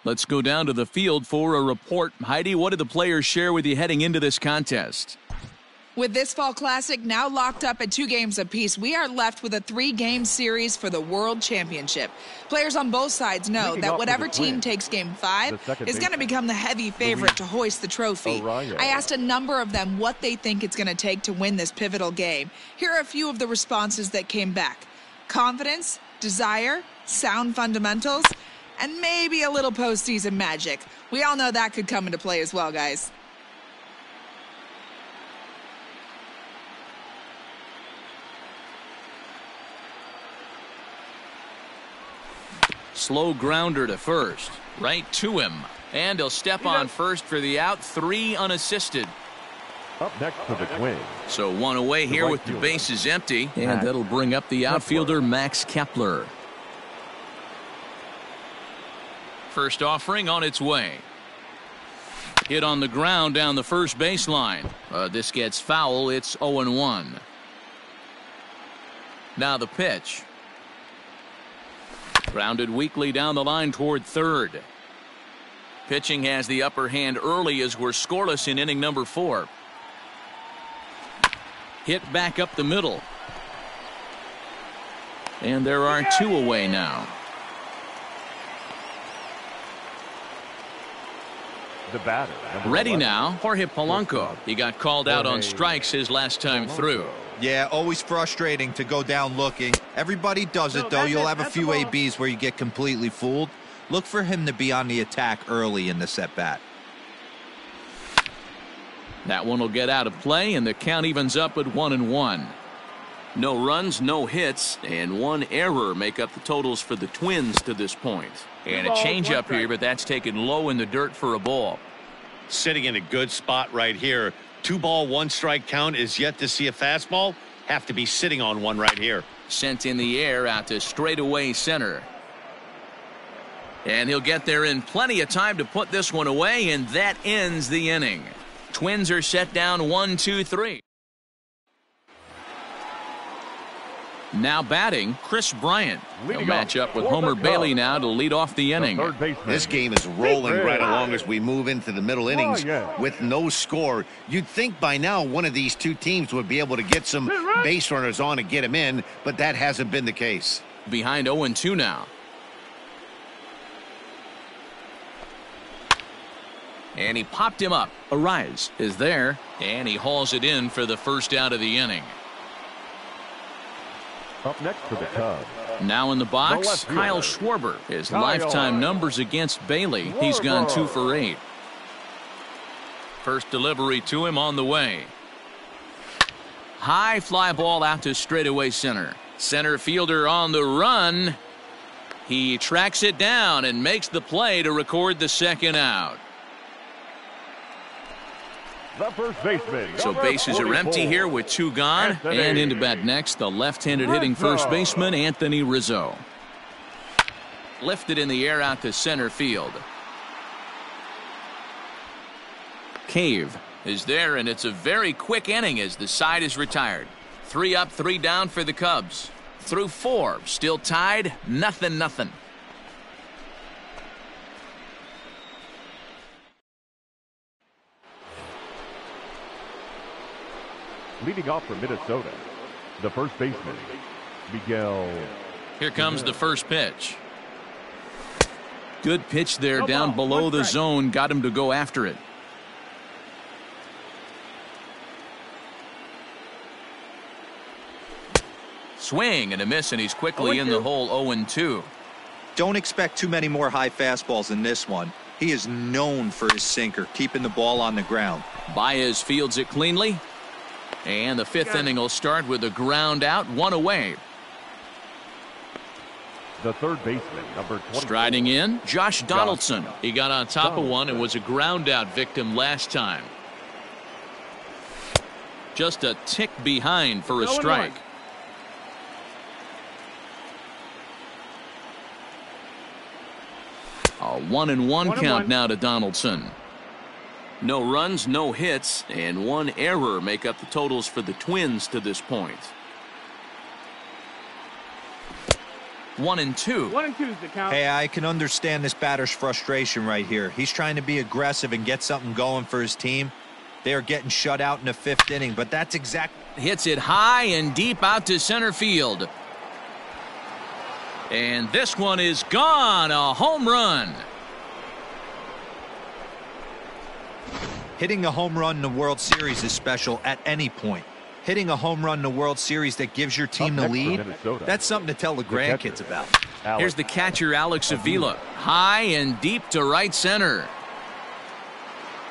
Let's go down to the field for a report. Heidi, what did the players share with you heading into this contest? With this Fall Classic now locked up at 2 games apiece, we are left with a 3-game series for the World Championship. Players on both sides know that whatever team takes Game 5 is going to become the heavy favorite to hoist the trophy. I asked a number of them what they think it's going to take to win this pivotal game. Here are a few of the responses that came back. Confidence, desire, sound fundamentals, and maybe a little postseason magic. We all know that could come into play as well, guys. Slow grounder to first. Right to him. And he'll step on first for the out. 3 unassisted. Up next for the Twins. So 1 away here with the bases empty. And that'll bring up the outfielder, Max Kepler. First offering on its way. Hit on the ground down the first baseline. This gets foul. It's 0-1. Now the pitch. Grounded weakly down the line toward third. Pitching has the upper hand early as we're scoreless in inning number 4. Hit back up the middle. And there are 2 away now. The batter. Ready now, Jorge Polanco. He got called out on strikes his last time through. Yeah, always frustrating to go down looking. Everybody does it, though. You'll have a few ABs where you get completely fooled. Look for him to be on the attack early in the at-bat. That one will get out of play, and the count evens up at 1-1. No runs, no hits, and 1 error make up the totals for the Twins to this point. And a changeup here, but that's taken low in the dirt for a ball. Sitting in a good spot right here. 2-ball, 1-strike count is yet to see a fastball. Have to be sitting on one right here. Sent in the air out to straightaway center. And he'll get there in plenty of time to put this one away, and that ends the inning. Twins are set down 1-2-3. Now batting, Chris Bryant. He'll match up with Homer Bailey now to lead off the inning. This game is rolling right along as we move into the middle innings with no score. You'd think by now one of these 2 teams would be able to get some base runners on and get him in, but that hasn't been the case. Behind 0-2 now. And he popped him up. A rise is there, and he hauls it in for the first out of the inning. Up next for the Cubs. Now in the box, Kyle Schwarber. His lifetime numbers against Bailey. He's gone 2 for 8. First delivery to him on the way. High fly ball out to straightaway center. Center fielder on the run. He tracks it down and makes the play to record the second out. The first baseman. So bases are empty here with 2 gone. And into bat next, the left-handed hitting first baseman, Anthony Rizzo. Lifted in the air out to center field. Cave is there, and it's a very quick inning as the side is retired. 3 up, 3 down for the Cubs. Through 4, still tied, 0-0. Leading off for Minnesota, the first baseman, Miguel. Here comes the first pitch. Good pitch there down below the zone. Got him to go after it. Swing and a miss, and he's quickly in the hole. 0-2. Don't expect too many more high fastballs in this one. He is known for his sinker, keeping the ball on the ground. Baez fields it cleanly. And the 5th inning will start with a ground out, 1 away. The third baseman, number 20. Striding in, Josh Donaldson. He got on top of one and was a ground out victim last time. Just a tick behind for a strike. A 1-1 count now to Donaldson. No runs, no hits, and 1 error make up the totals for the Twins to this point. 1-2. 1-2 is the count. Hey, I can understand this batter's frustration right here. He's trying to be aggressive and get something going for his team. They are getting shut out in the 5th inning, but that's exactly... Hits it high and deep out to center field. And this one is gone. A home run. Hitting a home run in the World Series is special at any point. Hitting a home run in the World Series that gives your team the lead, that's something to tell the grandkids about. Here's the catcher, Alex Avila. High and deep to right center.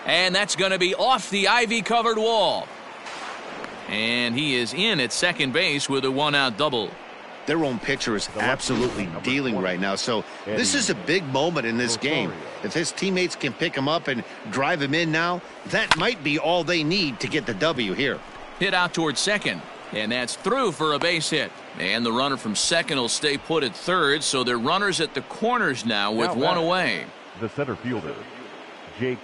And that's going to be off the ivy-covered wall. And he is in at second base with a one-out double. Their own pitcher is absolutely dealing right now. So this is a big moment in this game. If his teammates can pick him up and drive him in now, that might be all they need to get the W here. Hit out towards second. And that's through for a base hit. And the runner from second will stay put at third. So they're runners at the corners now with one away. The center fielder, Jake.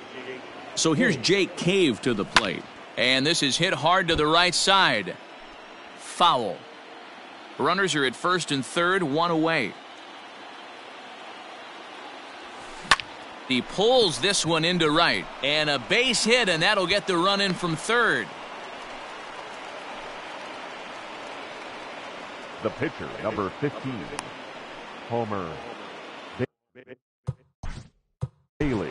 So here's Jake Cave to the plate. And this is hit hard to the right side. Foul. Runners are at first and third, one away. He pulls this one into right. And a base hit, and that'll get the run in from third. The pitcher, number 15, Homer Bailey.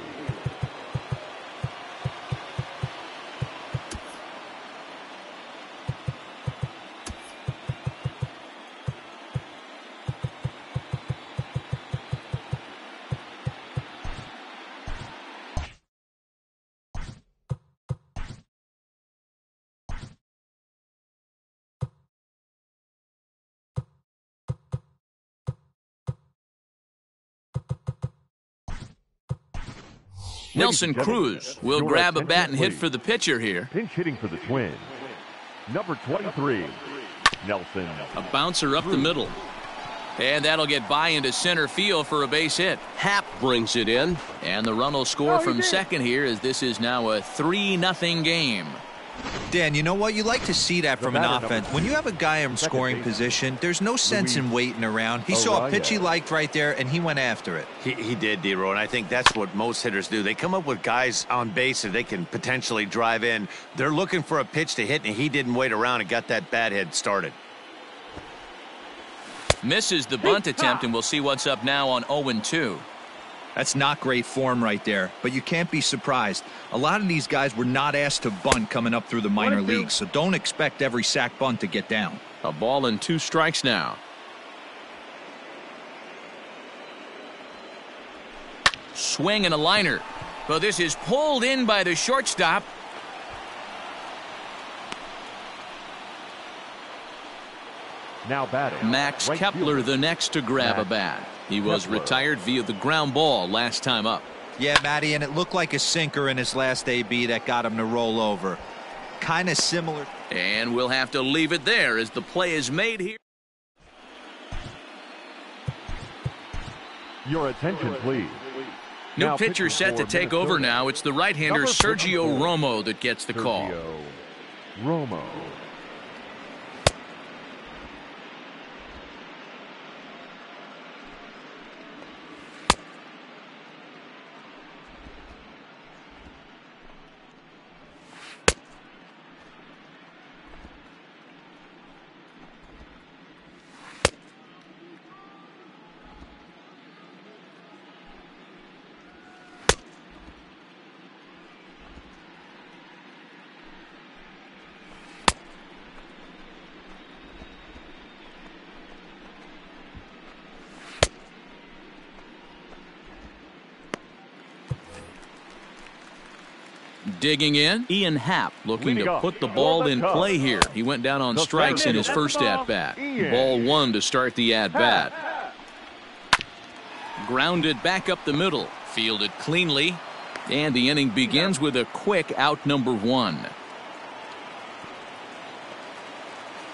Nelson Cruz will grab a bat and hit for the pitcher here. Pinch hitting for the Twins, number 23, Nelson. A bouncer up the middle. And that'll get by into center field for a base hit. Happ brings it in. And the run will score from second here as this is now a 3-0 game. Dan, you know what? You like to see that from an offense. When you have a guy in scoring position, there's no sense in waiting around. He saw a pitch he liked right there, and he went after it. He did, D-Row, and I think that's what most hitters do. They come up with guys on base that they can potentially drive in. They're looking for a pitch to hit, and he didn't wait around and got that bat hit started. Misses the bunt attempt, and we'll see what's up now on 0-2. That's not great form right there, but you can't be surprised. A lot of these guys were not asked to bunt coming up through the minor leagues, so don't expect every sack bunt to get down. A ball and 2 strikes now. Swing and a liner. But this is pulled in by the shortstop. Now batting, Max Kepler the next to grab a bat. He was retired via the ground ball last time up. Yeah, Matty, and it looked like a sinker in his last AB that got him to roll over. Kind of similar. And we'll have to leave it there as the play is made here. Your attention, please. New pitcher set to take over now. It's the right-hander Sergio Romo that gets the call. Romo. Digging in, Ian Happ looking to put the ball in play here. He went down on strikes in his first at-bat. Ball 1 to start the at-bat. Grounded back up the middle. Fielded cleanly. And the inning begins with a quick out number 1.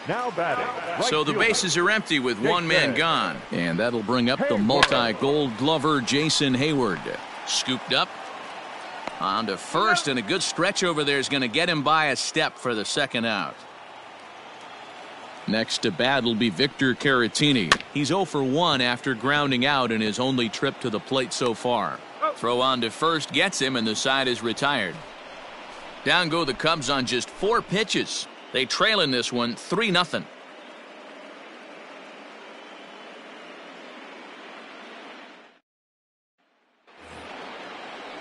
Now batting. So the bases are empty with one man gone. And that'll bring up the multi-gold glover Jason Hayward. Scooped up. On to first, and a good stretch over there is going to get him by a step for the second out. Next to bat will be Victor Caratini. He's 0 for 1 after grounding out in his only trip to the plate so far. Throw on to first gets him, and the side is retired. Down go the Cubs on just 4 pitches. They trail in this one 3-0.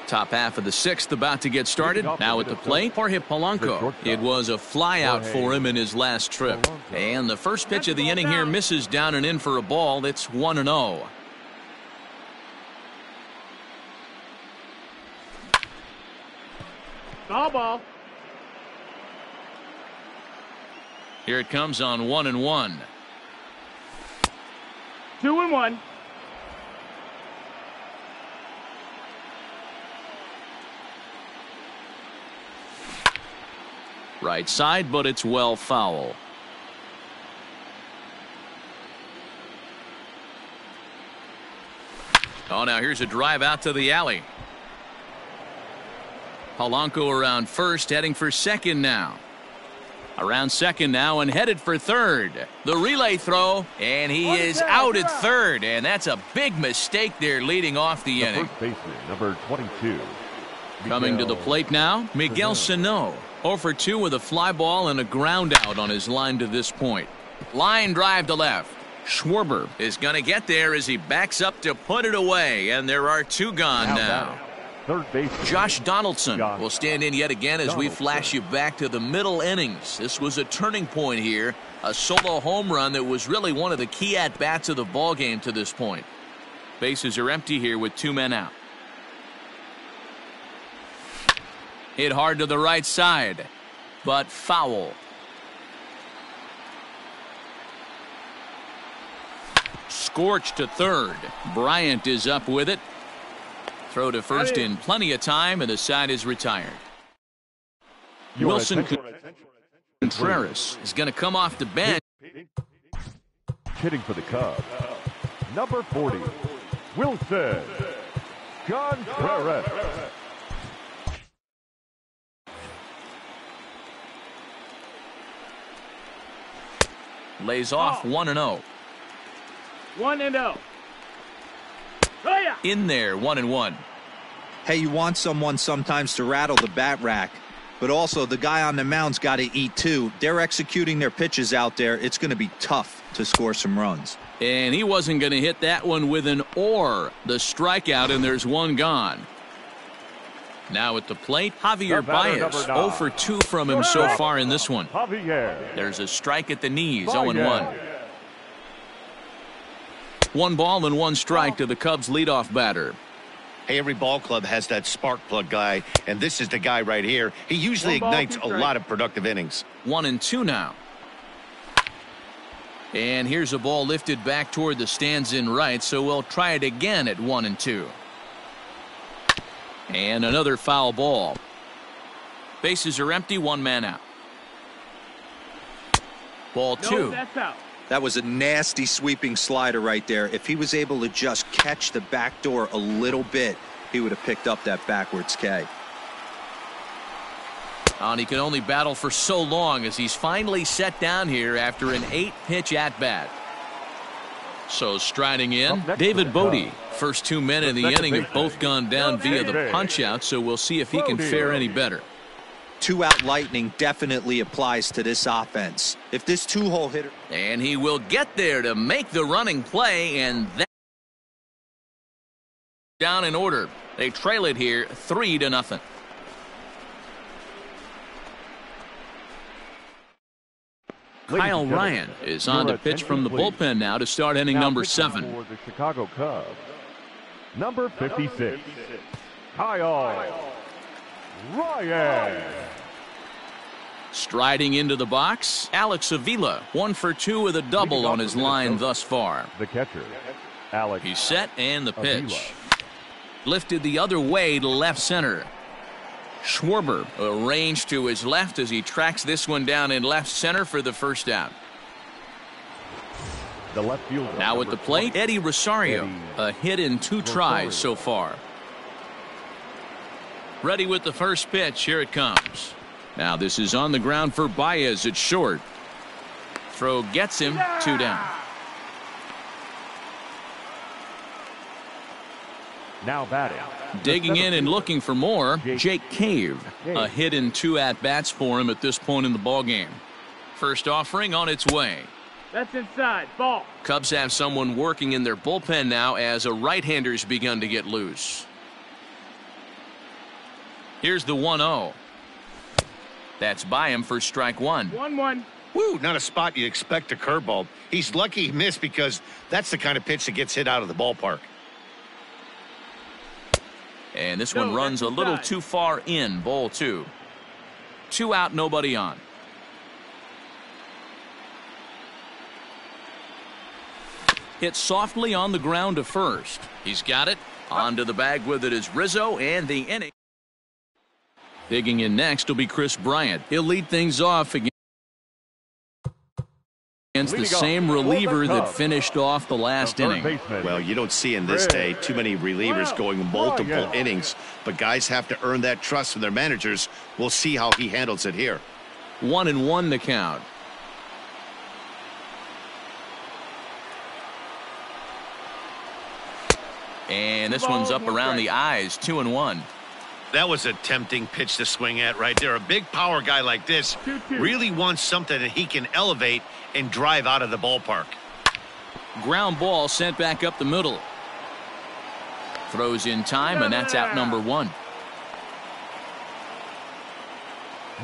Top half of the 6th about to get started. Now at the plate, Jorge Polanco. It was a flyout for him in his last trip. And the first pitch of the inning here misses down and in for a ball. It's 1-0. Foul ball. Here it comes on 1-1. 2-1. Right side, but it's well foul. Oh, now here's a drive out to the alley. Polanco around first, heading for second now. Around second now and headed for third. The relay throw, and he is out at third, and that's a big mistake there leading off the inning. First baseman, number 22. Coming to the plate now, Miguel Sano. 0 for 2 with a fly ball and a ground out on his line to this point. Line drive to left. Schwarber is going to get there as he backs up to put it away, and there are 2 gone now. Third baseman, Josh Donaldson will stand in yet again as we flash you back to the middle innings. This was a turning point here, a solo home run that was really one of the key at-bats of the ballgame to this point. Bases are empty here with 2 men out. Hit hard to the right side, but foul. Scorched to third. Bryant is up with it. Throw to first in plenty of time, and the side is retired. Wilson Contreras is going to come off the bench. hitting for the Cubs, number 40, Wilson Contreras. Lays off 1-0. 1-0. Oh, yeah. In there, 1-1. Hey, you want someone sometimes to rattle the bat rack, but also the guy on the mound's got to eat too. They're executing their pitches out there. It's going to be tough to score some runs. And he wasn't going to hit that one with an or. The strikeout, and there's one gone. Now at the plate, Javier Baez. 0 for 2 from him so far in this one. There's a strike at the knees, 0-1. 1 ball and 1 strike to the Cubs leadoff batter. Hey, every ball club has that spark plug guy, and this is the guy right here. He usually ignites a lot of productive innings. 1-2 now. And here's a ball lifted back toward the stands in right, so we'll try it again at 1-2. And another foul ball. Bases are empty, 1 man out. Ball 2. That's out. That was a nasty sweeping slider right there. If he was able to just catch the back door a little bit, he would have picked up that backwards K. And he can only battle for so long as he's finally set down here after an 8-pitch at-bat. So striding in, David Bodie. First 2 men in the inning have both gone down via the punch-out, so we'll see if he can fare any better. 2-out lightning definitely applies to this offense. If this 2-hole hitter... And he will get there to make the running play, and that down in order. They trail it here 3-0. Kyle Ryan is on to pitch from the bullpen now to start inning number 7. For the Chicago Cubs, number 56, Kyle Ryan. Striding into the box, Alex Avila, 1 for 2 with a double on his line thus far. The catcher, Alex. He's set, and the pitch. Lifted the other way to left center. Schwarber arranged to his left as he tracks this one down in left center for the first out. The left fielder, now at the plate, Eddie Rosario. A hit in 2 tries so far. Ready with the first pitch. Here it comes. Now this is on the ground for Baez at short. Throw gets him. 2 down. Now batting. Digging in and looking for more, Jake Cave. A hit in 2 at-bats for him at this point in the ballgame. First offering on its way. That's inside. Ball. Cubs have someone working in their bullpen now as a right-hander's begun to get loose. Here's the 1-0. That's by him for strike 1. 1-1. Woo, not a spot you expect a curveball. He's lucky he missed because that's the kind of pitch that gets hit out of the ballpark. And this one runs a little too far in. Ball 2. 2 out, nobody on. Hit softly on the ground to first. He's got it. Onto the bag with it is Rizzo, and the inning. Digging in next will be Chris Bryant. He'll lead things off against the same reliever that finished off the last inning. Well, you don't see in this day too many relievers going multiple innings, but guys have to earn that trust from their managers. We'll see how he handles it here. 1-1 the count. And this one's up around the eyes. 2-1. That was a tempting pitch to swing at right there. A big power guy like this really wants something that he can elevate and drive out of the ballpark. Ground ball sent back up the middle. Throws in time, and that's out number 1.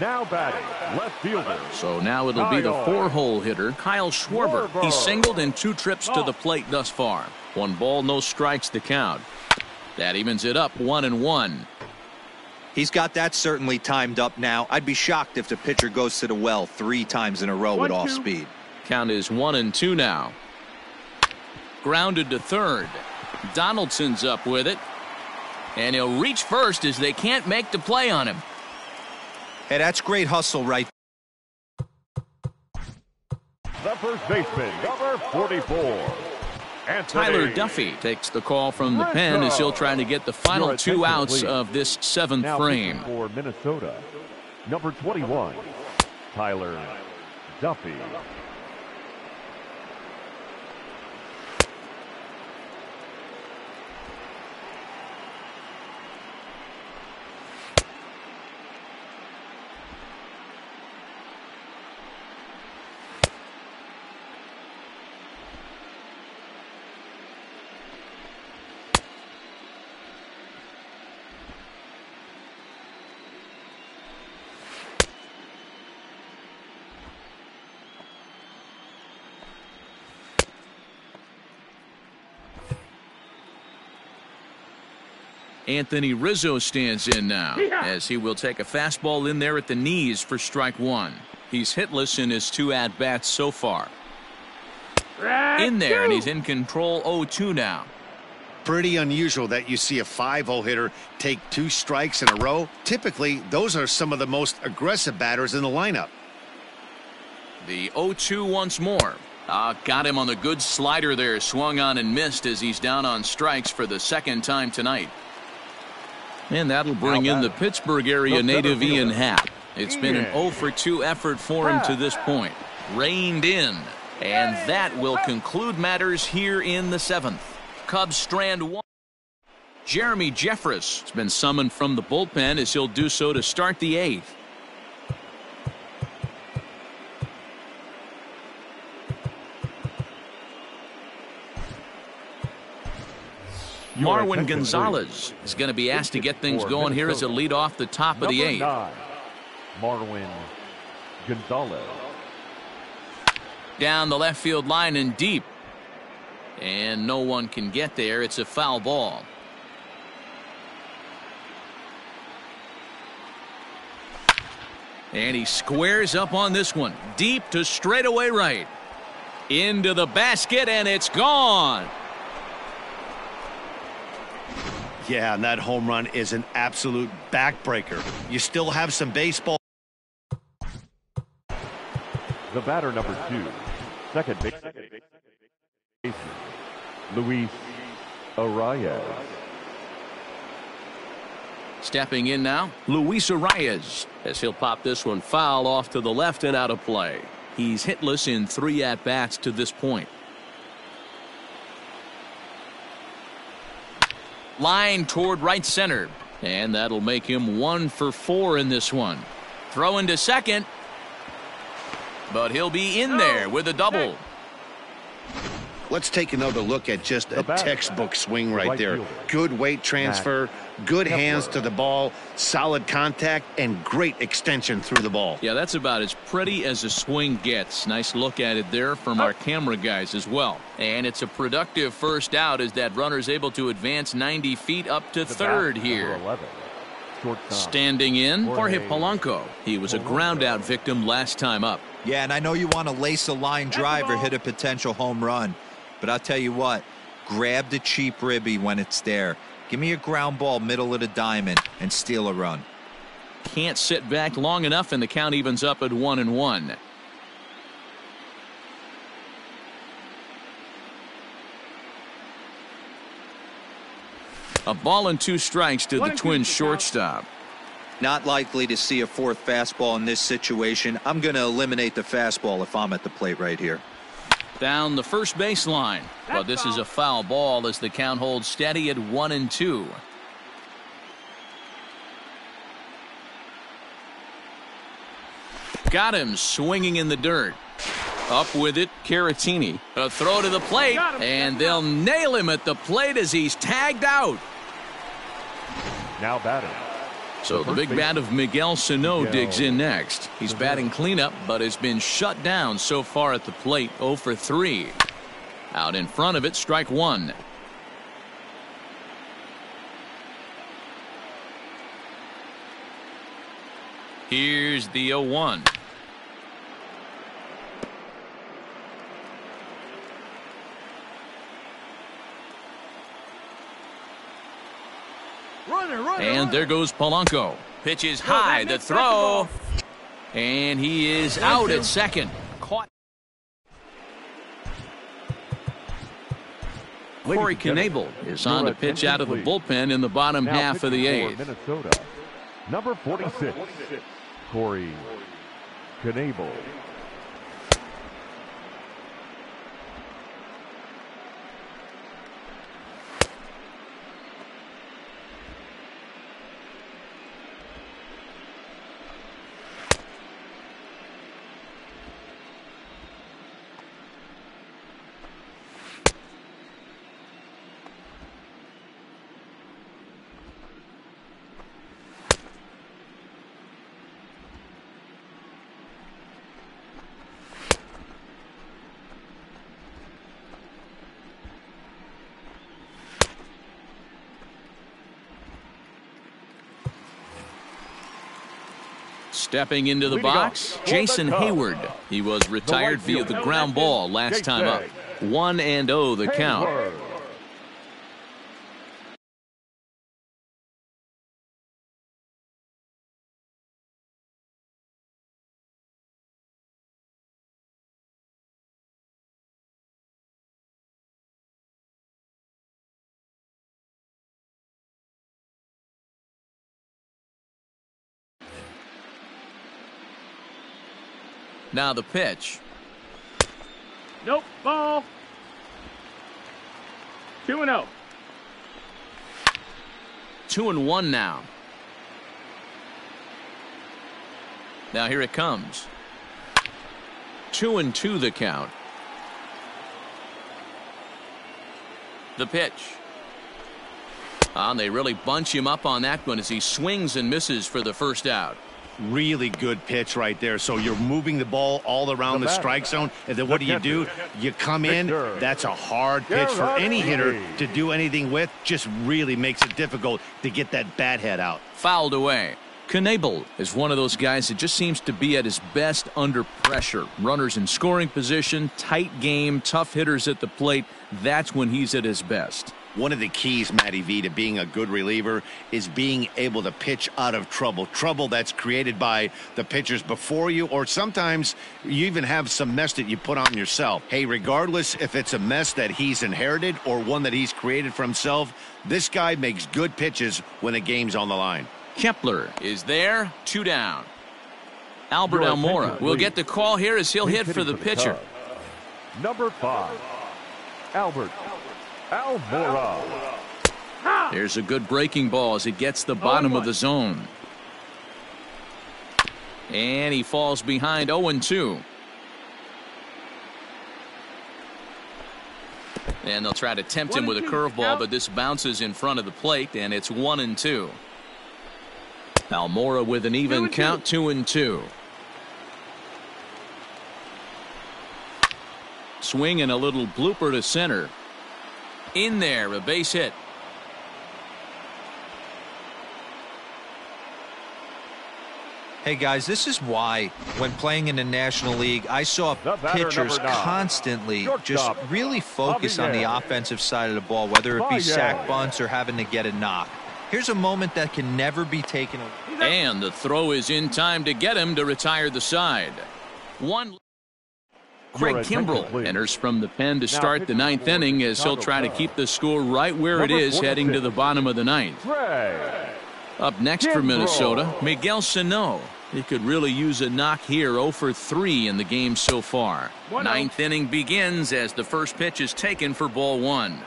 Now batting, left fielder. So now it'll be the 4-hole hitter, Kyle Schwarber. He's singled in 2 trips to the plate thus far. 1 ball, no strikes to count. That evens it up 1-1. He's got that certainly timed up now. I'd be shocked if the pitcher goes to the well 3 times in a row with off speed. Count is 1-2 now. Grounded to third. Donaldson's up with it. And he'll reach first as they can't make the play on him. Hey, that's great hustle right. The first baseman, number 44. Tyler Duffy takes the call from the pen as he'll try to get the final 2 outs of this 7th frame. For Minnesota, number 21, Tyler Duffy. Anthony Rizzo stands in now as he will take a fastball in there at the knees for strike 1. He's hitless in his 2 at-bats so far. In there, and he's in control. 0-2 now. Pretty unusual that you see a 5-0 hitter take 2 strikes in a row. Typically, those are some of the most aggressive batters in the lineup. The 0-2 once more. Got him on the good slider there. Swung on and missed as he's down on strikes for the 2nd time tonight. And that'll bring in the Pittsburgh area native Ian Happ. It's been an 0-for-2 effort for him to this point. Reined in. And that will conclude matters here in the 7th. Cubs strand 1. Jeremy Jeffress has been summoned from the bullpen as he'll do so to start the 8th. Marwin Gonzalez is going to be asked to get things going here as a lead off the top of the 8th. Marwin Gonzalez. Down the left field line and deep. And no one can get there. It's a foul ball. And he squares up on this one. Deep to straightaway right. Into the basket, and it's gone. Yeah, and that home run is an absolute backbreaker. You still have some baseball. The batter, number 2, second baseman, Luis Arias. Stepping in now, Luis Arias, as he'll pop this one foul off to the left and out of play. He's hitless in 3 at-bats to this point. Line toward right center. And that'll make him 1 for 4 in this one. Throw into second. But he'll be in there with a double. Let's take another look at just a textbook swing right there. Good weight transfer, good hands to the ball, solid contact, and great extension through the ball. Yeah, that's about as pretty as a swing gets. Nice look at it there from our camera guys as well. And it's a productive first out as that runner's able to advance 90 feet up to third here. Standing in, Jorge Polanco. He was a ground out victim last time up. Yeah, and I know you want to lace a line drive or hit a potential home run. But I'll tell you what, grab the cheap ribby when it's there. Give me a ground ball middle of the diamond and steal a run. Can't sit back long enough, and the count evens up at 1-1. A ball and 2 strikes to the Twins shortstop. Not likely to see a 4th fastball in this situation. I'm going to eliminate the fastball if I'm at the plate right here. Down the first baseline, but this is a foul ball as the count holds steady at 1-2. Got him swinging in the dirt. Up with it, Caratini. A throw to the plate, and they'll nail him at the plate as he's tagged out. Now batting. So the big bat of Miguel Sano digs in next. He's batting cleanup, but has been shut down so far at the plate. 0 for 3. Out in front of it, strike 1. Here's the 0-1. And there goes Polanco. Pitch is high, the throw. And he is out at second. Caught. Corey Knebel is on to pitch out of the bullpen in the bottom half of the 8th. Minnesota, number 46, Corey Knebel. Stepping into the box, Jason Hayward. He was retired via the ground ball last time up. 1-0 the count. Now the pitch. Nope, ball. 2-0. 2-1 now. Now here it comes. 2-2 the count. The pitch. And they really bunch him up on that one as he swings and misses for the first out. Really good pitch right there. So you're moving the ball all around the strike zone, and then what do? You come in. That's a hard pitch for any hitter to do anything with. Just really makes it difficult to get that bat head out. Fouled away. Knebel is one of those guys that just seems to be at his best under pressure. Runners in scoring position, tight game, tough hitters at the plate. That's when he's at his best. One of the keys, Matty V, to being a good reliever is being able to pitch out of trouble. Trouble that's created by the pitchers before you, or sometimes you even have some mess that you put on yourself. Hey, regardless if it's a mess that he's inherited or one that he's created for himself, this guy makes good pitches when the game's on the line. Kepler is there, 2 down. Albert Almora will get the call here as he'll hit for the pitcher. Number 5, Albert Almora. There's a good breaking ball as it gets the bottom of the zone. And he falls behind 0-2. And they'll try to tempt him with a curveball, but this bounces in front of the plate, and it's 1-2. Almora with an even count, 2-2. Swing and a little blooper to center. In there, a base hit. Hey guys, this is why when playing in the National League, I saw pitchers constantly just really focus on the offensive side of the ball, whether it be sac bunts or having to get a knock. Here's a moment that can never be taken away. And the throw is in time to get him to retire the side. Craig Kimbrell enters from the pen to start the 9th inning as he'll try to keep the score right where it is heading to the bottom of the 9th. Up next for Minnesota, Miguel Sano. He could really use a knock here. 0 for 3 in the game so far. 9th inning begins as the first pitch is taken for ball 1.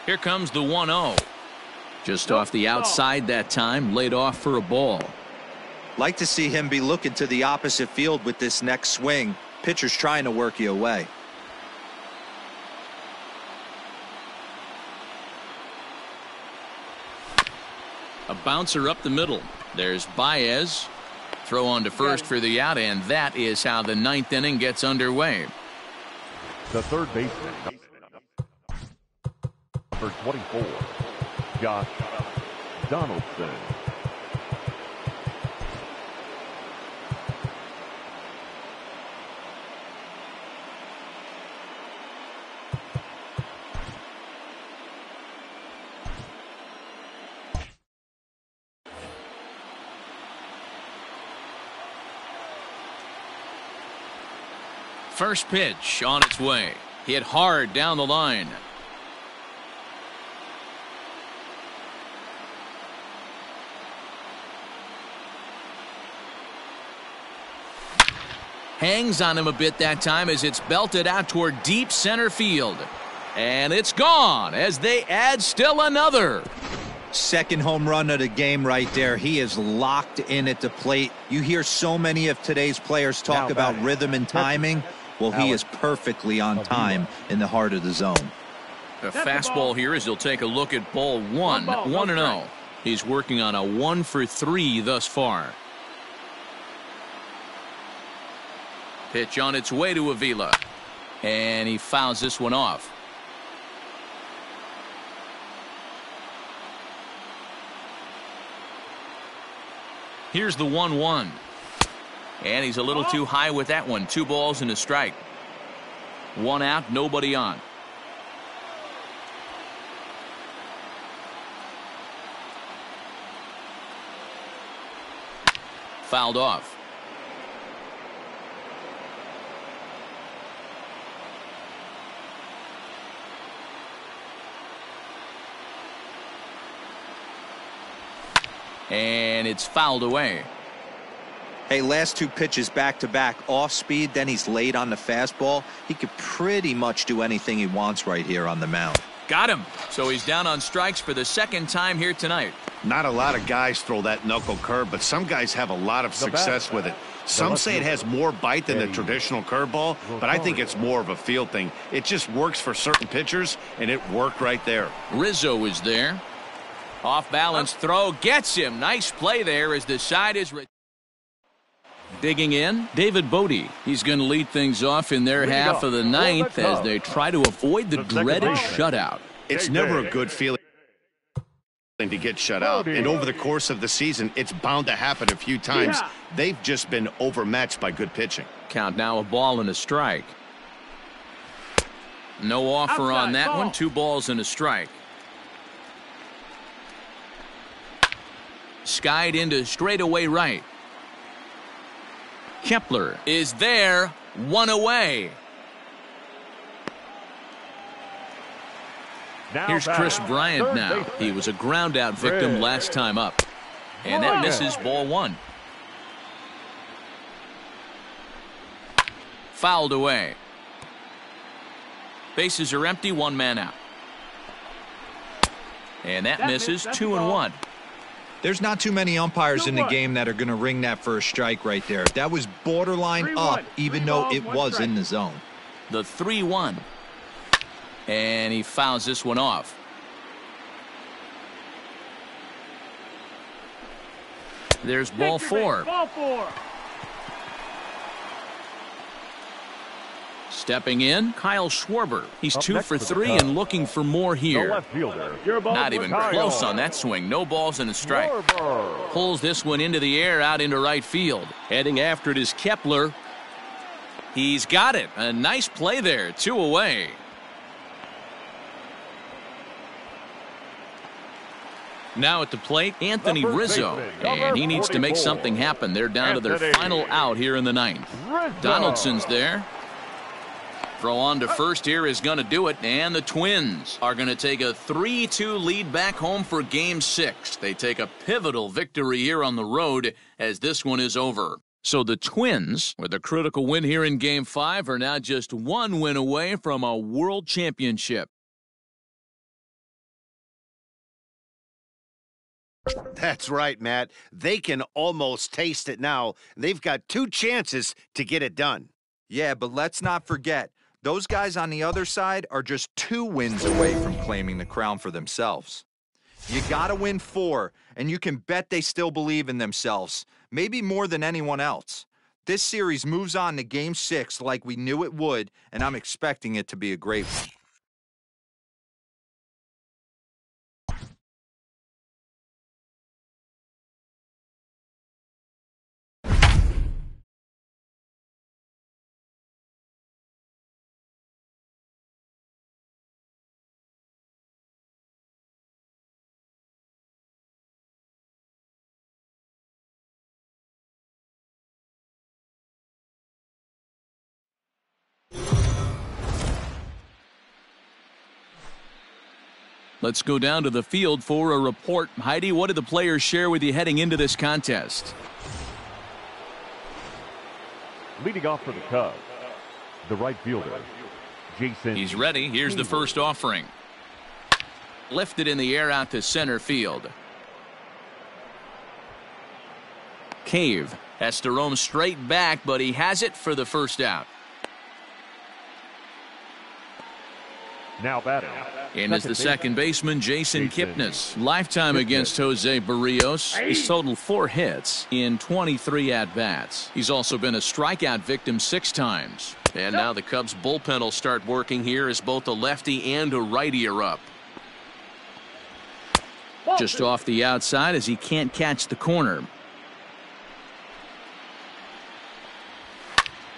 Here comes the 1-0. Just off the outside that time, laid off for a ball. Like to see him be looking to the opposite field with this next swing. Pitcher's trying to work you away. A bouncer up the middle. There's Baez. Throw on to first for the out, and that is how the 9th inning gets underway. The third baseman, number 24, Josh Donaldson. First pitch on its way. Hit hard down the line. Hangs on him a bit that time as it's belted out toward deep center field. And it's gone as they add still another. Second home run of the game right there. He is locked in at the plate. You hear so many of today's players talk about rhythm and timing. Well, he is perfectly on time in the heart of the zone. A fastball here as he'll take a look at ball 1. 1-0. He's working on a 1 for 3 thus far. Pitch on its way to Avila. And he fouls this one off. Here's the 1-1. And he's a little too high with that one. 2 balls and a strike. 1 out, nobody on. Fouled off. And it's fouled away. Hey, last 2 pitches back-to-back off speed, then he's late on the fastball. He could pretty much do anything he wants right here on the mound. Got him. So he's down on strikes for the 2nd time here tonight. Not a lot of guys throw that knuckle curve, but some guys have a lot of success with it. Some say it has more bite than the traditional curveball, but I think it's more of a feel thing. It just works for certain pitchers, and it worked right there. Rizzo is there. Off balance throw gets him. Nice play there as the side is digging in. David Bodie. He's going to lead things off in their half of the 9th as they try to avoid the dreaded shutout. It's never a good feeling to get shut out, and over the course of the season it's bound to happen a few times. They've just been overmatched by good pitching. Count now, a ball and a strike. No offer on that one. 2 balls and a strike. Skied into straightaway right. Kepler is there. 1 away. Here's Chris Bryant now. He was a ground out victim last time up. And that misses, ball one. Fouled away. Bases are empty, one man out. And that misses, 2-1. There's not too many umpires in the game that are going to ring that for a strike right there. That was borderline up, even though it was in the zone. The 3-1. And he fouls this one off. There's ball four. Stepping in, Kyle Schwarber. He's 2 for 3 and looking for more here. Not even close on that swing. No balls and a strike. Pulls this one into the air out into right field. Heading after it is Kepler. He's got it. A nice play there. 2 away. Now at the plate, Anthony Rizzo. And he needs to make something happen. They're down to their final out here in the 9th. Donaldson's there. Throw on to first here is going to do it, and the Twins are going to take a 3-2 lead back home for Game 6. They take a pivotal victory here on the road as this one is over. So the Twins, with a critical win here in Game 5, are now just 1 win away from a world championship. That's right, Matt. They can almost taste it now. They've got 2 chances to get it done. Yeah, but let's not forget, those guys on the other side are just 2 wins away from claiming the crown for themselves. You got to win 4, and you can bet they still believe in themselves, maybe more than anyone else. This series moves on to Game 6 like we knew it would, and I'm expecting it to be a great one. Let's go down to the field for a report. Heidi, what did the players share with you heading into this contest? Leading off for the Cubs, the right fielder, Jason. He's ready. Here's the first offering. Lifted in the air out to center field. Cave has to roam straight back, but he has it for the first out. Now batting. In is the second baseman, Jason Kipnis. Lifetime against Jose Barrios. He's totaled 4 hits in 23 at-bats. He's also been a strikeout victim 6 times. And now the Cubs bullpen will start working here as both a lefty and a righty are up. Just off the outside as he can't catch the corner.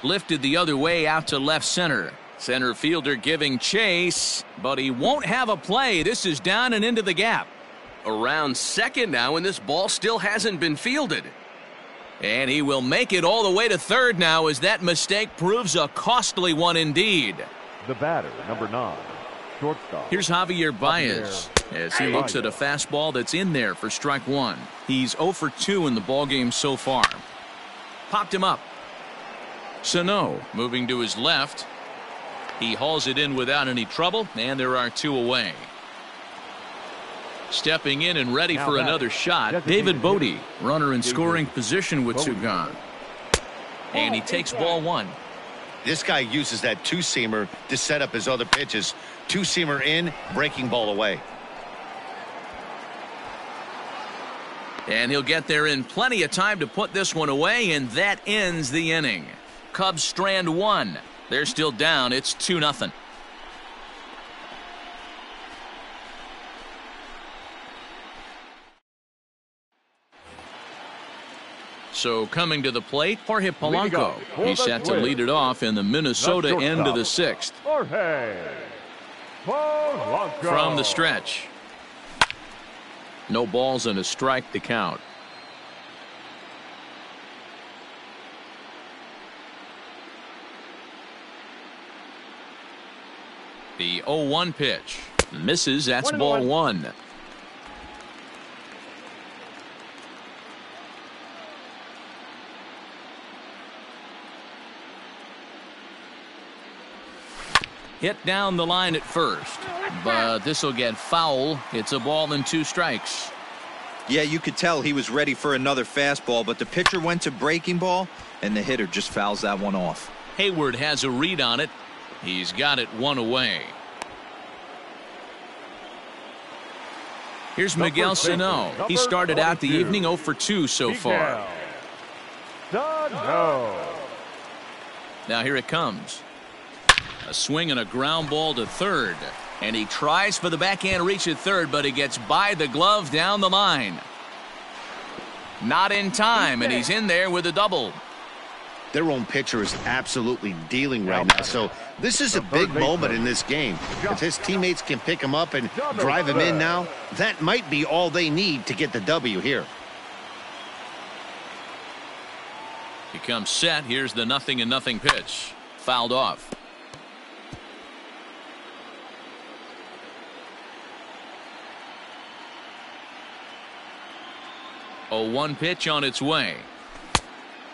Lifted the other way out to left center. Center fielder giving chase, but he won't have a play. This is down and into the gap. Around second now, and this ball still hasn't been fielded. And he will make it all the way to third now as that mistake proves a costly one indeed. The batter, number 9, shortstop. Here's Javier Baez as he looks at a fastball that's in there for strike 1. He's 0 for 2 in the ballgame so far. Popped him up. Sano moving to his left. He hauls it in without any trouble, and there are 2 away. Stepping in and ready for another shot, David Bodie, runner in scoring position with 2 gone. And he takes ball 1. This guy uses that 2-seamer to set up his other pitches. 2-seamer in, breaking ball away. And he'll get there in plenty of time to put this one away, and that ends the inning. Cubs strand 1. They're still down. It's 2-0. So coming to the plate, Jorge Polanco. He's set to lead it off in the Minnesota end of the 6th. Jorge Polanco. From the stretch. No balls and a strike to count. The 0-1 pitch. Misses. That's ball one. Hit down the line at first, but this will get foul. It's a ball and 2 strikes. Yeah, you could tell he was ready for another fastball, but the pitcher went to breaking ball, and the hitter just fouls that one off. Hayward has a read on it. He's got it 1 away. Here's Miguel Sano. He started out the evening 0 for 2 so far. Now here it comes. A swing and a ground ball to third. And he tries for the backhand reach at third, but he gets by the glove down the line. Not in time, and he's in there with a double. Their own pitcher is absolutely dealing right now, so this is a big moment in this game. If his teammates can pick him up and drive him in now, that might be all they need to get the W here. He comes set. Here's the 0-0 pitch. Fouled off. A 1 pitch on its way.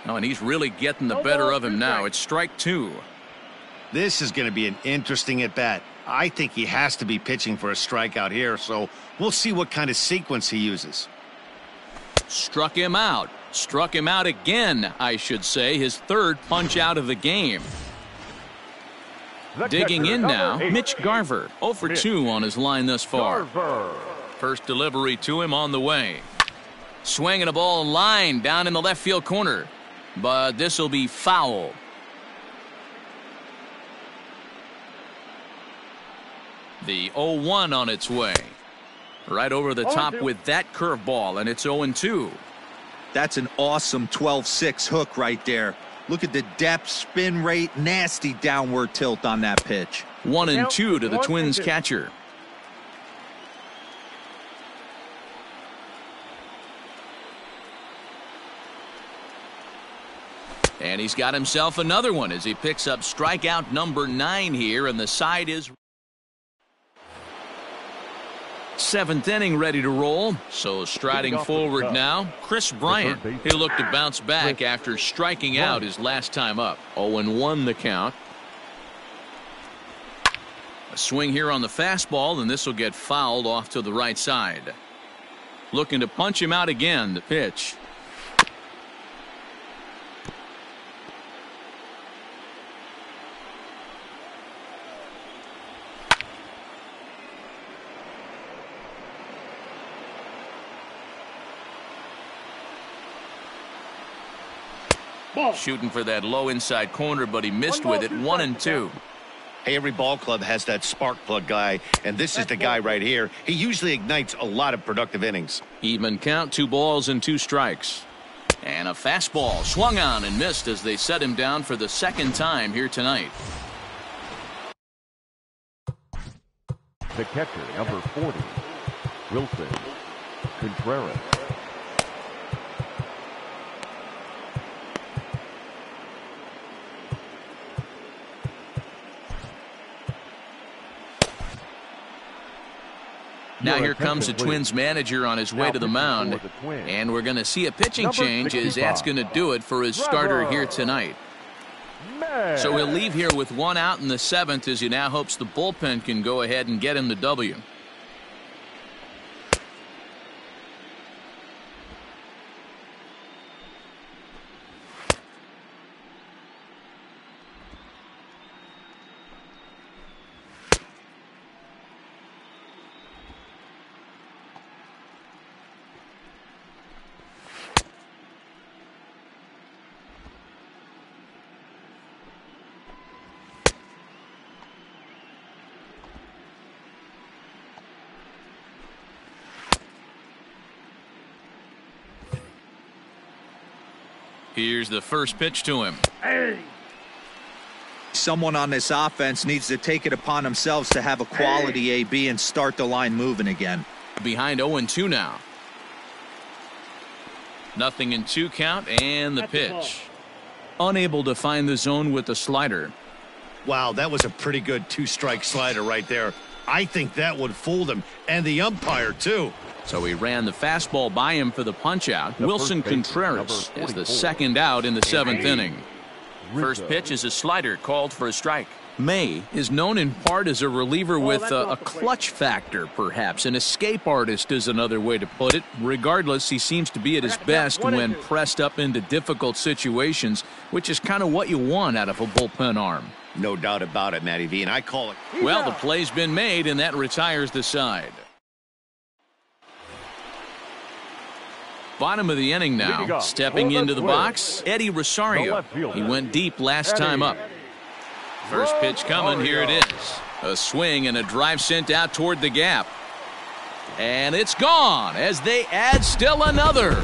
Oh, and he's really getting the better of him now. It's strike 2. This is going to be an interesting at bat. I think he has to be pitching for a strikeout here, so we'll see what kind of sequence he uses. Struck him out. Struck him out again, I should say. His 3rd punch out of the game. Digging in now, Mitch Garver. 0 for 2 on his line thus far. First delivery to him on the way. Swinging a ball line down in the left field corner. But this will be foul. The 0-1 on its way. Right over the top with that curveball, and it's 0-2. That's an awesome 12-6 hook right there. Look at the depth, spin rate, nasty downward tilt on that pitch. 1-2 to the Twins catcher. And he's got himself another one as he picks up strikeout number 9 here, and the side is 7th inning ready to roll. So striding forward now, Chris Bryant. He looked to bounce back after striking out his last time up. 0-1 the count. A swing here on the fastball, and this will get fouled off to the right side. Looking to punch him out again, the pitch. Shooting for that low inside corner, but he missed with it. 1-2. Hey, every ball club has that spark plug guy, and this is the guy right here. He usually ignites a lot of productive innings. Even count, 2 balls and 2 strikes. And a fastball swung on and missed as they set him down for the 2nd time here tonight. The catcher, number 40, Wilson Contreras. Now here comes the Twins manager on his way to the mound, and we're going to see a pitching change as that's going to do it for his starter here tonight. So he'll leave here with 1 out in the 7th as he now hopes the bullpen can go ahead and get him the W. Here's the first pitch to him. Someone on this offense needs to take it upon themselves to have a quality AB and start the line moving again. Behind 0-2 now. 0-2 count, and the pitch. Unable to find the zone with the slider. Wow, that was a pretty good 2-strike slider right there. I think that would fool him, and the umpire, too. So he ran the fastball by him for the punch-out. Wilson Contreras is the second out in the seventh inning. First pitch is a slider called for a strike. May is known in part as a reliever with a clutch factor, perhaps. An escape artist is another way to put it. Regardless, he seems to be at his best when pressed up into difficult situations, which is kind of what you want out of a bullpen arm. No doubt about it, Matty V, and I call it. Well, the play's been made, and that retires the side. Bottom of the inning now. Stepping into the box, Eddie Rosario. He went deep last time up. First pitch coming, here it is. A swing and a drive sent out toward the gap. And it's gone as they add still another.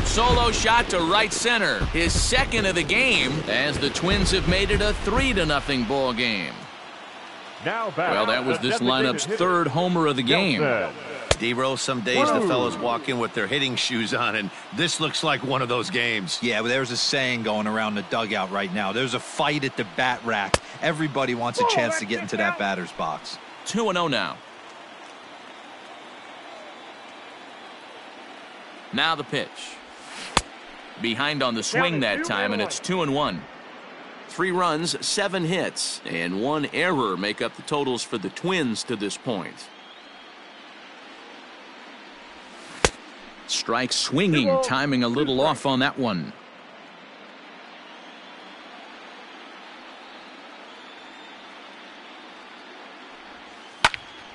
Solo shot to right center. His second of the game as the Twins have made it a 3-0 ball game. Well, that was this lineup's third homer of the game. D-Roll, some days the fellas walk in with their hitting shoes on, and this looks like one of those games. Yeah, well, there's a saying going around the dugout right now. There's a fight at the bat rack. Everybody wants a chance to get into that batter's box. 2-0 now. Now the pitch. Behind on the swing that time, and it's 2-1. 3 runs, 7 hits, and 1 error make up the totals for the Twins to this point. Strike swinging, timing a little off on that one.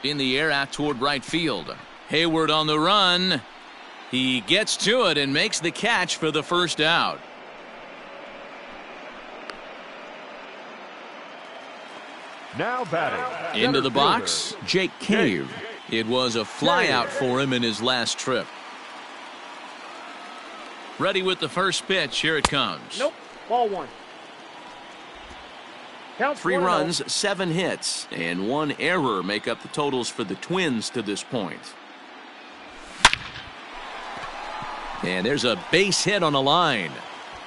In the air out toward right field. Hayward on the run. He gets to it and makes the catch for the first out. Now batting. Into the box, Jake Cave. It was a fly out for him in his last trip. Ready with the first pitch. Here it comes. Nope. Ball 1. Count 3 runs, 7 hits, and 1 error make up the totals for the Twins to this point. And there's a base hit on a line.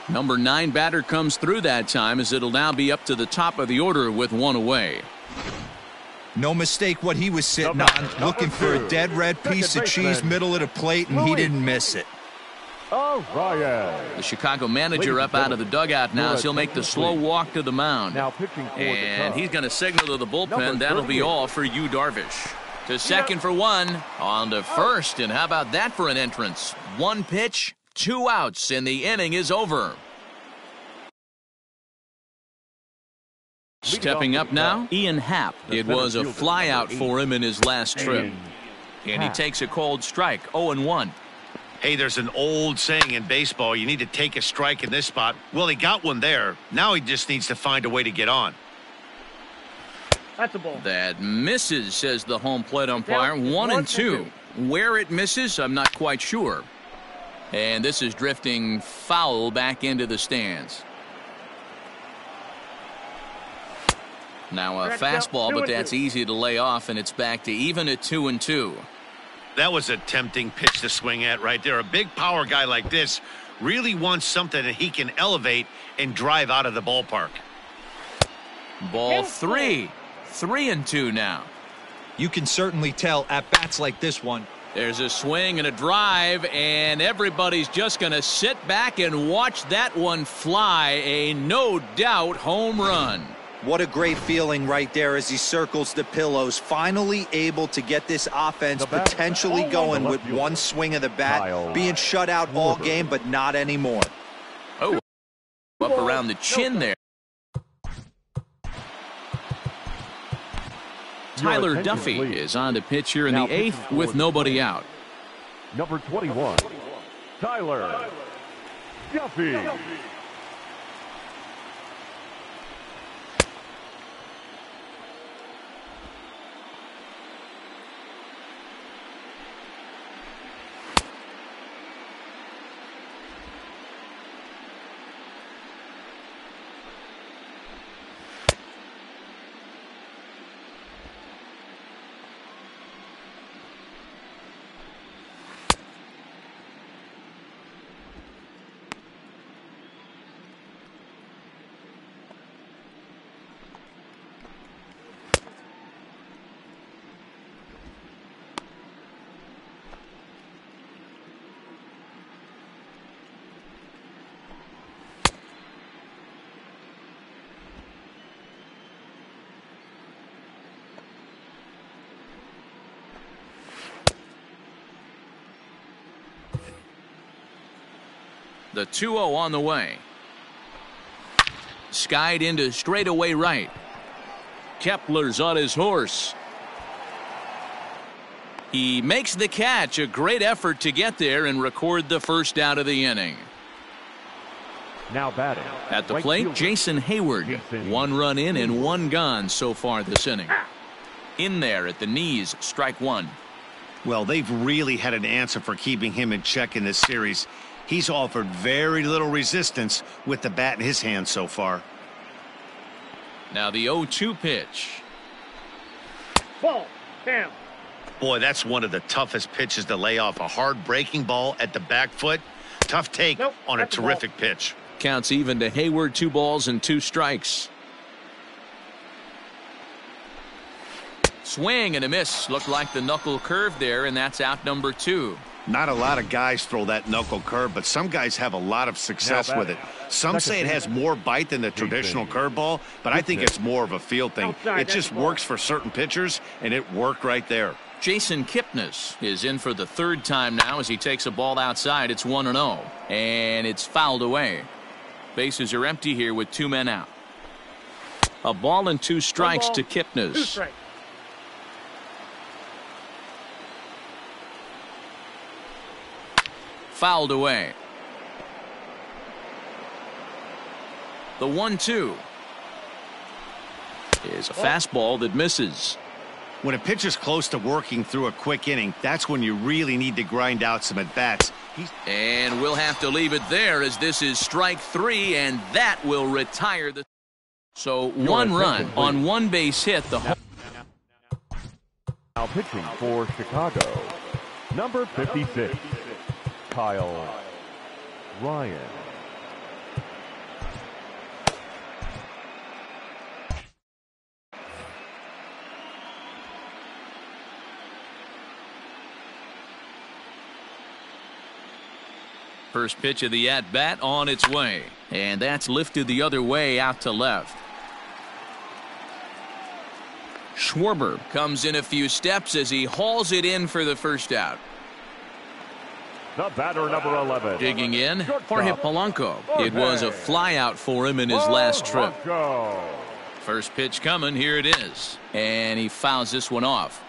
Number 9 batter comes through that time as it'll now be up to the top of the order with 1 away. No mistake what he was sitting on, looking for a dead red piece of cheese middle of the plate, and he didn't miss it. The Chicago manager up out of the dugout now as he'll make the slow walk to the mound. And he's going to signal to the bullpen. That'll be all for Yu Darvish. To second for 1, on to first, and how about that for an entrance? 1 pitch, 2 outs, and the inning is over. Stepping up now, Ian Happ. It was a fly out for him in his last trip. And he takes a cold strike, 0-1. Hey, there's an old saying in baseball, you need to take a strike in this spot. Well, he got one there. Now he just needs to find a way to get on. That's a ball. That misses, says the home plate umpire. 1-2. Where it misses, I'm not quite sure. And this is drifting foul back into the stands. Now a fastball, but that's easy to lay off, and it's back to even at 2-2. That was a tempting pitch to swing at right there. A big power guy like this really wants something that he can elevate and drive out of the ballpark. Ball 3. 3-2 now. You can certainly tell at bats like this one. There's a swing and a drive, and everybody's just going to sit back and watch that one fly. A no doubt home run. What a great feeling right there as he circles the pillows, finally able to get this offense potentially going with 1 swing of the bat, being shut out all game, but not anymore. Oh, up around the chin there. Tyler Duffy is on to pitch here in the 8th with nobody out. Number 21, Tyler Duffy. The 2-0 on the way. Skied into straightaway right. Kepler's on his horse. He makes the catch. A great effort to get there and record the first out of the inning. Now batting. At the plate, Jason Hayward. 1 run in and 1 gone so far this inning. In there at the knees, strike 1. Well, they've really had an answer for keeping him in check in this series. He's offered very little resistance with the bat in his hand so far. Now the 0-2 pitch. Ball. Down. Boy, that's one of the toughest pitches to lay off. A hard breaking ball at the back foot. Tough take on a terrific pitch. Counts even to Hayward. 2 balls and 2 strikes. Swing and a miss. Looked like the knuckle curve there, and that's out number 2. Not a lot of guys throw that knuckle curve, but some guys have a lot of success with it. Some say it has more bite than the traditional curveball, but I think it's more of a feel thing. It just works for certain pitchers, and it worked right there. Jason Kipnis is in for the 3rd time now as he takes a ball outside. It's 1-0, and it's fouled away. Bases are empty here with 2 men out. A ball and 2 strikes to Kipnis. 2 strikes. Fouled away. The 1-2 is a fastball that misses. When a pitcher's close to working through a quick inning, that's when you really need to grind out some at-bats. And we'll have to leave it there as this is strike 3, and that will retire the. So 1 run on 1 base hit. Now pitching for Chicago, number 56, Kyle Ryan. First pitch of the at-bat on its way, and that's lifted the other way out to left. Schwarber comes in a few steps as he hauls it in for the first out. The batter, number 11. Digging in, Jorge Polanco. It was a flyout for him in his last trip. First pitch coming, here it is. And he fouls this one off.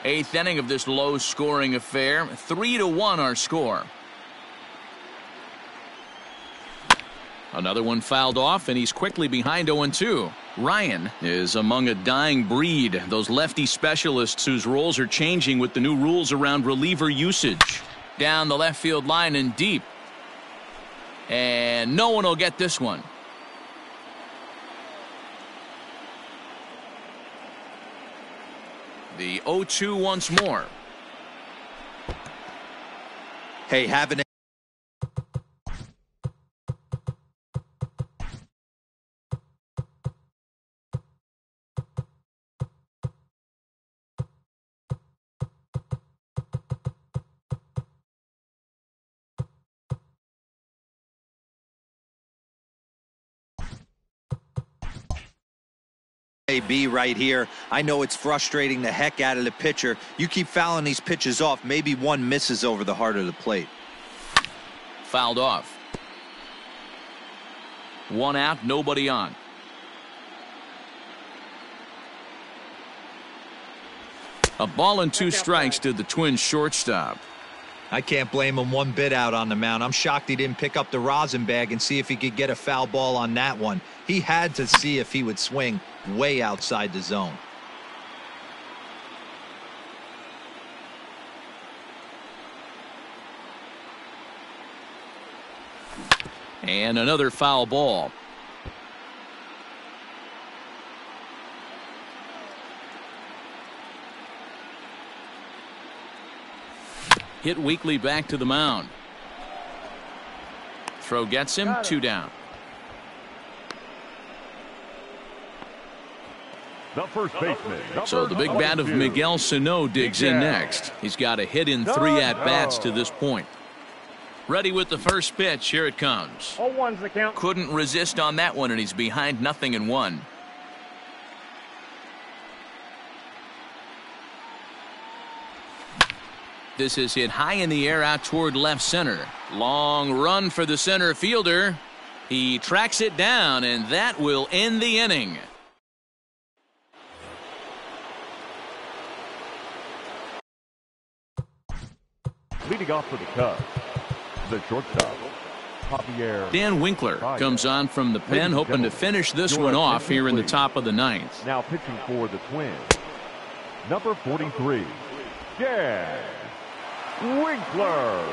8th inning of this low-scoring affair. 3-1 our score. Another one fouled off, and he's quickly behind 0-2. Ryan is among a dying breed, those lefty specialists whose roles are changing with the new rules around reliever usage. Down the left field line and deep. And no one will get this one. The 0-2 once more. Hey, having be right here. I know it's frustrating the heck out of the pitcher. You keep fouling these pitches off, maybe one misses over the heart of the plate. Fouled off. 1 out, nobody on. A ball and 2 strikes to the Twins shortstop. I can't blame him one bit out on the mound. I'm shocked he didn't pick up the rosin bag and see if he could get a foul ball on that one. He had to see if he would swing way outside the zone. And another foul ball. Hit weakly back to the mound. Throw gets him, 2 down. The first baseman. So the big bat of Miguel Sano digs in next. He's got a hit in 3 at-bats to this point. Ready with the first pitch. Here it comes. 0-1's the count. Couldn't resist on that one, and he's behind 0-1. This is hit high in the air out toward left center. Long run for the center fielder. He tracks it down, and that will end the inning. Leading off for the Cubs, the shortstop, Javier. Dan Winkler comes on from the pen, hoping to finish this one off here in the top of the ninth. Now pitching for the Twins, number 43, Dan Winkler.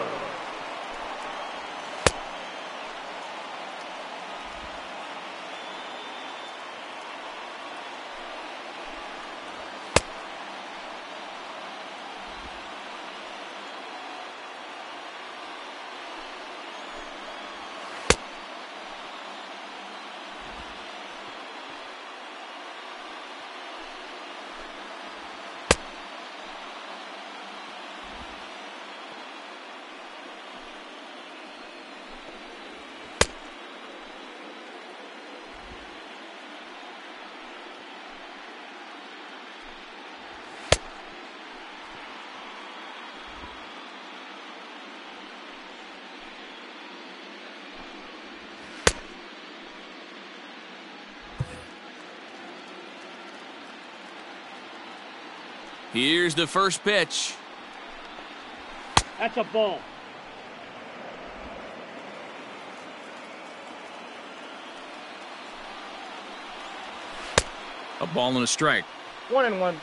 Here's the first pitch. That's a ball. A ball and a strike. 1-1.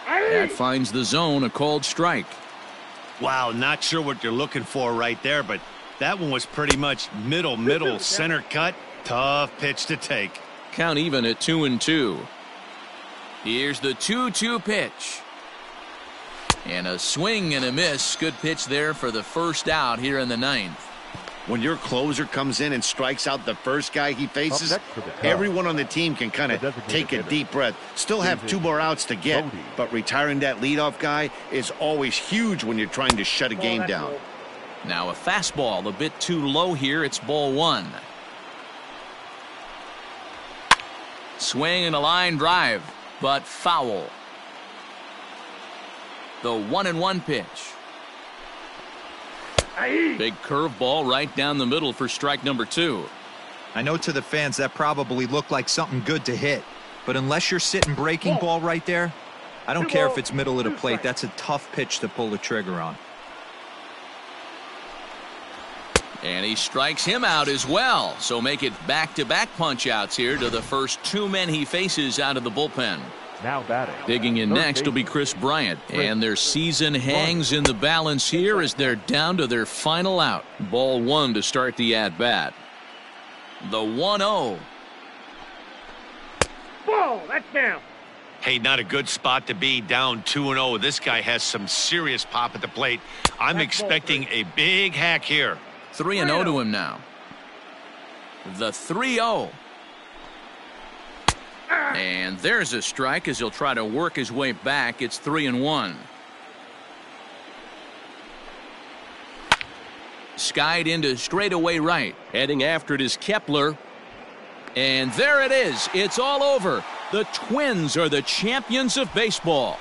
That finds the zone, a called strike. Wow, not sure what you're looking for right there, but that one was pretty much middle center cut. Tough pitch to take. Count even at 2-2. Here's the 2-2 pitch. And a swing and a miss. Good pitch there for the first out here in the ninth. When your closer comes in and strikes out the first guy he faces, everyone on the team can kind of take a deep breath. Still have 2 more outs to get, but retiring that leadoff guy is always huge when you're trying to shut a game down. Now a fastball a bit too low here. It's ball 1. Swing and a line drive, but foul. The 1-1 pitch. Big curveball right down the middle for strike number 2. I know to the fans that probably looked like something good to hit, but unless you're sitting breaking ball right there, I don't care if it's middle of the plate. That's a tough pitch to pull the trigger on. And he strikes him out as well. So make it back-to-back punch-outs here to the first 2 men he faces out of the bullpen. Now batting. Digging in next will be Chris Bryant. And their season hangs in the balance here as they're down to their final out. Ball 1 to start the at-bat. The 1-0. Ball, that's down. Hey, not a good spot to be, down 2-0. This guy has some serious pop at the plate. I'm expecting a big hack here. 3-0 to him now. The 3-0. And there's a strike as he'll try to work his way back. It's 3-1. Skied into straightaway right. Heading after it is Kepler. And there it is. It's all over. The Twins are the champions of baseball.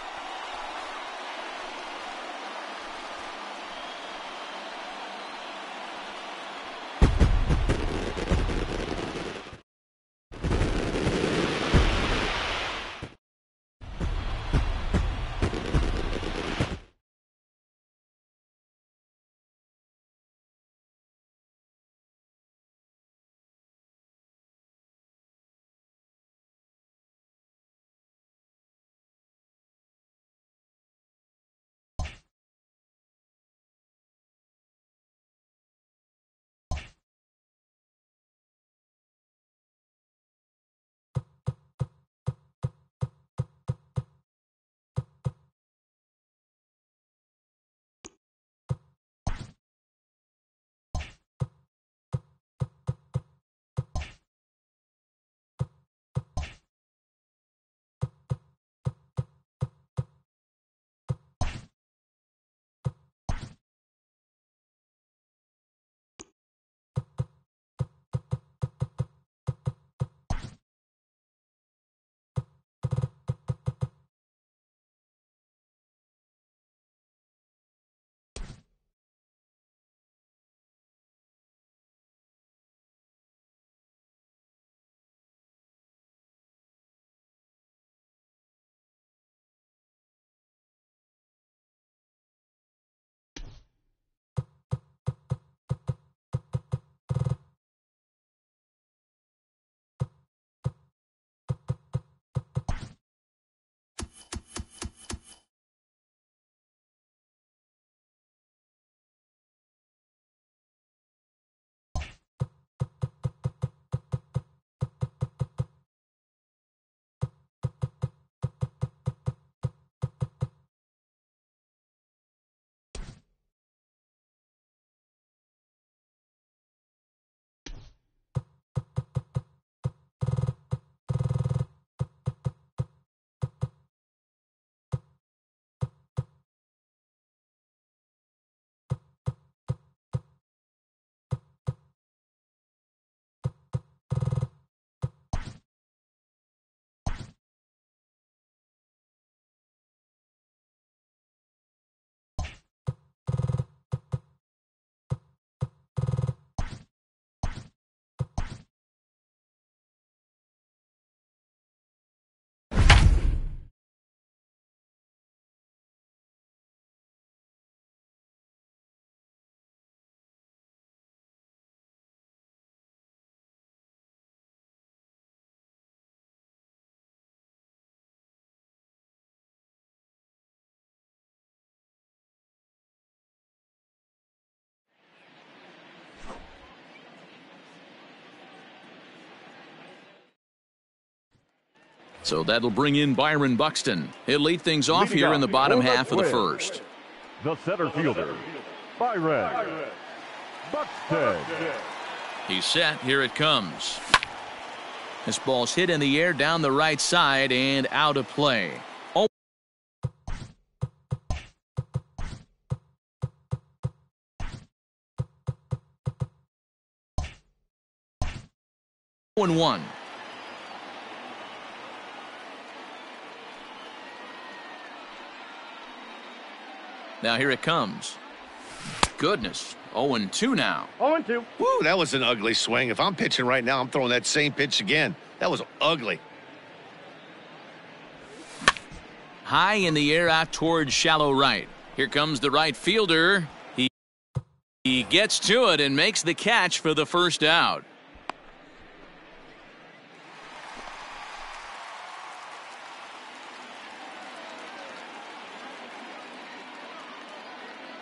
So that'll bring in Byron Buxton. He'll lead things off here in the bottom half of the first. The center fielder, Byron Buxton. He's set. Here it comes. This ball's hit in the air down the right side and out of play. 0-1. Now here it comes. Goodness. 0-2 now. 0-2. Woo, that was an ugly swing. If I'm pitching right now, I'm throwing that same pitch again. That was ugly. High in the air out towards shallow right. Here comes the right fielder. He gets to it and makes the catch for the first out.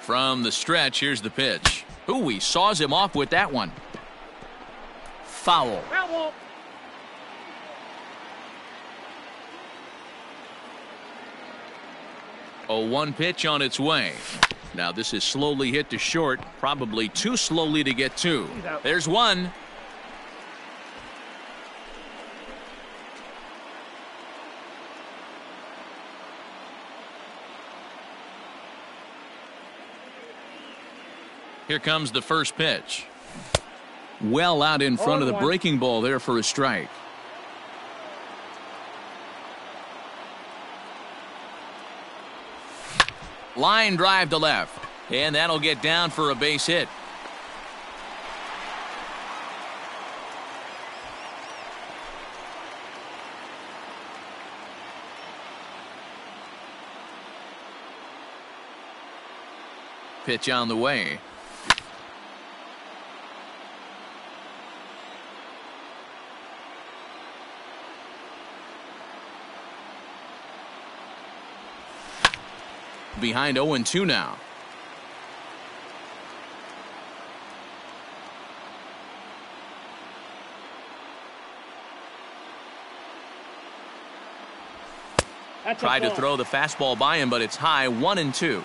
From the stretch, here's the pitch. Ooh, he saws him off with that one. Foul. Foul. 0-1 pitch on its way. Now this is slowly hit to short, probably too slowly to get to. There's one. Here comes the first pitch. Well out in front of the breaking ball there for a strike. Line drive to left, and that'll get down for a base hit. Pitch on the way. Behind 0-2 now. Tried to throw the fastball by him, but it's high. 1-2.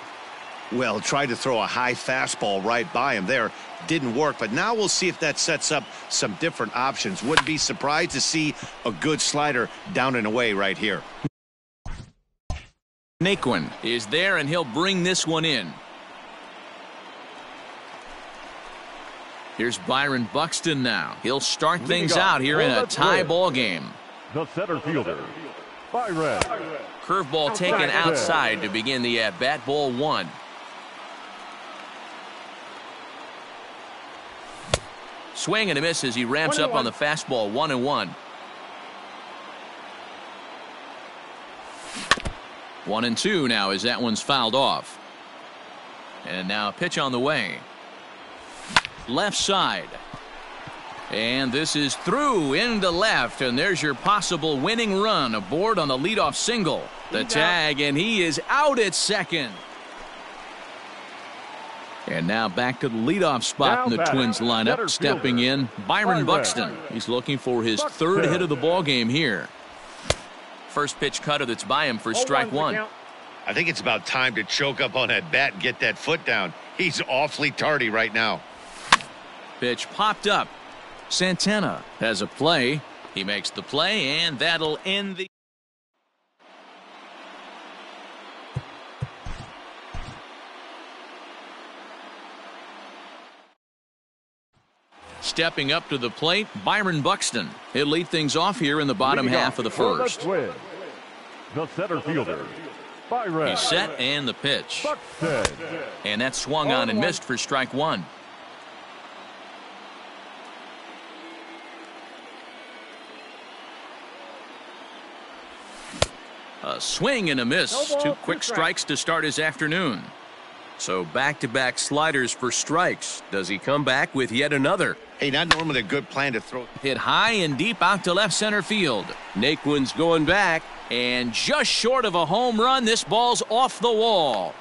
Well, tried to throw a high fastball right by him there. Didn't work, but now we'll see if that sets up some different options. Wouldn't be surprised to see a good slider down and away right here. Naquin is there, and he'll bring this one in. Here's Byron Buxton now. He'll start things out here in a tie ball game. The center fielder, Byron. Curveball taken outside to begin the at-bat. Ball one. Swing and a miss as he ramps up on the fastball. 1-1. 1-2 now as that one's fouled off. And now a pitch on the way. Left side. And this is through into left, and there's your possible winning run aboard on the leadoff single. The tag, and he is out at second. And now back to the leadoff spot in the Twins lineup. Stepping in, Byron Buxton. He's looking for his third hit of the ball game here. First pitch cutter that's by him for strike one. I think it's about time to choke up on that bat and get that foot down. He's awfully tardy right now. Pitch popped up. Santana has a play. He makes the play, and that'll end the. Stepping up to the plate, Byron Buxton. He'll lead things off here in the bottom half of the first. The center fielder, Byron. He's set, and the pitch. Buxton. And that swung on and missed for strike one. A swing and a miss. Two quick strikes to start his afternoon. So back-to-back sliders for strikes. Does he come back with yet another? Hey, not normally a good plan to throw. Hit high and deep out to left center field. Naquin's going back, and just short of a home run, this ball's off the wall.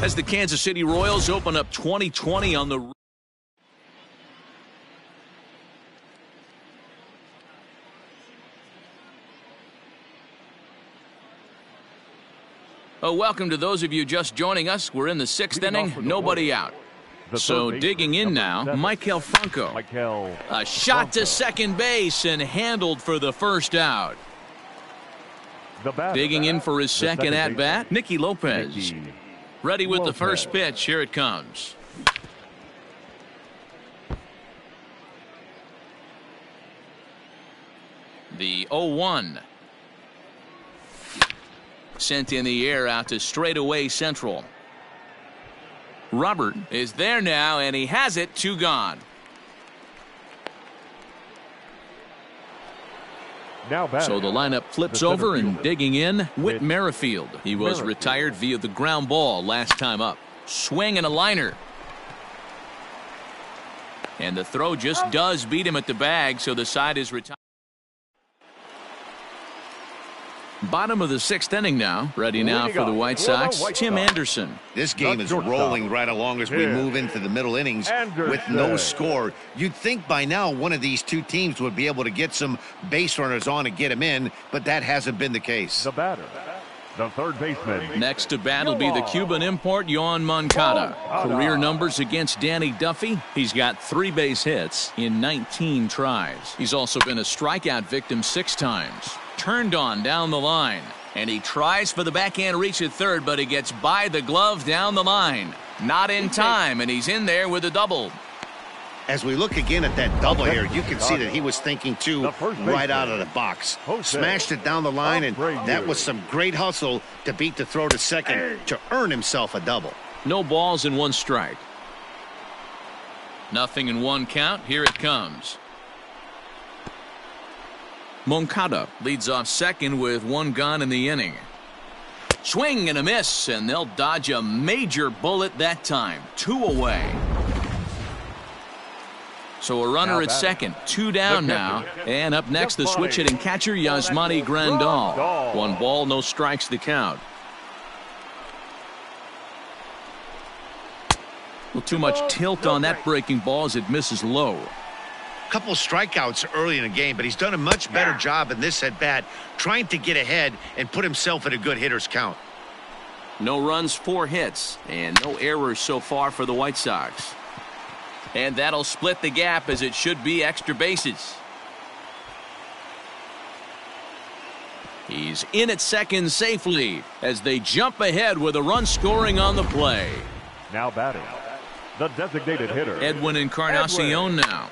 As the Kansas City Royals open up 2020 on the welcome to those of you just joining us. We're in the 6th inning, nobody out. So digging in now, Maikel Franco. A shot to second base and handled for the first out. Digging in for his second at-bat, Nicky Lopez. Ready with the first pitch. Here it comes. The 0-1. Sent in the air out to straightaway central. Robert is there now, and he has it. 2 gone. So the lineup flips over, and digging in, Whit Merrifield. He was retired via the ground ball last time up. Swing and a liner. And the throw just does beat him at the bag, so the side is retired. Bottom of the 6th inning now. Ready now for the White Sox, Tim Anderson. This game is rolling right along as we move into the middle innings with no score. You'd think by now one of these two teams would be able to get some base runners on and get them in, but that hasn't been the case. The batter, the third baseman. Next to bat will be the Cuban import, Yoan Moncada. Career numbers against Danny Duffy. He's got 3 base hits in 19 tries. He's also been a strikeout victim 6 times. Turned on down the line, and he tries for the backhand reach at third, but he gets by the glove down the line. Not in time, and he's in there with a double. As we look again at that double here, you can see that he was thinking too right out of the box. Smashed it down the line, and that was some great hustle to beat the throw to second to earn himself a double. No balls and 1 strike. Nothing in 1 count. Here it comes. Moncada leads off second with 1 gone in the inning. Swing and a miss, and they'll dodge a major bullet that time. 2 away. So a runner at second, 2 down now. And up next, the switch hitting catcher, Yasmani Grandal. 1 ball, no strikes the count. Well, too much tilt on that breaking ball as it misses low. Couple strikeouts early in the game, but he's done a much better job in this at bat trying to get ahead and put himself in a good hitter's count. No runs, 4 hits, and no errors so far for the White Sox. And that'll split the gap, as it should be extra bases. He's in at second safely as they jump ahead with a run scoring on the play. Now batting, the designated hitter, Edwin Encarnacion now.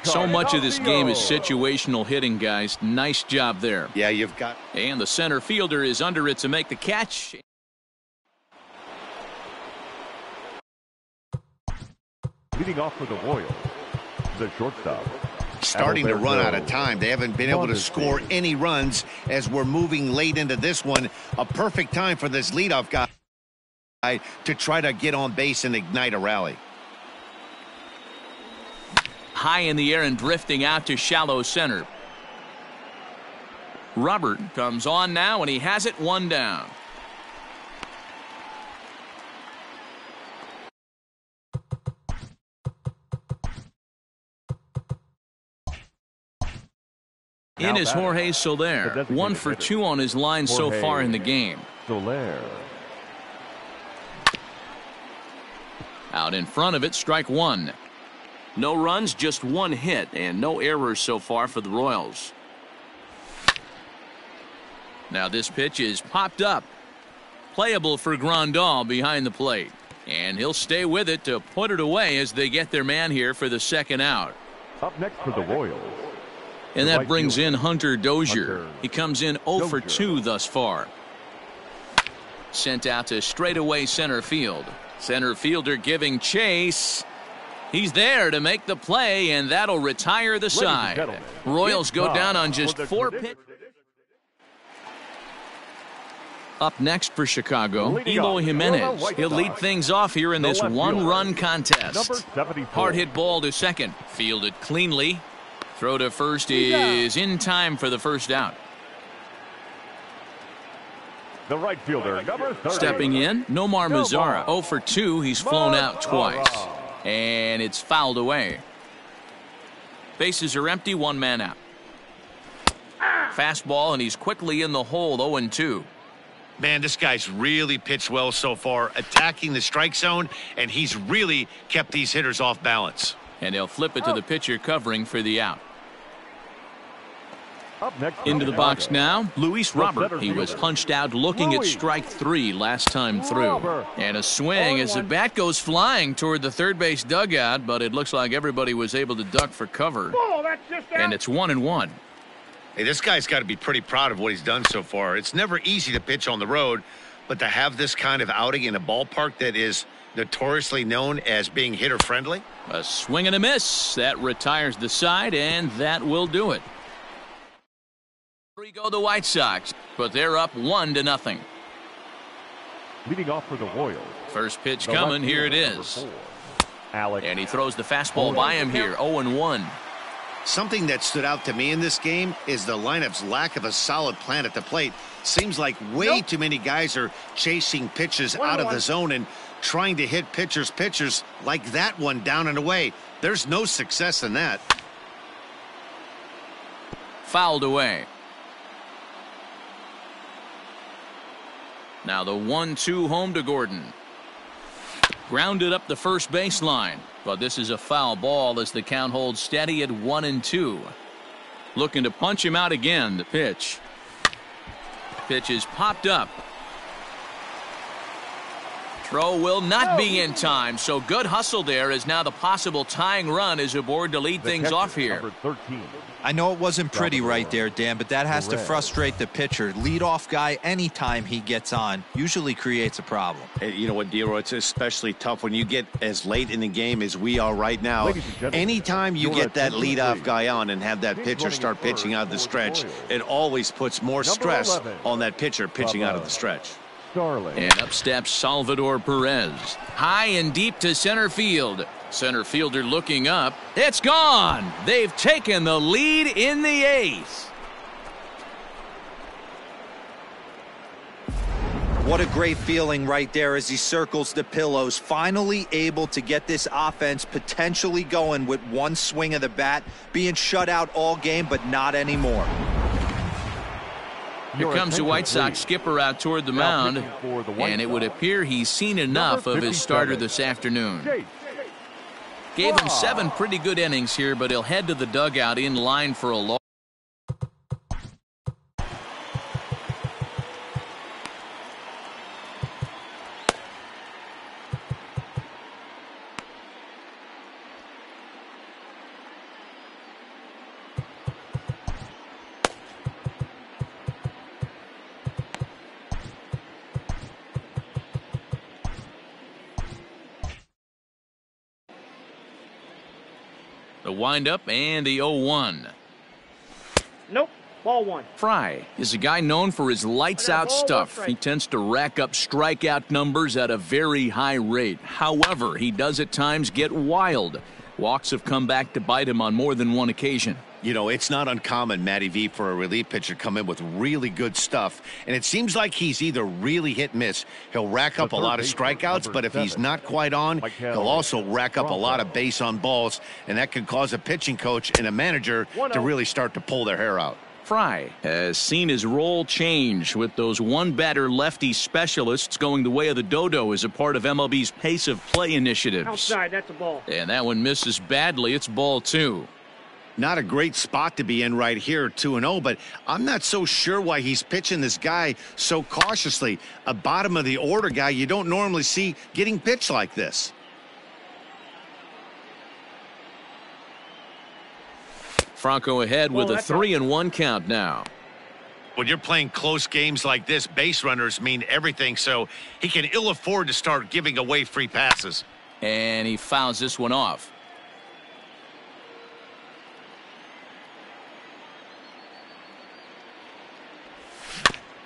So much of this game is situational hitting, guys. Nice job there. Yeah, you've got. And the center fielder is under it to make the catch. Leading off for the Royals, the shortstop. Starting to run out of time. They haven't been able to score any runs as we're moving late into this one. A perfect time for this leadoff guy to try to get on base and ignite a rally. High in the air and drifting out to shallow center. Robert comes on now, and he has it. 1 down. In is Jorge Soler. 1 for 2 on his line so far in the game. Soler. Out in front of it, strike 1. No runs, just 1 hit, and no errors so far for the Royals. Now this pitch is popped up. Playable for Grandal behind the plate. And he'll stay with it to put it away as they get their man here for the second out. Up next for the Royals. And that brings in Hunter Dozier. He comes in 0 for 2 thus far. Sent out to straightaway center field. Center fielder giving chase. He's there to make the play, and that'll retire the side. Royals go down on just 4 pitches. Up next for Chicago, Eloy Jimenez. He'll lead things off here in this 1-run contest. Hard hit ball to second. Fielded cleanly. Throw to first is in time for the first out. The right fielder, number 30. Stepping in, Nomar Mazara. 0 for 2. He's flown out twice. And it's fouled away. Bases are empty, 1 man out. Fastball, and he's quickly in the hole, 0-2. Man, this guy's really pitched well so far, attacking the strike zone, and he's really kept these hitters off balance. And he'll flip it to the pitcher covering for the out. Up next, into the box now, Luis Robert. He was punched out looking at strike 3 last time through. And a swing as the bat goes flying toward the third base dugout, but it looks like everybody was able to duck for cover. And it's 1-1. Hey, this guy's got to be pretty proud of what he's done so far. It's never easy to pitch on the road, but to have this kind of outing in a ballpark that is notoriously known as being hitter-friendly. A swing and a miss. That retires the side, and that will do it. Here go the White Sox, but they're up 1-0. Leading off for the Royals. First pitch coming. Here it is. And he throws the fastball by him here. 0-1. Something that stood out to me in this game is the lineup's lack of a solid plan at the plate. Seems like way too many guys are chasing pitches out of the zone and trying to hit pitchers like that one down and away. There's no success in that. Fouled away. Now the 1-2 home to Gordon. Grounded up the first baseline, but this is a foul ball as the count holds steady at 1-2. Looking to punch him out again. The pitch. Pitch is popped up. Throw will not be in time, so good hustle there as now the possible tying run is aboard to lead things off here. I know it wasn't pretty right there, Dan, but that has to frustrate the pitcher. Leadoff guy, anytime he gets on, usually creates a problem. You know what, Dero, it's especially tough when you get as late in the game as we are right now. Anytime you get that leadoff guy on and have that pitcher start pitching out of the stretch, it always puts more stress on that pitcher pitching out of the stretch. And up steps Salvador Perez. High and deep to center field. Center fielder looking up. It's gone. They've taken the lead in the 8th. What a great feeling right there as he circles the pillows. Finally able to get this offense potentially going with one swing of the bat. Being shut out all game, but not anymore. Here comes the White Sox skipper out toward the mound, and it would appear he's seen enough of his starter this afternoon. Gave him 7 pretty good innings here, but he'll head to the dugout in line for a loss. The windup and the 0-1. Nope. Ball 1. Fry is a guy known for his lights-out stuff. He tends to rack up strikeout numbers at a very high rate. However, he does at times get wild. Walks have come back to bite him on more than one occasion. You know, it's not uncommon, Matty V, for a relief pitcher to come in with really good stuff. And it seems like he's either really hit-miss. He'll rack up a lot of strikeouts, but if he's not quite on, he'll also rack up a lot of base on balls. And that can cause a pitching coach and a manager to really start to pull their hair out. Fry has seen his role change with those one-batter lefty specialists going the way of the dodo as a part of MLB's pace of play initiatives. Outside, that's a ball. And that one misses badly. It's ball 2. Not a great spot to be in right here, 2-0, but I'm not so sure why he's pitching this guy so cautiously. A bottom of the order guy you don't normally see getting pitched like this. Franco ahead with a 3-1 count now. When you're playing close games like this, base runners mean everything, so he can ill afford to start giving away free passes. And he fouls this one off.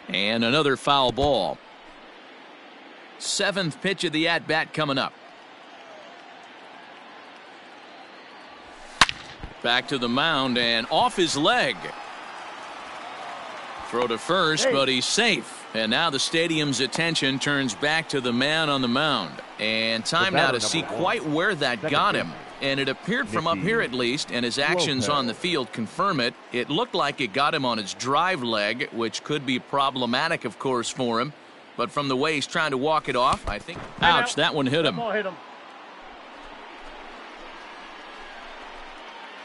And another foul ball. 7th pitch of the at-bat coming up. Back to the mound and off his leg. Throw to first, but he's safe. And now the stadium's attention turns back to the man on the mound. And time now to see quite where that got him. And it appeared from up here at least, and his actions on the field confirm it. It looked like it got him on his drive leg, which could be problematic, of course, for him. But from the way he's trying to walk it off, I think... Ouch, that one hit him.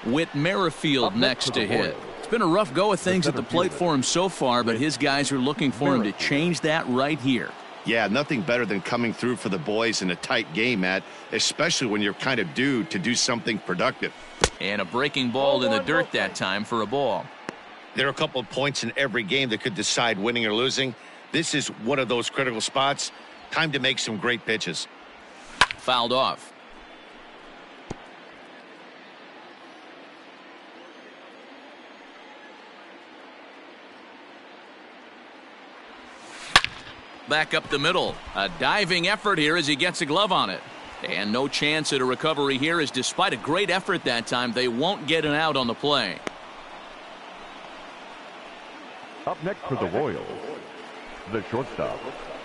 Whit Merrifield next to hit. It's been a rough go of things at the plate for him so far, but his guys are looking for him to change that right here. Yeah, nothing better than coming through for the boys in a tight game, Matt, especially when you're kind of due to do something productive. And a breaking ball in the dirt that time for a ball. There are a couple of points in every game that could decide winning or losing. This is one of those critical spots. Time to make some great pitches. Fouled off. Back up the middle. A diving effort here as he gets a glove on it. And no chance at a recovery here, as despite a great effort that time, they won't get an out on the play. Up next for the Royals, the shortstop.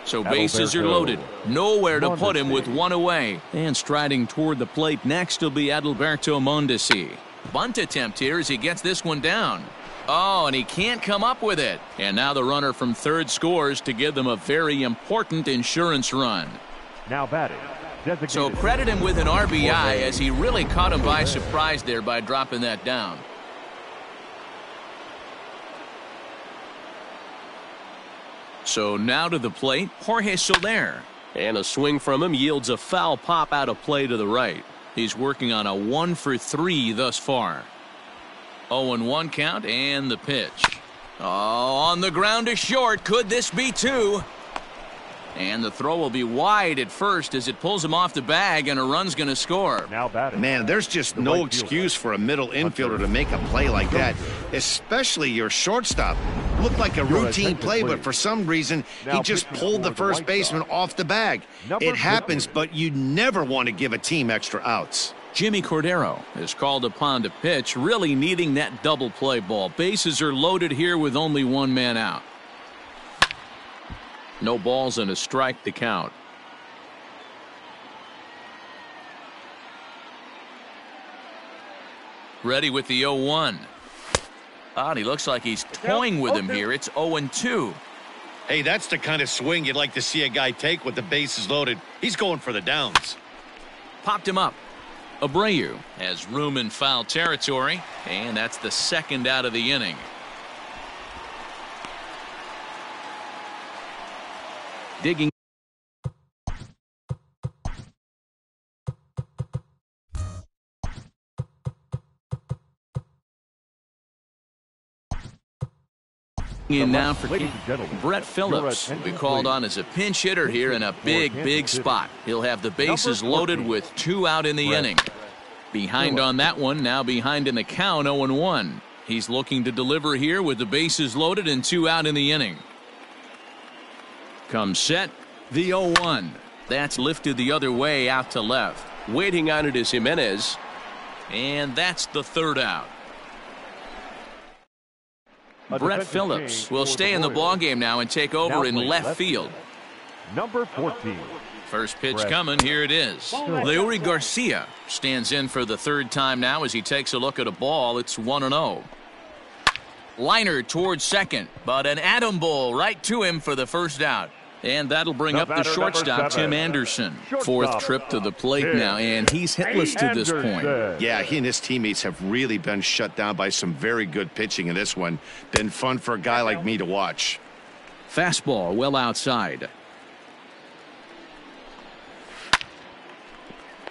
So bases are loaded. Nowhere to put him with one away. And striding toward the plate next will be Adalberto Mondesi. Bunt attempt here as he gets this one down. Oh, and he can't come up with it. And now the runner from third scores to give them a very important insurance run. Now batting. So credit him with an RBI, as he really caught him by surprise there by dropping that down. So now to the plate, Jorge Soler. And a swing from him yields a foul pop out of play to the right. He's working on a 1-for-3 thus far. 0-1 count, and the pitch. Oh, on the ground to short. Could this be two? And the throw will be wide at first as it pulls him off the bag, and a run's going to score. Now batting. Man, there's just no excuse for a middle infielder to make a play like that, especially your shortstop. Looked like a routine play, but for some reason, he just pulled the first baseman off the bag. It happens, but you never want to give a team extra outs. Jimmy Cordero is called upon to pitch, really needing that double play ball. Bases are loaded here with only one man out. No balls and a strike to count. Ready with the 0-1. And he looks like he's toying with him here. It's 0-2. Hey, that's the kind of swing you'd like to see a guy take with the bases loaded. He's going for the downs. Popped him up. Abreu has room in foul territory, and that's the second out of the inning. Digging in now for Brett Phillips will be called on as a pinch hitter here in a big spot. He'll have the bases loaded with 2 out in the inning. Behind on that one, now behind in the count, 0-1. He's looking to deliver here with the bases loaded and 2 out in the inning. Comes set, the 0-1. That's lifted the other way out to left. Waiting on it is Jimenez. And that's the third out. Brett Phillips will stay in the ballgame now and take over in left field. Number 14. First pitch coming. Here it is. Leury Garcia stands in for the third time now as he takes a look at a ball. It's 1-0. Liner towards second, but an atom bowl right to him for the first out. And that'll bring up the shortstop, Tim Anderson. Fourth trip to the plate now, and he's hitless to this point. Yeah, he and his teammates have really been shut down by some very good pitching in this one. Been fun for a guy like me to watch. Fastball well outside.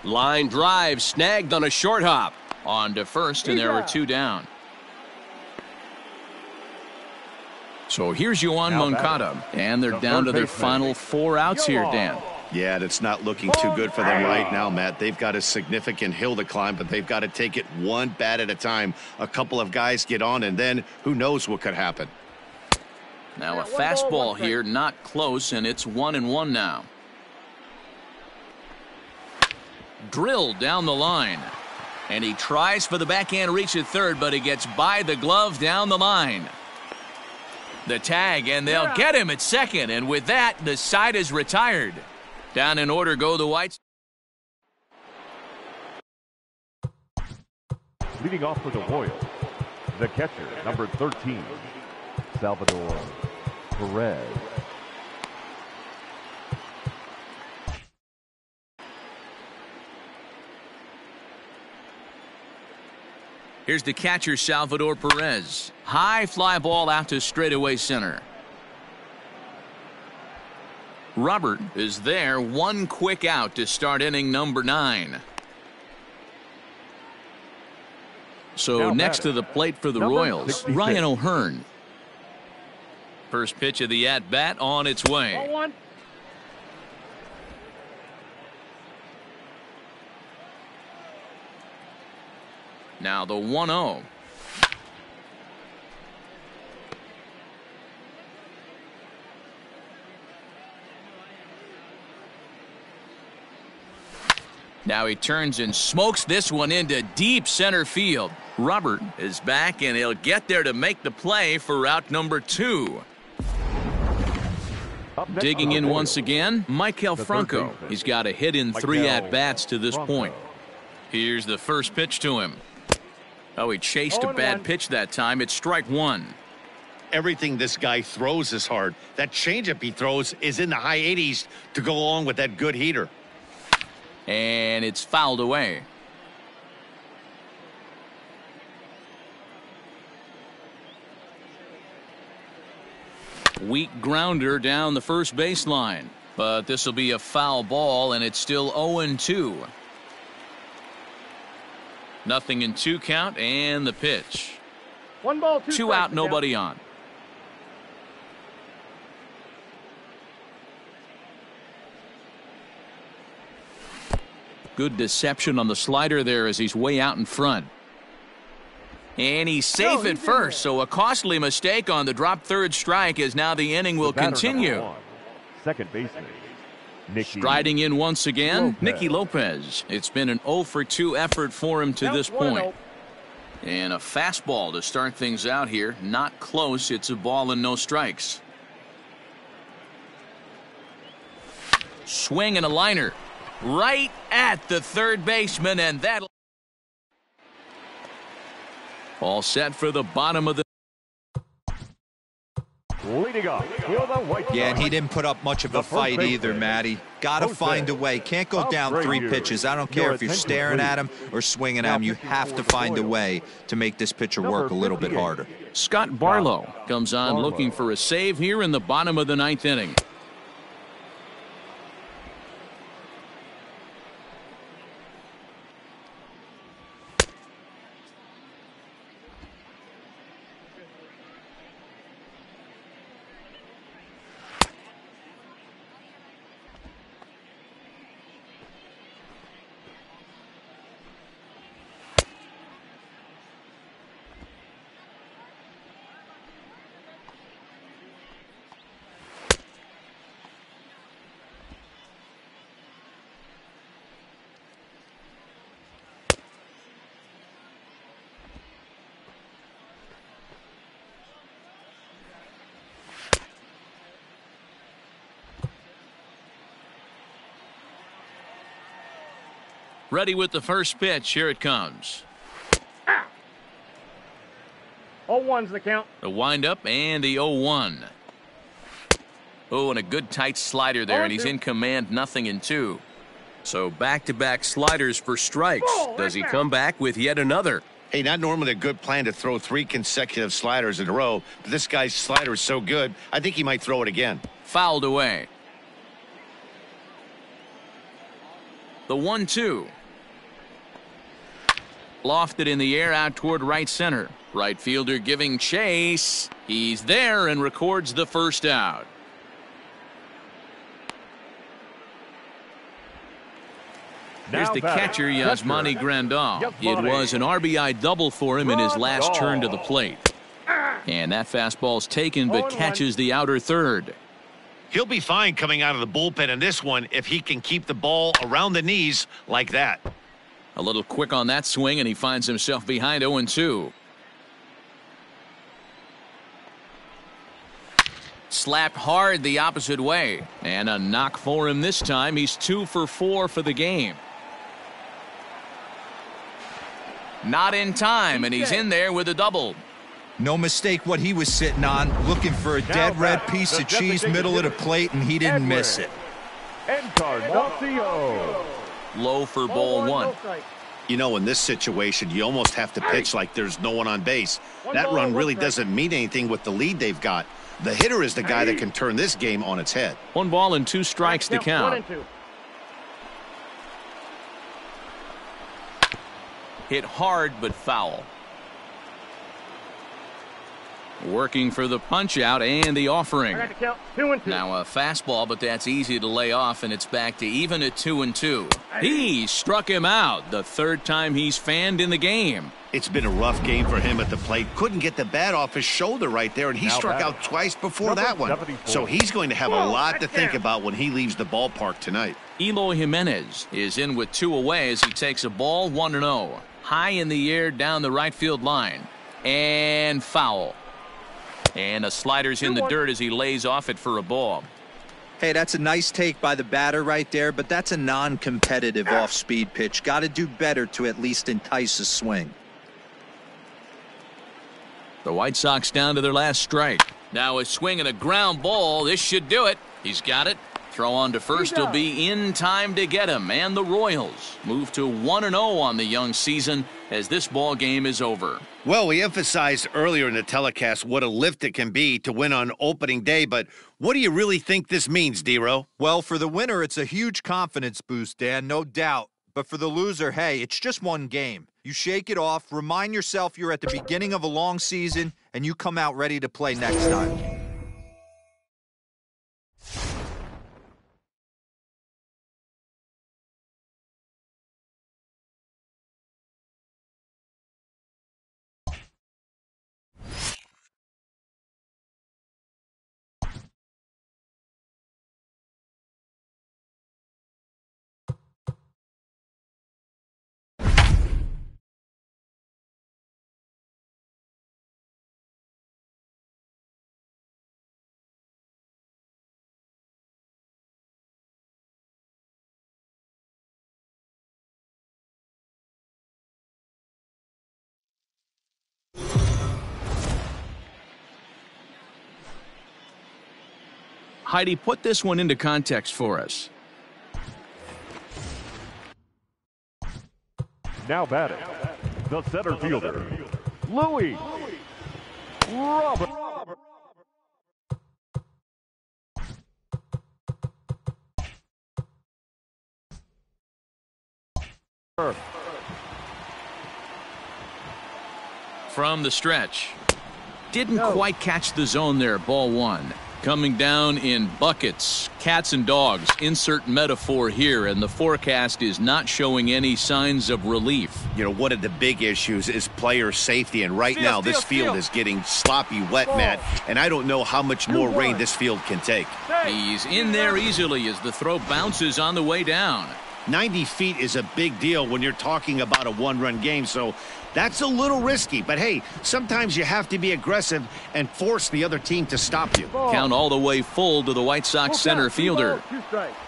Line drive snagged on a short hop. On to first, and there were 2 down. So here's Yoan Moncada, and they're down to their final 4 outs here, Dan. Yeah, it's not looking too good for them right now, Matt. They've got a significant hill to climb, but they've got to take it one bat at a time. A couple of guys get on, and then who knows what could happen. Now a fastball here, not close, and it's 1-1 now. Drilled down the line. And he tries for the backhand reach at third, but he gets by the glove down the line. The tag, and they'll get him at second. And with that, the side is retired. Down in order go the Whites. Leading off for the Royals, the catcher, number 13, Salvador Perez. Here's the catcher, Salvador Perez. High fly ball out to straightaway center. Robert is there. One quick out to start inning number 9. So next to the plate for the Royals, 66. Ryan O'Hearn. First pitch of the at-bat on its way. 1-1. Now the 1-0. Now he turns and smokes this one into deep center field. Robert is back, and he'll get there to make the play for out number 2. Digging in once again, Michael Franco. He's got a hit in 3 at-bats to this point. Here's the first pitch to him. Oh, he chased a bad pitch that time. It's strike 1. Everything this guy throws is hard. That changeup he throws is in the high 80s to go along with that good heater. And it's fouled away. Weak grounder down the first baseline. But this will be a foul ball, and it's still 0-2. Nothing in 2 count, and the pitch. 1 ball, 2 2 out, nobody on. Good deception on the slider there as he's way out in front. And he's safe at first, so a costly mistake on the drop third strike as now the inning will continue. Second baseman, Striding in once again, Nicky Lopez. It's been an 0-for-2 effort for him to this point. And a fastball to start things out here. Not close. It's a ball and no strikes. Swing and a liner. Right at the third baseman, and that'll all set for the bottom of the. Leading up for the White Sox. Yeah, and he didn't put up much of a fight either, Matty. Got to find a way. Can't go down 3 pitches. I don't care if you're staring at him or swinging at him. You have to find a way to make this pitcher work a little bit harder. Scott Barlow comes on looking for a save here in the bottom of the 9th inning. Ready with the first pitch. Here it comes. 0-1's the count. The windup and the 0-1. Oh, and a good tight slider there, and he's in command. Nothing in 2. So back-to-back sliders for strikes. Does he come back with yet another? Hey, not normally a good plan to throw 3 consecutive sliders in a row, but this guy's slider is so good, I think he might throw it again. Fouled away. The 1-2. Lofted in the air out toward right center. Right fielder giving chase. He's there and records the first out. Here's the catcher, Yasmani Grandal. It was an RBI double for him in his last turn to the plate. And that fastball's taken but catches the outer third. He'll be fine coming out of the bullpen in this one if he can keep the ball around the knees like that. A little quick on that swing, and he finds himself behind 0-2. slapped hard the opposite way. And a knock for him this time. He's 2 for 4 for the game. Not in time, and he's in there with a double. No mistake what he was sitting on, looking for a dead red piece of cheese middle of the plate, and he didn't miss it. Low for ball 1. You know, in this situation, you almost have to pitch like there's no one on base. That run really doesn't mean anything with the lead they've got. The hitter is the guy that can turn this game on its head. 1 ball and 2 strikes to count. Hit hard but foul. Working for the punch out and the offering. Now a fastball, but that's easy to lay off, and it's back to even at 2-2. He struck him out the 3rd time he's fanned in the game. It's been a rough game for him at the plate. Couldn't get the bat off his shoulder right there, and he struck out twice before that one. So he's going to have a lot to think about when he leaves the ballpark tonight. Eloy Jimenez is in with 2 away as he takes a ball 1-0. High in the air down the right field line. And foul. And a slider's in the dirt as he lays off it for a ball. Hey, that's a nice take by the batter right there, but that's a non-competitive off-speed pitch. Got to do better to at least entice a swing. The White Sox down to their last strike. Now a swing and a ground ball. This should do it. He's got it. Throw on to first will be in time to get him. And the Royals move to 1-0 on the young season as this ball game is over. Well, we emphasized earlier in the telecast what a lift it can be to win on opening day, but what do you really think this means, D-Row? Well, for the winner, it's a huge confidence boost, Dan, no doubt. But for the loser, hey, it's just one game. You shake it off, remind yourself you're at the beginning of a long season, and you come out ready to play next time. Heidi, put this one into context for us. Now batting, the center fielder, Louis Robert. From the stretch. Didn't quite catch the zone there, ball 1. Coming down in buckets, cats and dogs, insert metaphor here, and the forecast is not showing any signs of relief. You know, one of the big issues is player safety, and right now this field is getting sloppy wet, Matt, and I don't know how much more rain this field can take. He's in there easily as the throw bounces on the way down. 90 feet is a big deal when you're talking about a one-run game, so that's a little risky. But, hey, sometimes you have to be aggressive and force the other team to stop you. Count all the way full to the White Sox center fielder.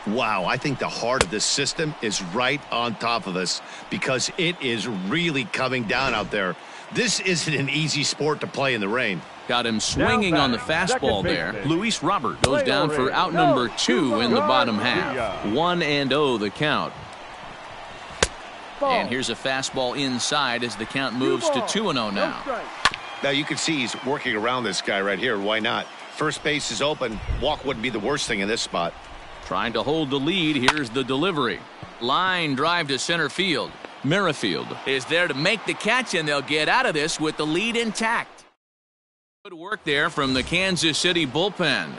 Wow, I think the heart of this system is right on top of us because it is really coming down out there. This isn't an easy sport to play in the rain. Got him swinging on the fastball there. Luis Robert goes down for out number 2 in the bottom half. 1-0 the count. And here's a fastball inside as the count moves to 2-0 now. Now you can see he's working around this guy right here. Why not? First base is open. Walk wouldn't be the worst thing in this spot. Trying to hold the lead. Here's the delivery. Line drive to center field. Merrifield is there to make the catch, and they'll get out of this with the lead intact. Good work there from the Kansas City bullpen.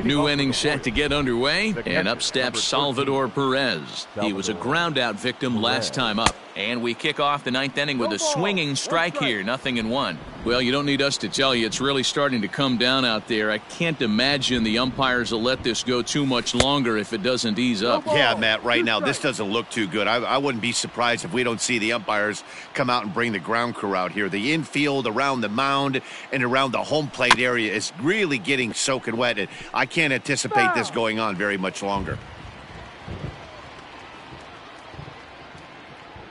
New inning set to get underway, and up steps Salvador Perez. He was a ground-out victim last time up. And we kick off the 9th inning with a swinging strike here, 0-1. Well, you don't need us to tell you. It's really starting to come down out there. I can't imagine the umpires will let this go too much longer if it doesn't ease up. Yeah, Matt, right now this doesn't look too good. I wouldn't be surprised if we don't see the umpires come out and bring the ground crew out here. The infield around the mound and around the home plate area is really getting soaking wet. And I can't anticipate this going on very much longer.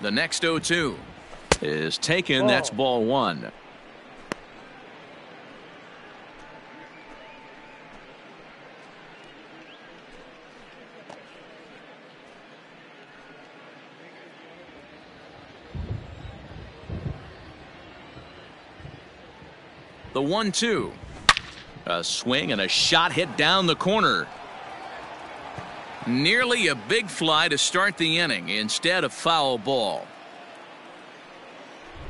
The next 0-2 is taken. That's ball one. The 1-2. A swing and a shot hit down the corner. Nearly a big fly to start the inning. Instead, a foul ball.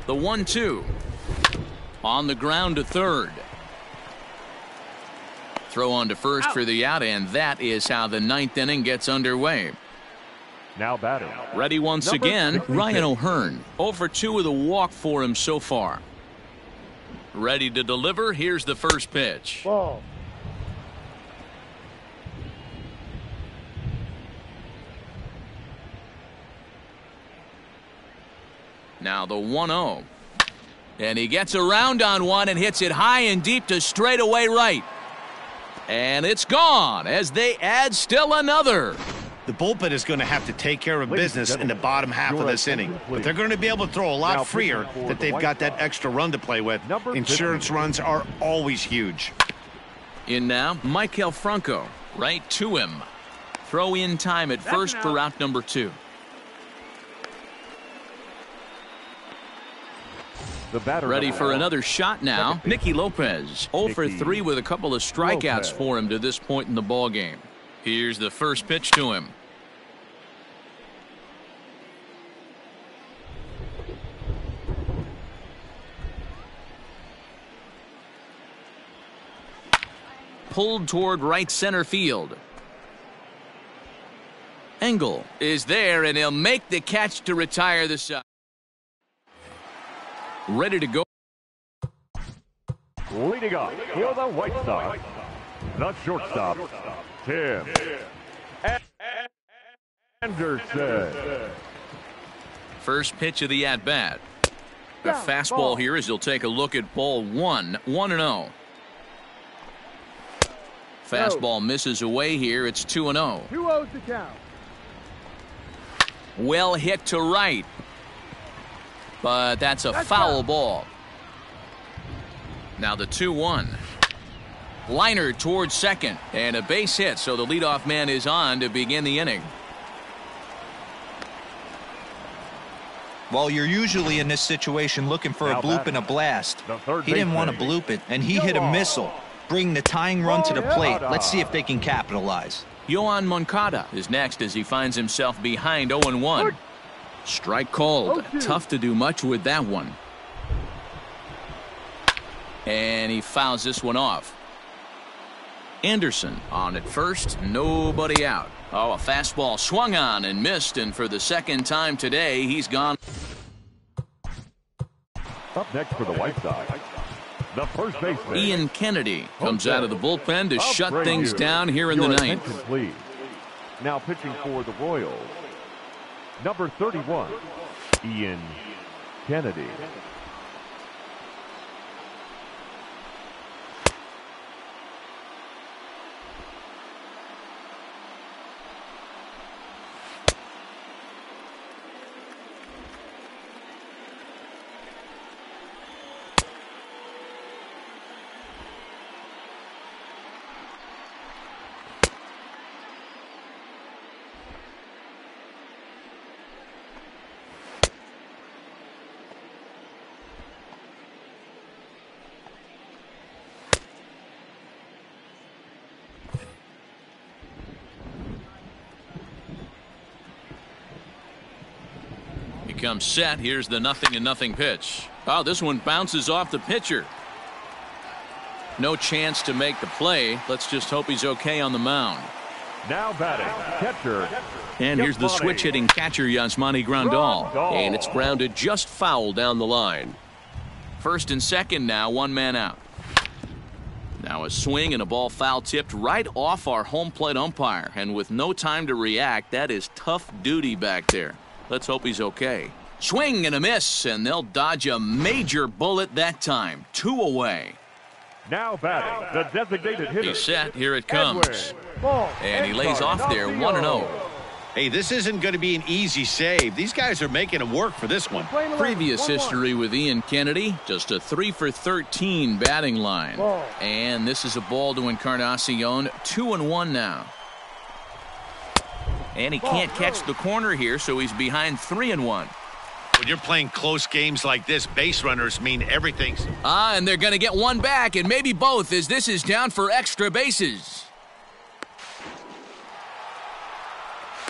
The 1-2. On the ground to third. Throw on to first for the out, and that is how the ninth inning gets underway. Now batting. Ready once again, Ryan O'Hearn. 0 for 2 with a walk for him so far. Ready to deliver. Here's the first pitch. Ball. Now the 1-0. And he gets around on one and hits it high and deep to straightaway right. And it's gone as they add still another. The bullpen is going to have to take care of business in the bottom half of this inning. But they're going to be able to throw a lot freer that they've got that extra run to play with. Insurance runs are always huge. In now, Michael Franco. Right to him. Throw in time at first for out number 2. Ready for another shot now. Nicky Lopez. 0 for 3 with a couple of strikeouts for him to this point in the ball game. Here's the first pitch to him. Pulled toward right center field. Engel is there, and he'll make the catch to retire the side. Ready to go. Leading up for the White Sox, the shortstop, Tim Anderson. First pitch of the at-bat. The fastball here as he'll take a look at ball 1. 1-0. Fastball misses away here. It's 2-0. 2-0 to count. Well hit to right. But that's a foul ball. Now the 2-1. Liner towards second. And a base hit, so the leadoff man is on to begin the inning. Well, you're usually in this situation looking for a bloop and a blast. He didn't want to bloop it, and he hit a missile, bringing the tying run to the plate. Let's see if they can capitalize. Yohan Moncada is next as he finds himself behind 0-1. Strike called. Tough to do much with that one. And he fouls this one off. Anderson on at first. Nobody out. Oh, a fastball swung on and missed, and for the second time today, he's gone. Up next for the White Sox, the first baseman, Ian Kennedy comes out of the bullpen to shut things down here in the ninth. Please. Now pitching for the Royals, number 31, Ian Kennedy. Comes set. Here's the 0-0 pitch. Oh, this one bounces off the pitcher. No chance to make the play. Let's just hope he's okay on the mound. Now batting, catcher. And here's the switch hitting catcher, Yasmani Grandal. And it's grounded just foul down the line. First and second now, one man out. Now a swing and a ball foul tipped right off our home plate umpire. And with no time to react, that is tough duty back there. Let's hope he's okay. Swing and a miss, and they'll dodge a major bullet that time. 2 away. Now batting, the designated hitter. He's set. Here it comes. And he lays off there, 1-0. Hey, this isn't going to be an easy save. These guys are making it work for this one. Previous history with Ian Kennedy, just a 3 for 13 batting line. And this is a ball to Encarnacion, 2-1 now. And he can't catch the corner here, so he's behind 3-1. When you're playing close games like this, base runners mean everything. And they're going to get one back, and maybe both, as this is down for extra bases.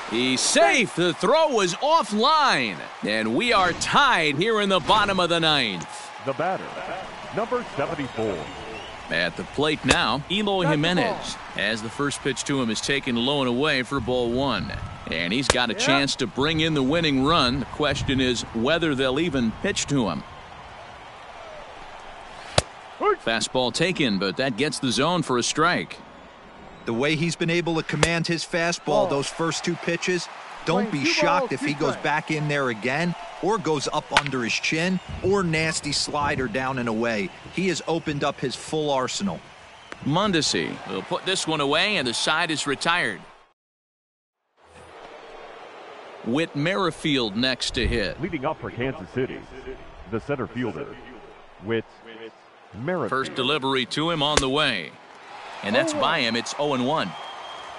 He's safe. The throw was offline. And we are tied here in the bottom of the 9th. The batter, number 74. At the plate now, Eloy Jimenez, as the first pitch to him is taken low and away for ball 1. And he's got a chance to bring in the winning run. The question is whether they'll even pitch to him. Fastball taken, but that gets the zone for a strike. The way he's been able to command his fastball those first 2 pitches, don't be shocked if he goes back in there again or goes up under his chin or nasty slider down and away. He has opened up his full arsenal. Mondesi will put this one away, and the side is retired. Whit Merrifield next to hit. Leading up for Kansas City, the center fielder, Whit Merrifield. First delivery to him on the way. And that's by him. It's 0-1.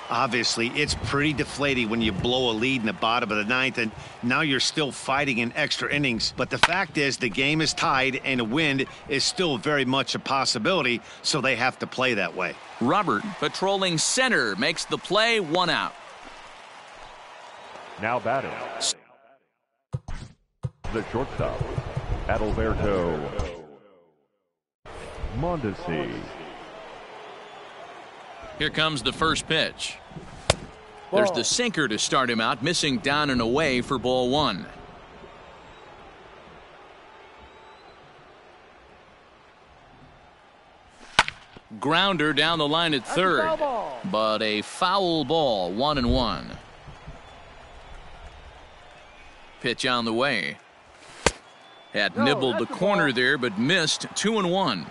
Obviously, it's pretty deflating when you blow a lead in the bottom of the 9th, and now you're still fighting in extra innings. But the fact is, the game is tied, and a win is still very much a possibility, so they have to play that way. Robert, patrolling center, makes the play, 1 out. Now batting, the shortstop, Adalberto Mondesi. Here comes the first pitch. There's the sinker to start him out, missing down and away for ball 1. Grounder down the line at third, but a foul ball, 1-1. Pitch on the way. Had nibbled the corner there, but missed, 2-1.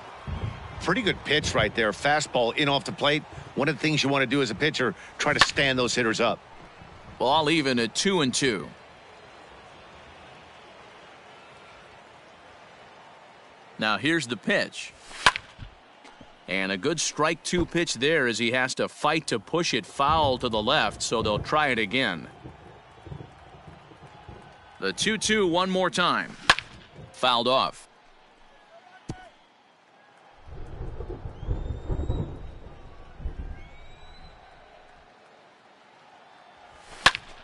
Pretty good pitch right there. Fastball in off the plate. One of the things you want to do as a pitcher, try to stand those hitters up. Ball even at 2-2. Now here's the pitch. And a good strike 2 pitch there as he has to fight to push it foul to the left, so they'll try it again. The 2-2 one more time. Fouled off.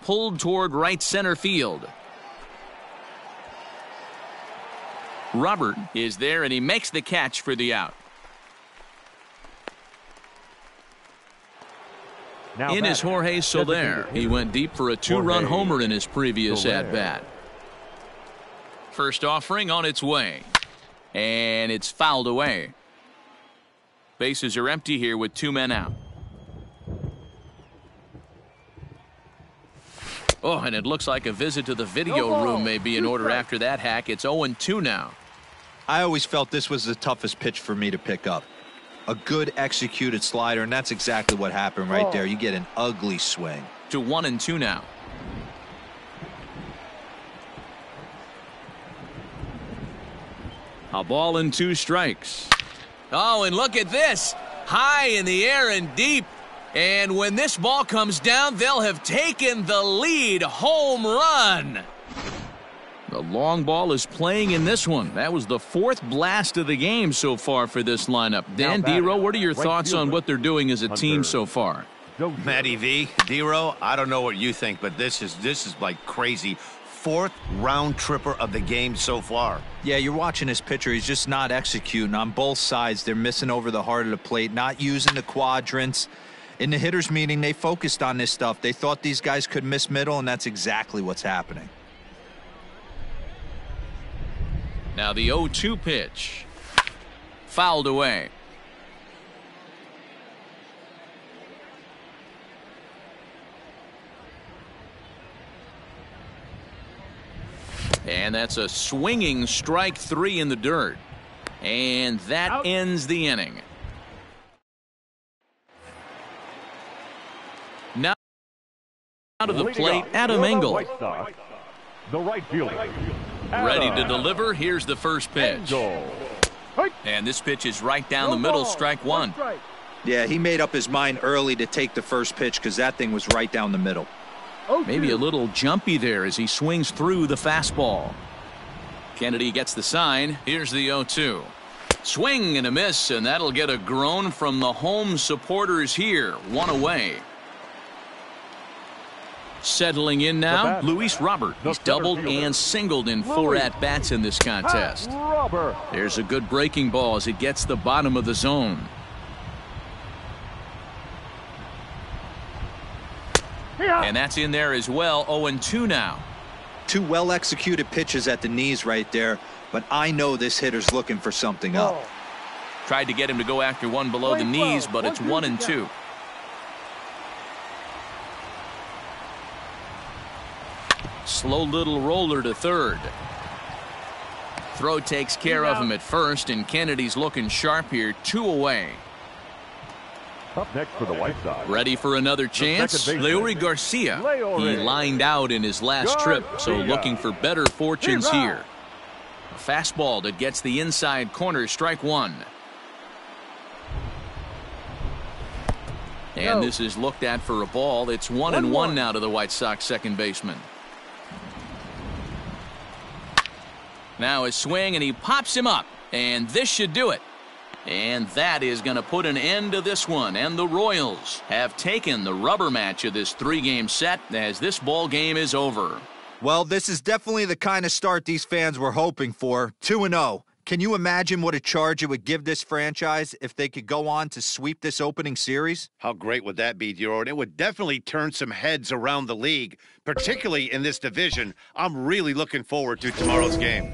Pulled toward right center field. Robert is there, and he makes the catch for the out. Now in is Jorge Soler. He went deep for a 2-run homer in his previous at-bat. First offering on its way. And it's fouled away. Bases are empty here with 2 men out. Oh, and it looks like a visit to the video room may be in order after that hack. It's 0-2 now. I always felt this was the toughest pitch for me to pick up. A good executed slider, and that's exactly what happened right there. You get an ugly swing. To 1-2 now. A ball and 2 strikes. Oh, and look at this. High in the air and deep. And when this ball comes down, they'll have taken the lead. Home run. The long ball is playing in this one. That was the 4th blast of the game so far for this lineup. Dan Dero, what are your thoughts on what they're doing as a team so far? Matty V, Dero, I don't know what you think, but this is like crazy. 4th round tripper of the game so far. Yeah, you're watching this pitcher. He's just not executing on both sides. They're missing over the heart of the plate, not using the quadrants. In the hitters meeting, they focused on this stuff. They thought these guys could miss middle, and that's exactly what's happening. Now the 0-2 pitch. Fouled away. And that's a swinging strike 3 in the dirt. And that ends the inning. Now to the plate, Adam Engel. The right fielder. Ready to deliver. Here's the first pitch. And this pitch is right down the middle, strike 1. Yeah, he made up his mind early to take the first pitch because that thing was right down the middle. Maybe a little jumpy there as he swings through the fastball. Kennedy gets the sign. Here's the 0-2. Swing and a miss, and that'll get a groan from the home supporters here. 1 away. Settling in now, Luis Robert. He's doubled and singled in 4 at-bats in this contest. There's a good breaking ball as it gets the bottom of the zone. And that's in there as well. 0-2 now. 2 well-executed pitches at the knees right there, but I know this hitter's looking for something up. Tried to get him to go after one below the knees, but it's 1-2. Slow little roller to third. Throw takes care of him at first, and Kennedy's looking sharp here. 2 away. Up next for the White Sox. Ready for another chance? Leury Garcia. He lined out in his last trip, so looking for better fortunes here. A fastball that gets the inside corner, strike 1. And this is looked at for a ball. It's 1-1 now to the White Sox second baseman. Now his swing, and he pops him up, and this should do it. And that is going to put an end to this one, and the Royals have taken the rubber match of this 3-game set as this ball game is over. Well, this is definitely the kind of start these fans were hoping for. 2-0. Can you imagine what a charge it would give this franchise if they could go on to sweep this opening series? How great would that be, Dior? And it would definitely turn some heads around the league, particularly in this division. I'm really looking forward to tomorrow's game.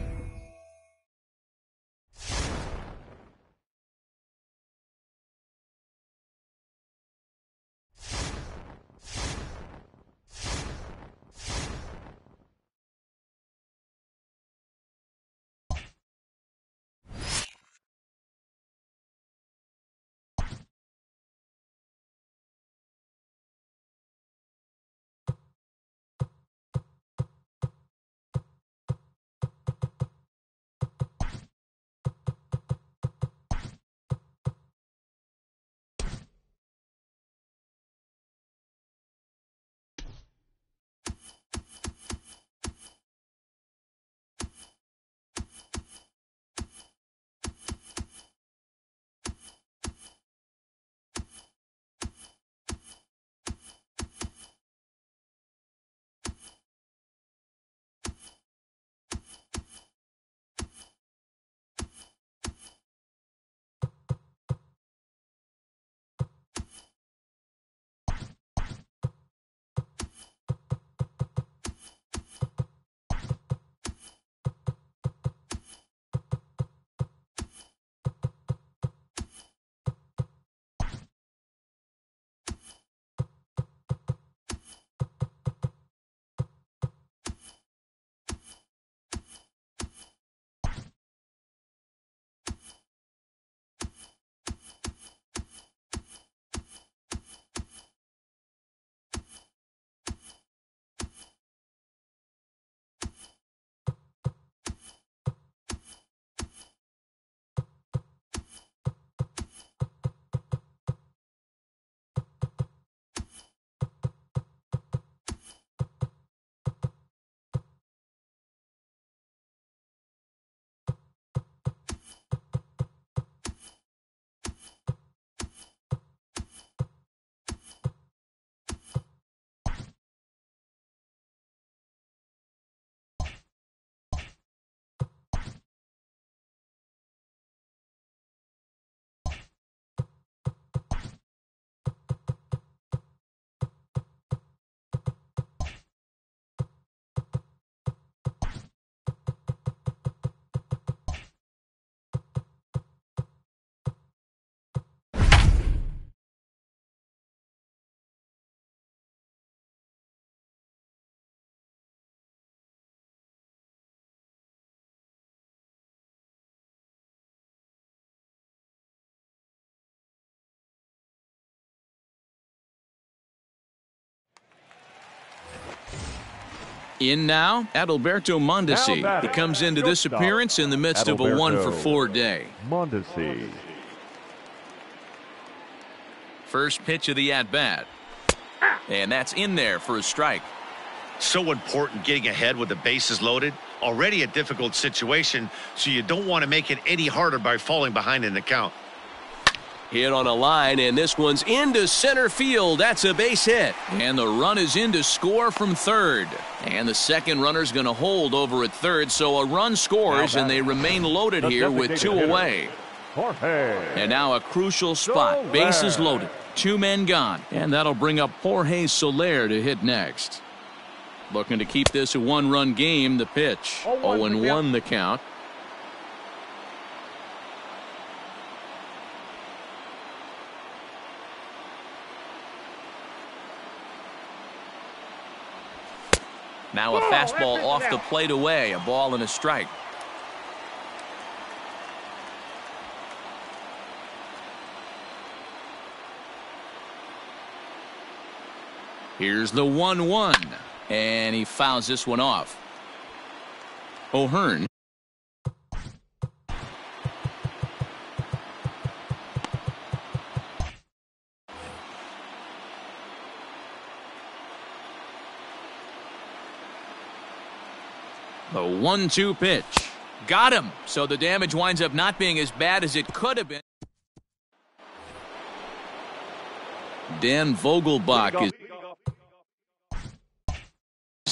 In now, Adalberto Mondesi. He comes into this appearance in the midst of a 1-for-4 day. Mondesi. First pitch of the at-bat. And that's in there for a strike. So important getting ahead with the bases loaded. Already a difficult situation, so you don't want to make it any harder by falling behind in the count. Hit on a line, and this one's into center field. That's a base hit. And the run is in to score from third. And the second runner's going to hold over at third, so a run scores, and they remain loaded here with 2 away. And now a crucial spot. Bases loaded. 2 men gone. And that'll bring up Jorge Soler to hit next. Looking to keep this a 1-run game. The pitch. 0-1 the count. Now a fastball off the plate away. A ball and a strike. Here's the 1-1. And he fouls this one off. O'Hearn. The 1-2 pitch. Got him. So the damage winds up not being as bad as it could have been. Dan Vogelbach is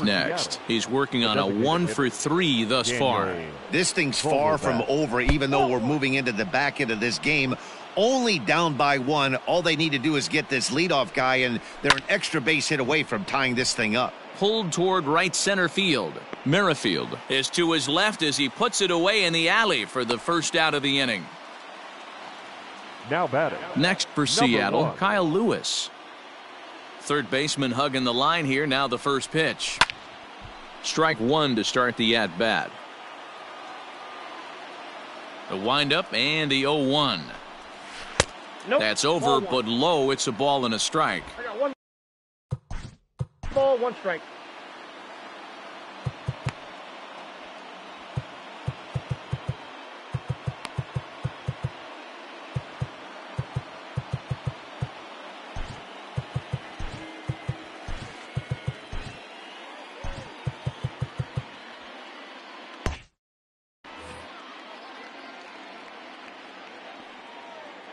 next. He's working on a 1-for-3 thus far. This thing's far from over, even though we're moving into the back end of this game. Only down by 1. All they need to do is get this leadoff guy, and they're an extra base hit away from tying this thing up. Pulled toward right center field. Merrifield is to his left as he puts it away in the alley for the first out of the inning. Now batting. Next for Seattle, Kyle Lewis. Third baseman hugging the line here. Now the first pitch. Strike 1 to start the at-bat. The windup and the 0-1. Nope. That's over, but low. It's a ball and a strike. I got 1 ball, 1 strike.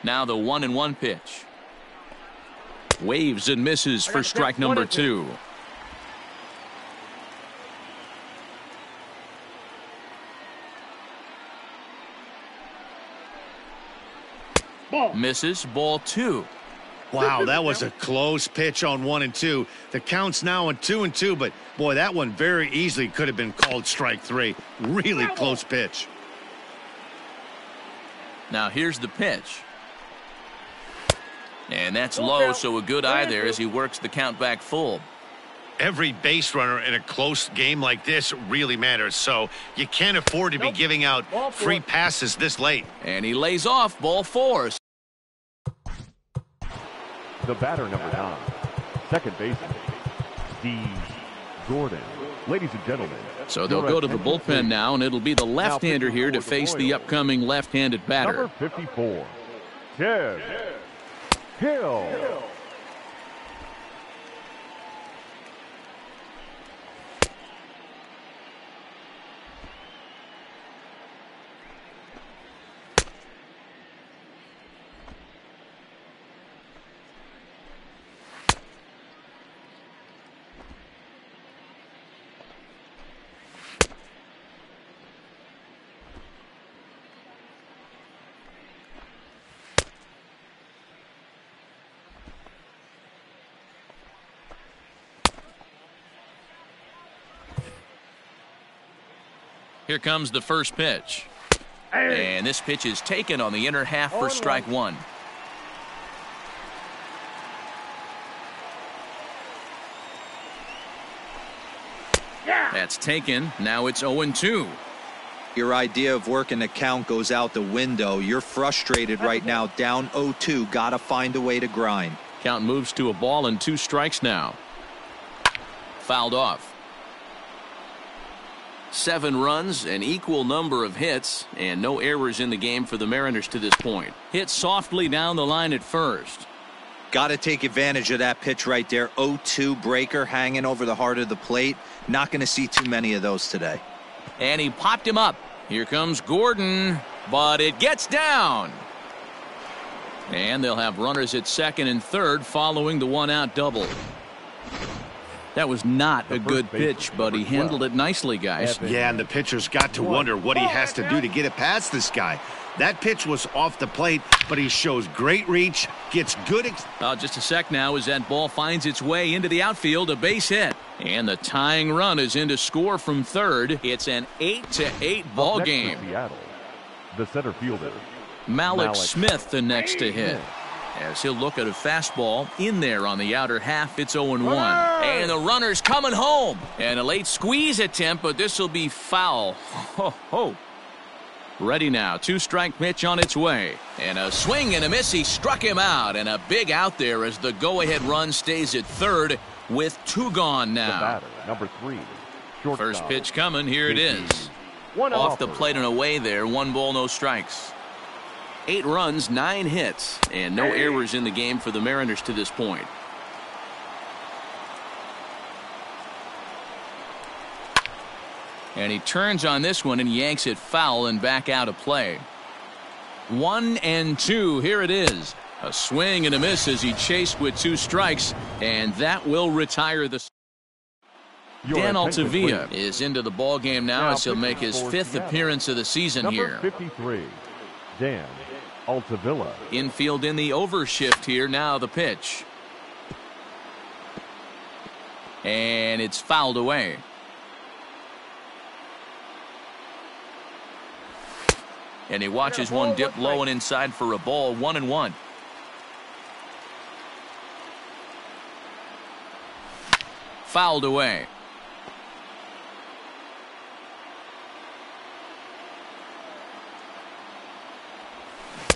Now the 1-1 pitch. Waves and misses for strike number 2. Ball. Misses. Ball 2. Wow, that was a close pitch on 1 and 2. The count's now on 2 and 2, but boy, that one very easily could have been called strike 3. Really close pitch. Now here's the pitch. And that's low, so a good eye there as he works the count back full. Every base runner in a close game like this really matters, so you can't afford to be giving out free passes this late. And he lays off. Ball 4. The batter, number 9, second baseman, D. Gordon. Ladies and gentlemen. So they'll go to the bullpen now, and it'll be the left-hander here to face the upcoming left-handed batter. Number 54, Tim Hill. Here comes the first pitch. And this pitch is taken on the inner half for strike 1. That's taken. Now it's 0-2. Your idea of working the count goes out the window. You're frustrated right now, down 0-2. Got to find a way to grind. Count moves to a ball and 2 strikes now. Fouled off. 7 runs, an equal number of hits, and no errors in the game for the Mariners to this point. Hit softly down the line at first. Got to take advantage of that pitch right there. 0-2 breaker hanging over the heart of the plate. Not going to see too many of those today. And he popped him up. Here comes Gordon, but it gets down. And they'll have runners at second and third following the 1-out double. That was not a good pitch, but he handled it nicely, guys. Yeah, and the pitcher's got to wonder what he has to do to get it past this guy. That pitch was off the plate, but he shows great reach, gets good. Just a sec now as that ball finds its way into the outfield, a base hit. And the tying run is in to score from third. It's an 8-8 ball game. Seattle, the center fielder, Malik Smith the next to hit. As he'll look at a fastball in there on the outer half. It's 0-1. And the runner's coming home. And a late squeeze attempt, but this will be foul. Ho, ho. Ready now. 2-strike pitch on its way. And a swing and a miss. He struck him out. And a big out there as the go-ahead run stays at third with 2 gone now. The batter, number 3. Shortstop. First pitch coming. Here it is. Off the plate and away there. 1 ball, no strikes. 8 runs, 9 hits, and no errors in the game for the Mariners to this point. And he turns on this one and yanks it foul and back out of play. 1-2. Here it is. A swing and a miss as he chased with 2 strikes, and that will retire the. Dan Altavilla is into the ball game now as he'll make his 5th appearance of the season here. Number 53, Dan Altavilla. Infield in the overshift here. Now the pitch. And it's fouled away. And he watches one dip low and inside for a ball. 1-1. Fouled away.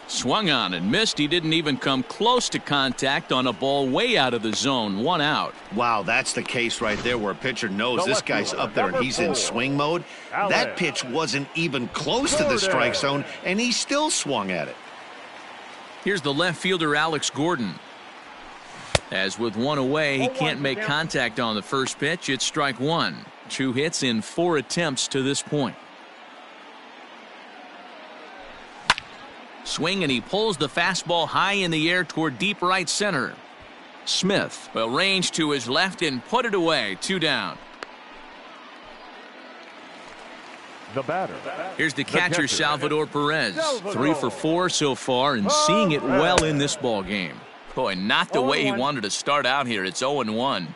Swung on and missed. He didn't even come close to contact on a ball way out of the zone. 1 out. Wow, that's the case right there where a pitcher knows this guy's up there and he's in swing mode. That pitch wasn't even close to the strike zone, and he still swung at it. Here's the left fielder, Alex Gordon. As with 1 away, he can't make contact on the first pitch. It's strike 1. 2 hits in 4 attempts to this point. Swing, and he pulls the fastball high in the air toward deep right center. Smith will range to his left and put it away. 2 down. The batter. Here's the catcher, Salvador Perez. 3 for 4 so far and seeing it well in this ball game. Boy, not the way he wanted to start out here. It's 0-1.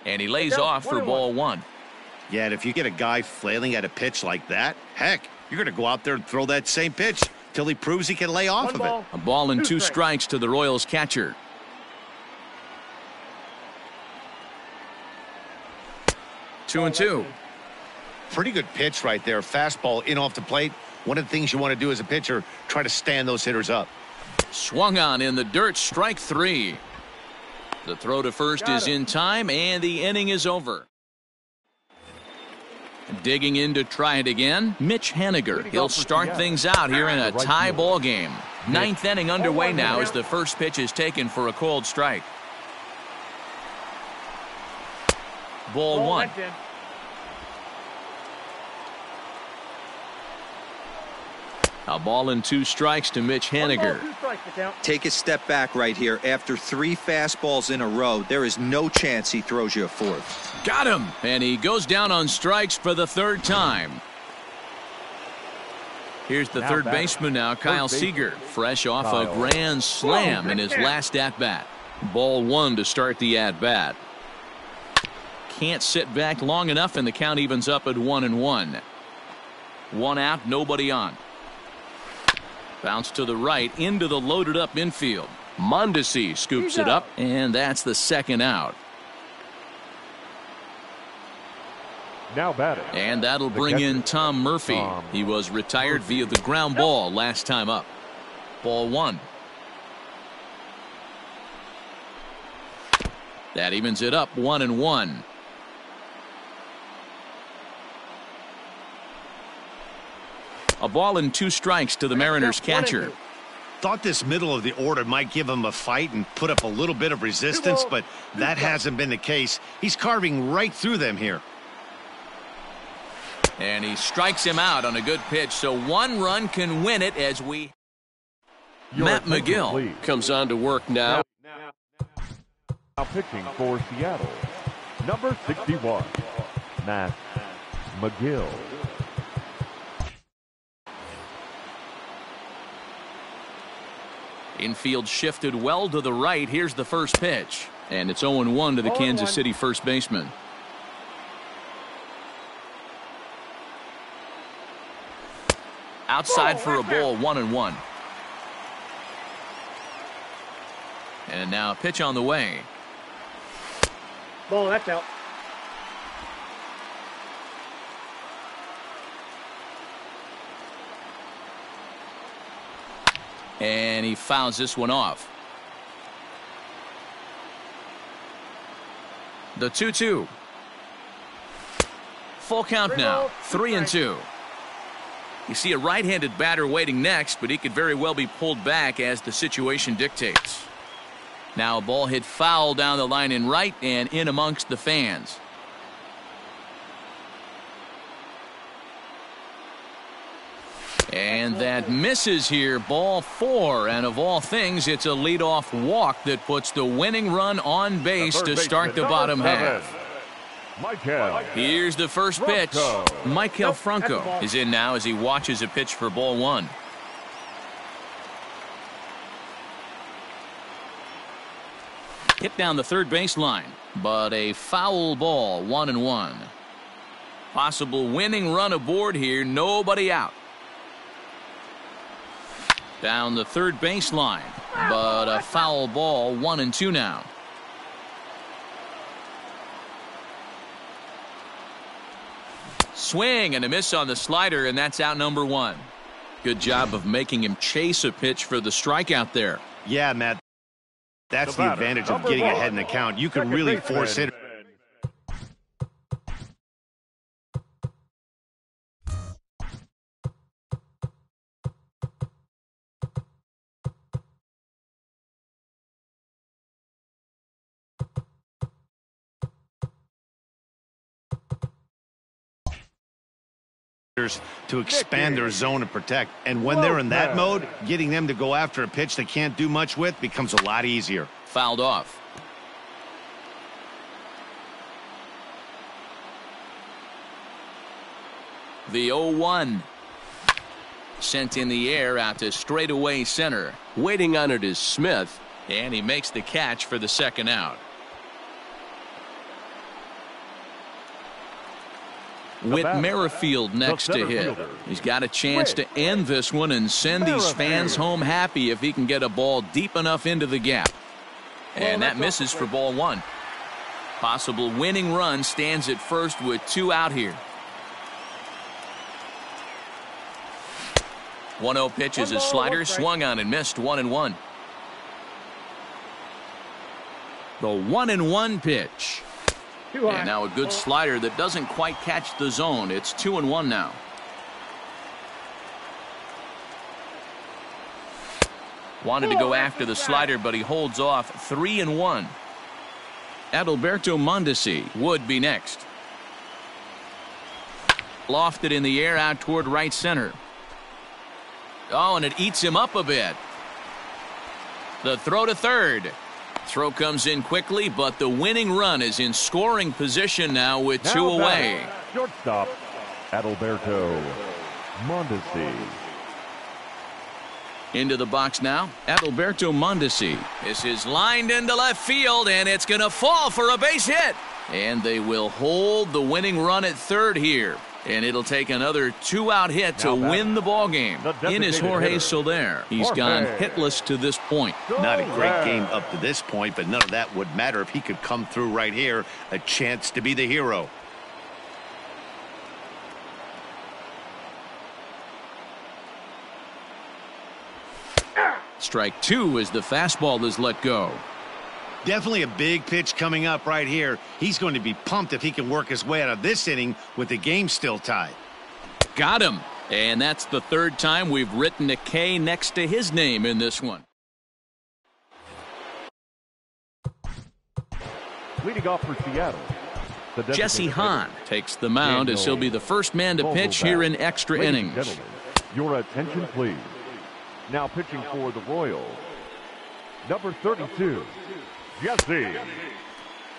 And he lays off for ball 1. Yeah, and if you get a guy flailing at a pitch like that, heck, you're going to go out there and throw that same pitch till he proves he can lay off of it. A ball and 2 strikes to the Royals catcher. Two and two. Pretty good pitch right there. Fastball in off the plate. One of the things you want to do as a pitcher, try to stand those hitters up. Swung on in the dirt, strike 3. The throw to first is in time, and the inning is over. Digging in to try it again, Mitch Haniger. He'll start things out here in a tie ball game. 9th inning underway now as the first pitch is taken for a called strike. Ball 1. A ball and 2 strikes to Mitch Haniger. Take a step back right here. After 3 fastballs in a row, there is no chance he throws you a 4th. Got him! And he goes down on strikes for the 3rd time. Here's the third baseman now, Kyle Seager, fresh off a grand slam in his last at-bat. Ball 1 to start the at-bat. Can't sit back long enough, and the count evens up at 1-1. 1 out, nobody on. Bounce to the right into the loaded up infield. Mondesi scoops it up, and that's the 2nd out. Now batting. And that'll bring in Tom Murphy. He was retired via the ground ball last time up. Ball 1. That evens it up 1-1. A ball and 2 strikes to the Mariners catcher. Thought this middle of the order might give him a fight and put up a little bit of resistance, but that hasn't been the case. He's carving right through them here. And he strikes him out on a good pitch, so 1 run can win it as we... Matt McGill comes on to work now. Now pitching for Seattle, number 61, Matt McGill. Infield shifted well to the right. Here's the first pitch. And it's 0-1 to the Kansas City first baseman. Outside for a ball, 1-1. And now a pitch on the way. Ball, that's out. And he fouls this one off. The 2-2. Full count now, 3-2. You see a right-handed batter waiting next, but he could very well be pulled back as the situation dictates. Now a ball hit foul down the line in right and in amongst the fans. And that misses here, ball 4, and of all things, it's a leadoff walk that puts the winning run on base to start the bottom half. Here's the first pitch. Maikel Franco is in now as he watches a pitch for ball 1. Hit down the third baseline, but a foul ball, 1-1. Possible winning run aboard here, nobody out. Down the third baseline, but a foul ball, 1-2 now. Swing and a miss on the slider, and that's out number 1. Good job of making him chase a pitch for the strikeout there. Yeah, Matt. That's the advantage of getting ahead in the count. You can really force it. To expand their zone and protect, and when they're in that mode, getting them to go after a pitch they can't do much with becomes a lot easier. Fouled off. The 0-1 sent in the air out to straightaway center. Waiting on it is Smith, and he makes the catch for the second out. With Merrifield next to hit, he's got a chance to end this one and send these fans home happy if he can get a ball deep enough into the gap. And that misses for ball 1. Possible winning run stands at first with 2 out here. 1-0 pitch is a slider, swung on and missed, 1-1. The 1-1 pitch. And now a good slider that doesn't quite catch the zone. It's 2-1 now. Wanted to go after the slider, but he holds off. 3-1. Adalberto Mondesi would be next. Lofted in the air out toward right center. Oh, and it eats him up a bit. The throw to third. Throw comes in quickly, but the winning run is in scoring position now with 2 away. Shortstop, Adalberto Mondesi. Into the box now, Adalberto Mondesi. This is lined into left field, and it's going to fall for a base hit. And they will hold the winning run at third here. And it'll take another 2-out hit to win the ball game. In is Jorge Soler. He's gone hitless to this point. Not a great game up to this point, but none of that would matter if he could come through right here. A chance to be the hero. Strike 2 as the fastball is let go. Definitely a big pitch coming up right here. He's going to be pumped if he can work his way out of this inning with the game still tied. Got him. And that's the third time we've written a K next to his name in this one. Leading off for Seattle, Jesse Hahn takes the mound as he'll be the first man to pitch here in extra innings. Your attention, please. Now pitching for the Royals, number 32, Jesse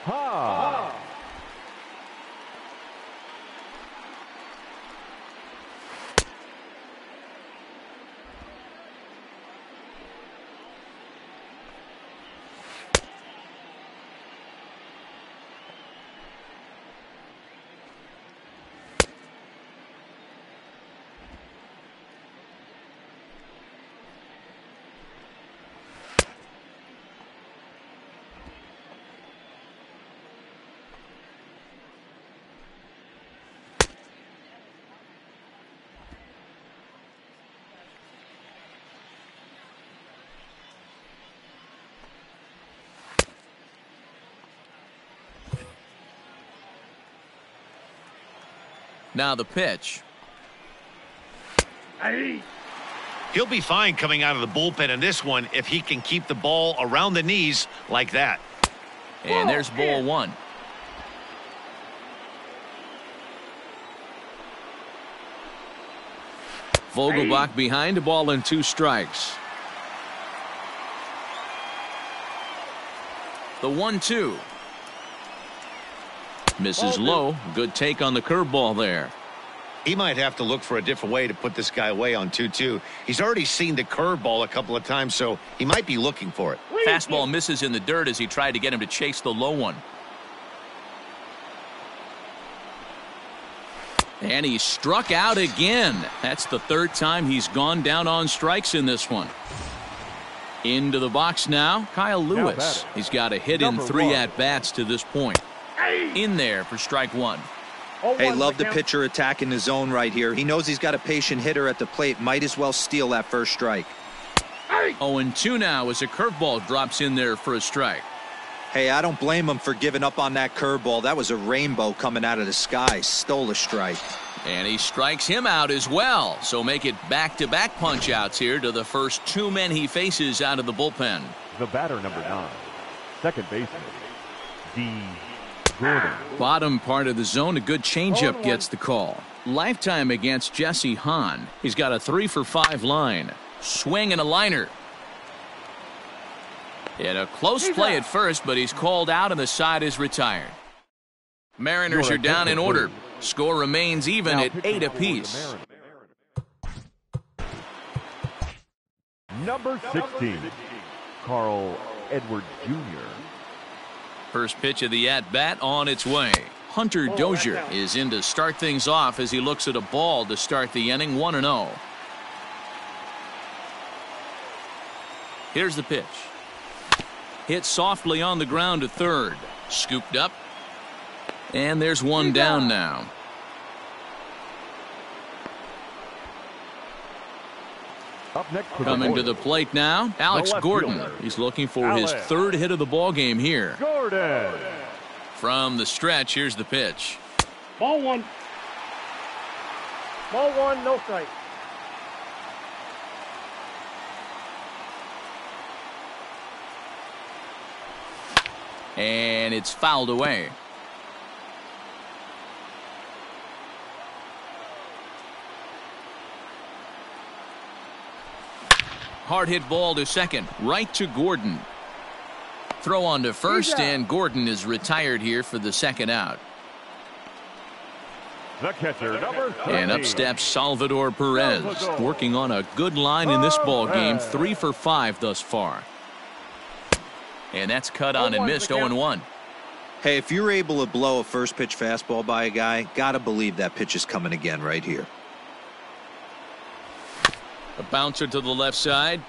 Hahn. Now the pitch. He'll be fine coming out of the bullpen in this one if he can keep the ball around the knees like that. And there's ball one. Vogelbach behind, a ball and 2 strikes. The 1-2. Misses low. Good take on the curveball there. He might have to look for a different way to put this guy away on 2-2. He's already seen the curveball a couple of times, so he might be looking for it. Fastball misses in the dirt as he tried to get him to chase the low one. And he struck out again. That's the third time he's gone down on strikes in this one. Into the box now, Kyle Lewis. He's got a hit in 3 at-bats to this point. In there for strike 1. Hey, love the pitcher attacking the zone right here. He knows he's got a patient hitter at the plate. Might as well steal that first strike. 0-2 now as a curveball drops in there for a strike. Hey, I don't blame him for giving up on that curveball. That was a rainbow coming out of the sky. Stole a strike. And he strikes him out as well. So make it back-to-back punch-outs here to the first 2 men he faces out of the bullpen. The batter, number 9, second baseman, D. Gordon. Bottom part of the zone, a good changeup gets the call. Lifetime against Jesse Hahn. He's got a 3-for-5 line. Swing and a liner. And a close play at first, but he's called out and the side is retired. Mariners are down in order. Score remains even at 8 apiece. Number 16, Carl Edwards Jr. First pitch of the at-bat on its way. Hunter Dozier is in to start things off as he looks at a ball to start the inning, 1-0. Here's the pitch. Hit softly on the ground to third. Scooped up. And there's one down now. Up next coming to the plate now, Alex Gordon. He's looking for his 3rd hit of the ball game here. Gordon. From the stretch, here's the pitch. Ball 1. Ball 1, no strike. And it's fouled away. Hard hit ball to second, right to Gordon. Throw on to first, and Gordon is retired here for the second out. The catcher, number 30. And up steps Salvador Perez, working on a good line in this ball game, 3-for-5 thus far. And that's cut on and missed, 0-1. Hey, if you're able to blow a first pitch fastball by a guy, gotta believe that pitch is coming again right here. A bouncer to the left side.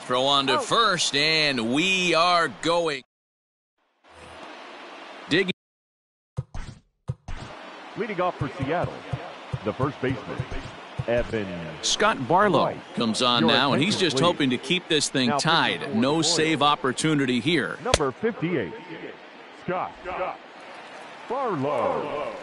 Throw on to first, and we are going. Digging. Leading off for Seattle, the first baseman, Scott Barlow comes on now, and he's just hoping to keep this thing tied. No save opportunity here. Number 58, Scott Barlow.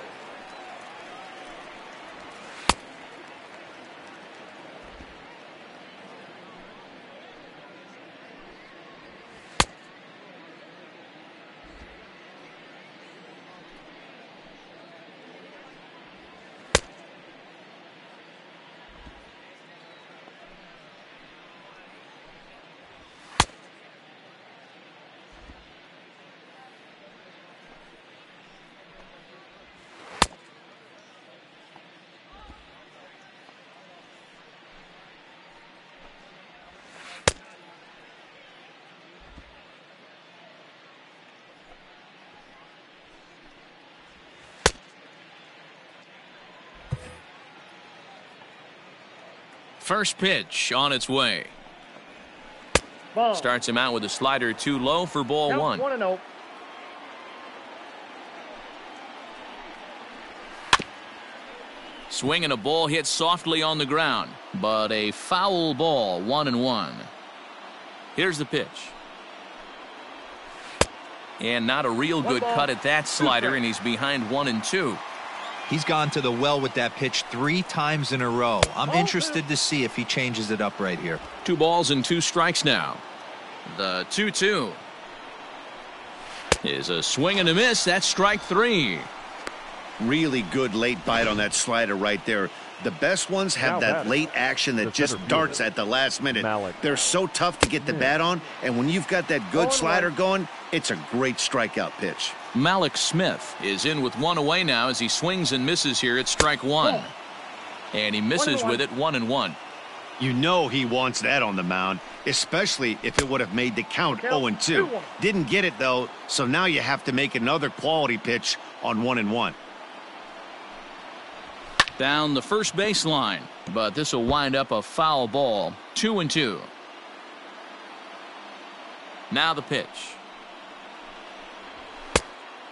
First pitch on its way. Ball. Starts him out with a slider too low for ball one. 1-0. Swinging a ball hit softly on the ground, but a foul ball, 1-1. Here's the pitch. And not a real good cut at that slider, and he's behind 1-2. He's gone to the well with that pitch 3 times in a row. I'm interested to see if he changes it up right here. 2 balls and 2 strikes now. The 2-2 is a swing and a miss. That's strike 3. Really good late bite on that slider right there. The best ones have that late action that just darts at the last minute. They're so tough to get the bat on, and when you've got that good slider going, it's a great strikeout pitch. Malik Smith is in with 1 away now as he swings and misses here at strike 1. And he misses with it, 1-1. You know he wants that on the mound, especially if it would have made the count 0-2. Didn't get it, though, so now you have to make another quality pitch on 1-1. Down the first baseline, but this will wind up a foul ball, 2-2. Now the pitch.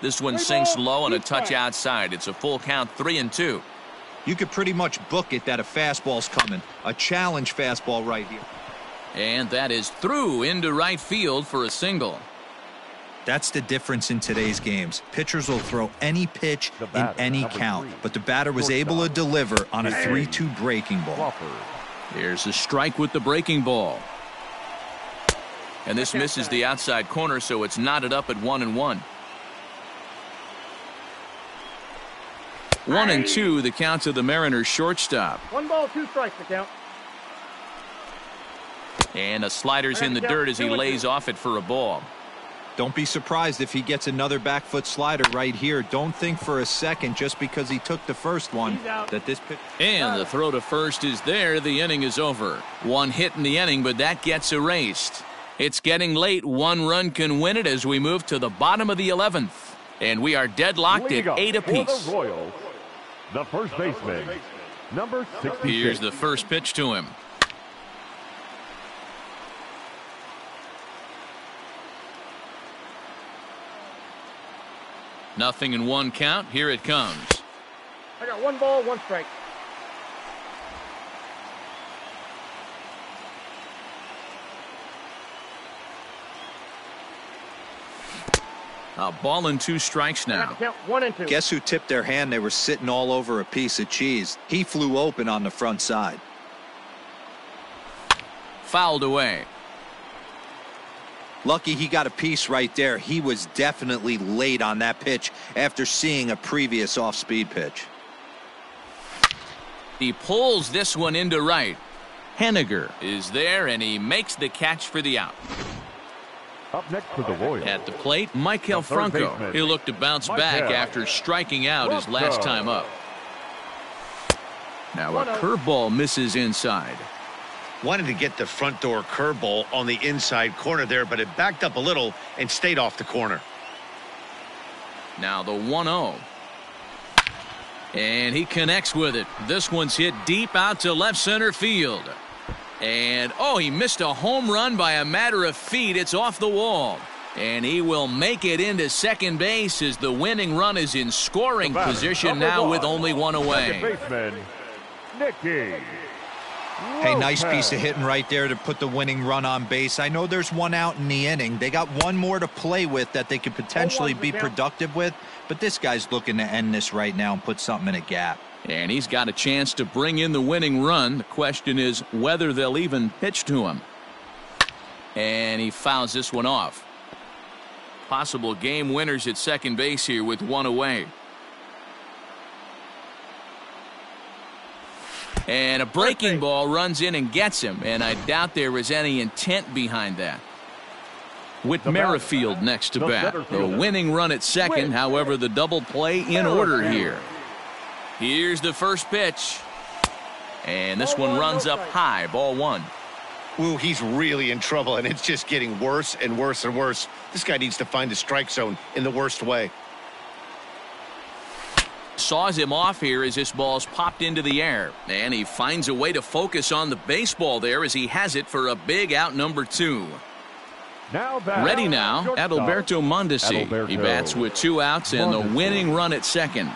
This one sinks low and a touch outside. It's a full count, 3-2. You could pretty much book it that a fastball's coming. A challenge fastball right here. And that is through into right field for a single. That's the difference in today's games. Pitchers will throw any pitch in any count, but the batter was able to deliver on a 3-2 breaking ball. Here's a strike with the breaking ball. And this misses the outside corner, so it's knotted up at 1-1. 1-2, the count to the Mariners shortstop. 1 ball, 2 strikes the count. And a slider's in the dirt as he lays off it for a ball. Don't be surprised if he gets another back foot slider right here. Don't think for a second just because he took the first one that this pitch. And the throw to first is there. The inning is over. 1 hit in the inning, but that gets erased. It's getting late. 1 run can win it as we move to the bottom of the 11th. And we are deadlocked at 8 apiece. The Royals, the first baseman, number 66. Here's the first pitch to him. Nothing in 1 count. Here it comes. I got 1 ball, 1 strike. A ball and 2 strikes now. Count 1-2. Guess who tipped their hand? They were sitting all over a piece of cheese. He flew open on the front side. Fouled away. Lucky he got a piece right there. He was definitely late on that pitch after seeing a previous off-speed pitch. He pulls this one into right. Henniger is there, and he makes the catch for the out. Up next for the Royals. At the plate, Michael Franco. He'll look to bounce back after striking out his last time up. Now a curveball misses inside. Wanted to get the front door curveball on the inside corner there, but it backed up a little and stayed off the corner. Now the 1-0. And he connects with it. This one's hit deep out to left center field. And, oh, he missed a home run by a matter of feet. It's off the wall. And he will make it into second base as the winning run is in scoring position now with only 1 away. Second baseman, Nicky. Hey, nice piece of hitting right there to put the winning run on base. I know there's one out in the inning. They got one more to play with that they could potentially be productive with, but this guy's looking to end this right now and put something in a gap. And he's got a chance to bring in the winning run. The question is whether they'll even pitch to him. And he fouls this one off. Possible game winners at second base here with one away. And a breaking ball runs in and gets him, and I doubt there was any intent behind that. With Merrifield next to bat, the winning run at second. However, the double play in order here. Here's the first pitch, and this one runs up high, ball one. Ooh, he's really in trouble, and it's just getting worse and worse and worse. This guy needs to find the strike zone in the worst way. Saws him off here as this ball's popped into the air, and he finds a way to focus on the baseball there as he has it for a big out number 2. Ready now, Adalberto Mondesi. He bats with 2 outs and the winning run at second.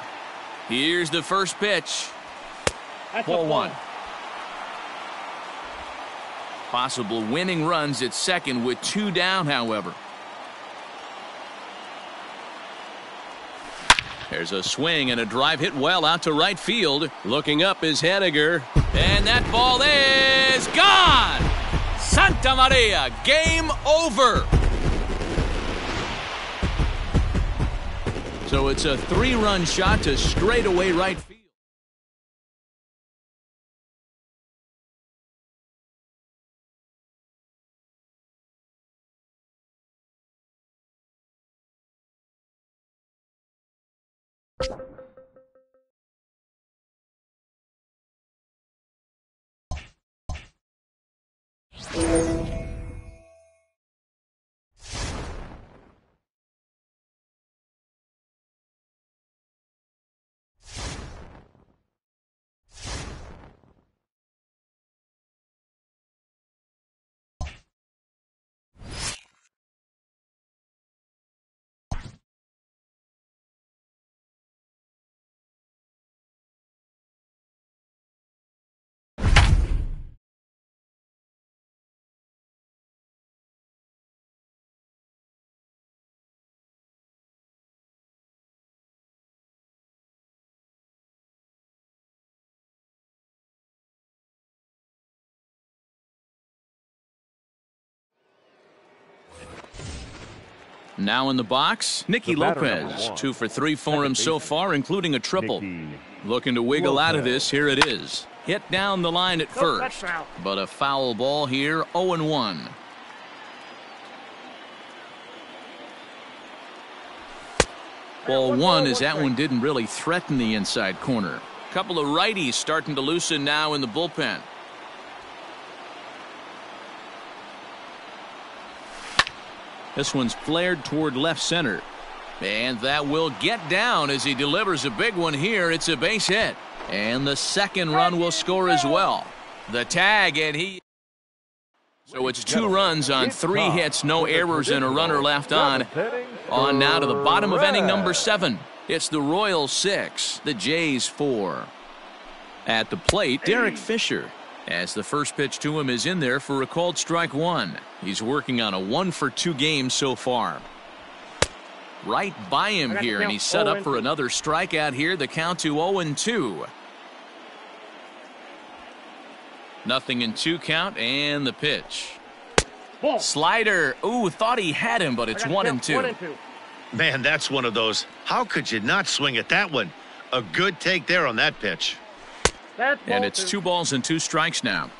Here's the first pitch. Ball 1. Possible winning runs at second with 2 down, however. There's a swing and a drive hit well out to right field. Looking up is Henniger. And that ball is gone! Santa Maria, game over! So it's a 3-run shot to straightaway right field. Now in the box, Nicky Lopez. 2 for 3 for him so far, including a triple. Looking to wiggle out of this. Here it is. Hit down the line at first, but a foul ball here. 0-1. Ball 1 as that one didn't really threaten the inside corner. Couple of righties starting to loosen now in the bullpen. This one's flared toward left center. And that will get down as he delivers a big one here. It's a base hit. And the second run will score as well. The tag, and he... So it's 2 runs on 3 hits, no errors, and a runner left on. On now to the bottom of inning number 7. It's the Royals 6, the Jays 4. At the plate, Derek Fisher. As the first pitch to him is in there for a called strike 1. He's working on a 1-for-2 game so far. Right by him here, and he's set up for another strikeout here. The count to 0-2. Nothing in 2 count, and the pitch. Slider. Ooh, thought he had him, but it's 1-2. Man, that's one of those. How could you not swing at that one? A good take there on that pitch. And it's 2 balls and 2 strikes now.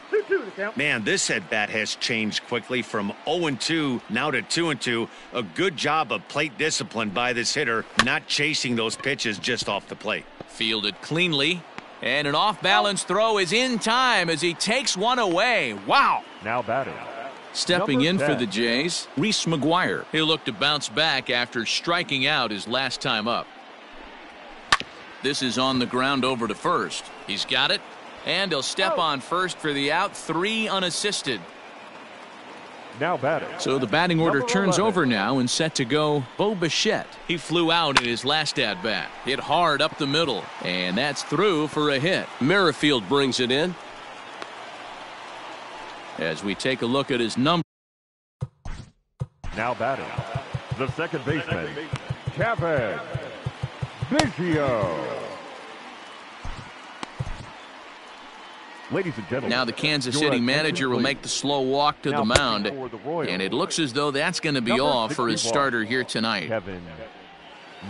Man, this at-bat has changed quickly from 0-2 now to 2-2. A good job of plate discipline by this hitter, not chasing those pitches just off the plate. Fielded cleanly, and an off-balance throw is in time as he takes one away. Wow! Now batting. Stepping in for the Jays, Reese McGuire. He'll look to bounce back after striking out his last time up. This is on the ground over to first. He's got it, and he'll step on first for the out. 3 unassisted. Now batting. So the batting order turns over now and set to go Bo Bichette. He flew out in his last at-bat. Hit hard up the middle, and that's through for a hit. Merrifield brings it in. As we take a look at his number. Now batting. The second baseman, Kevin Biggio. Ladies and gentlemen, now the Kansas City manager will make the slow walk to the mound, and it looks as though that's going to be all for his starter here tonight.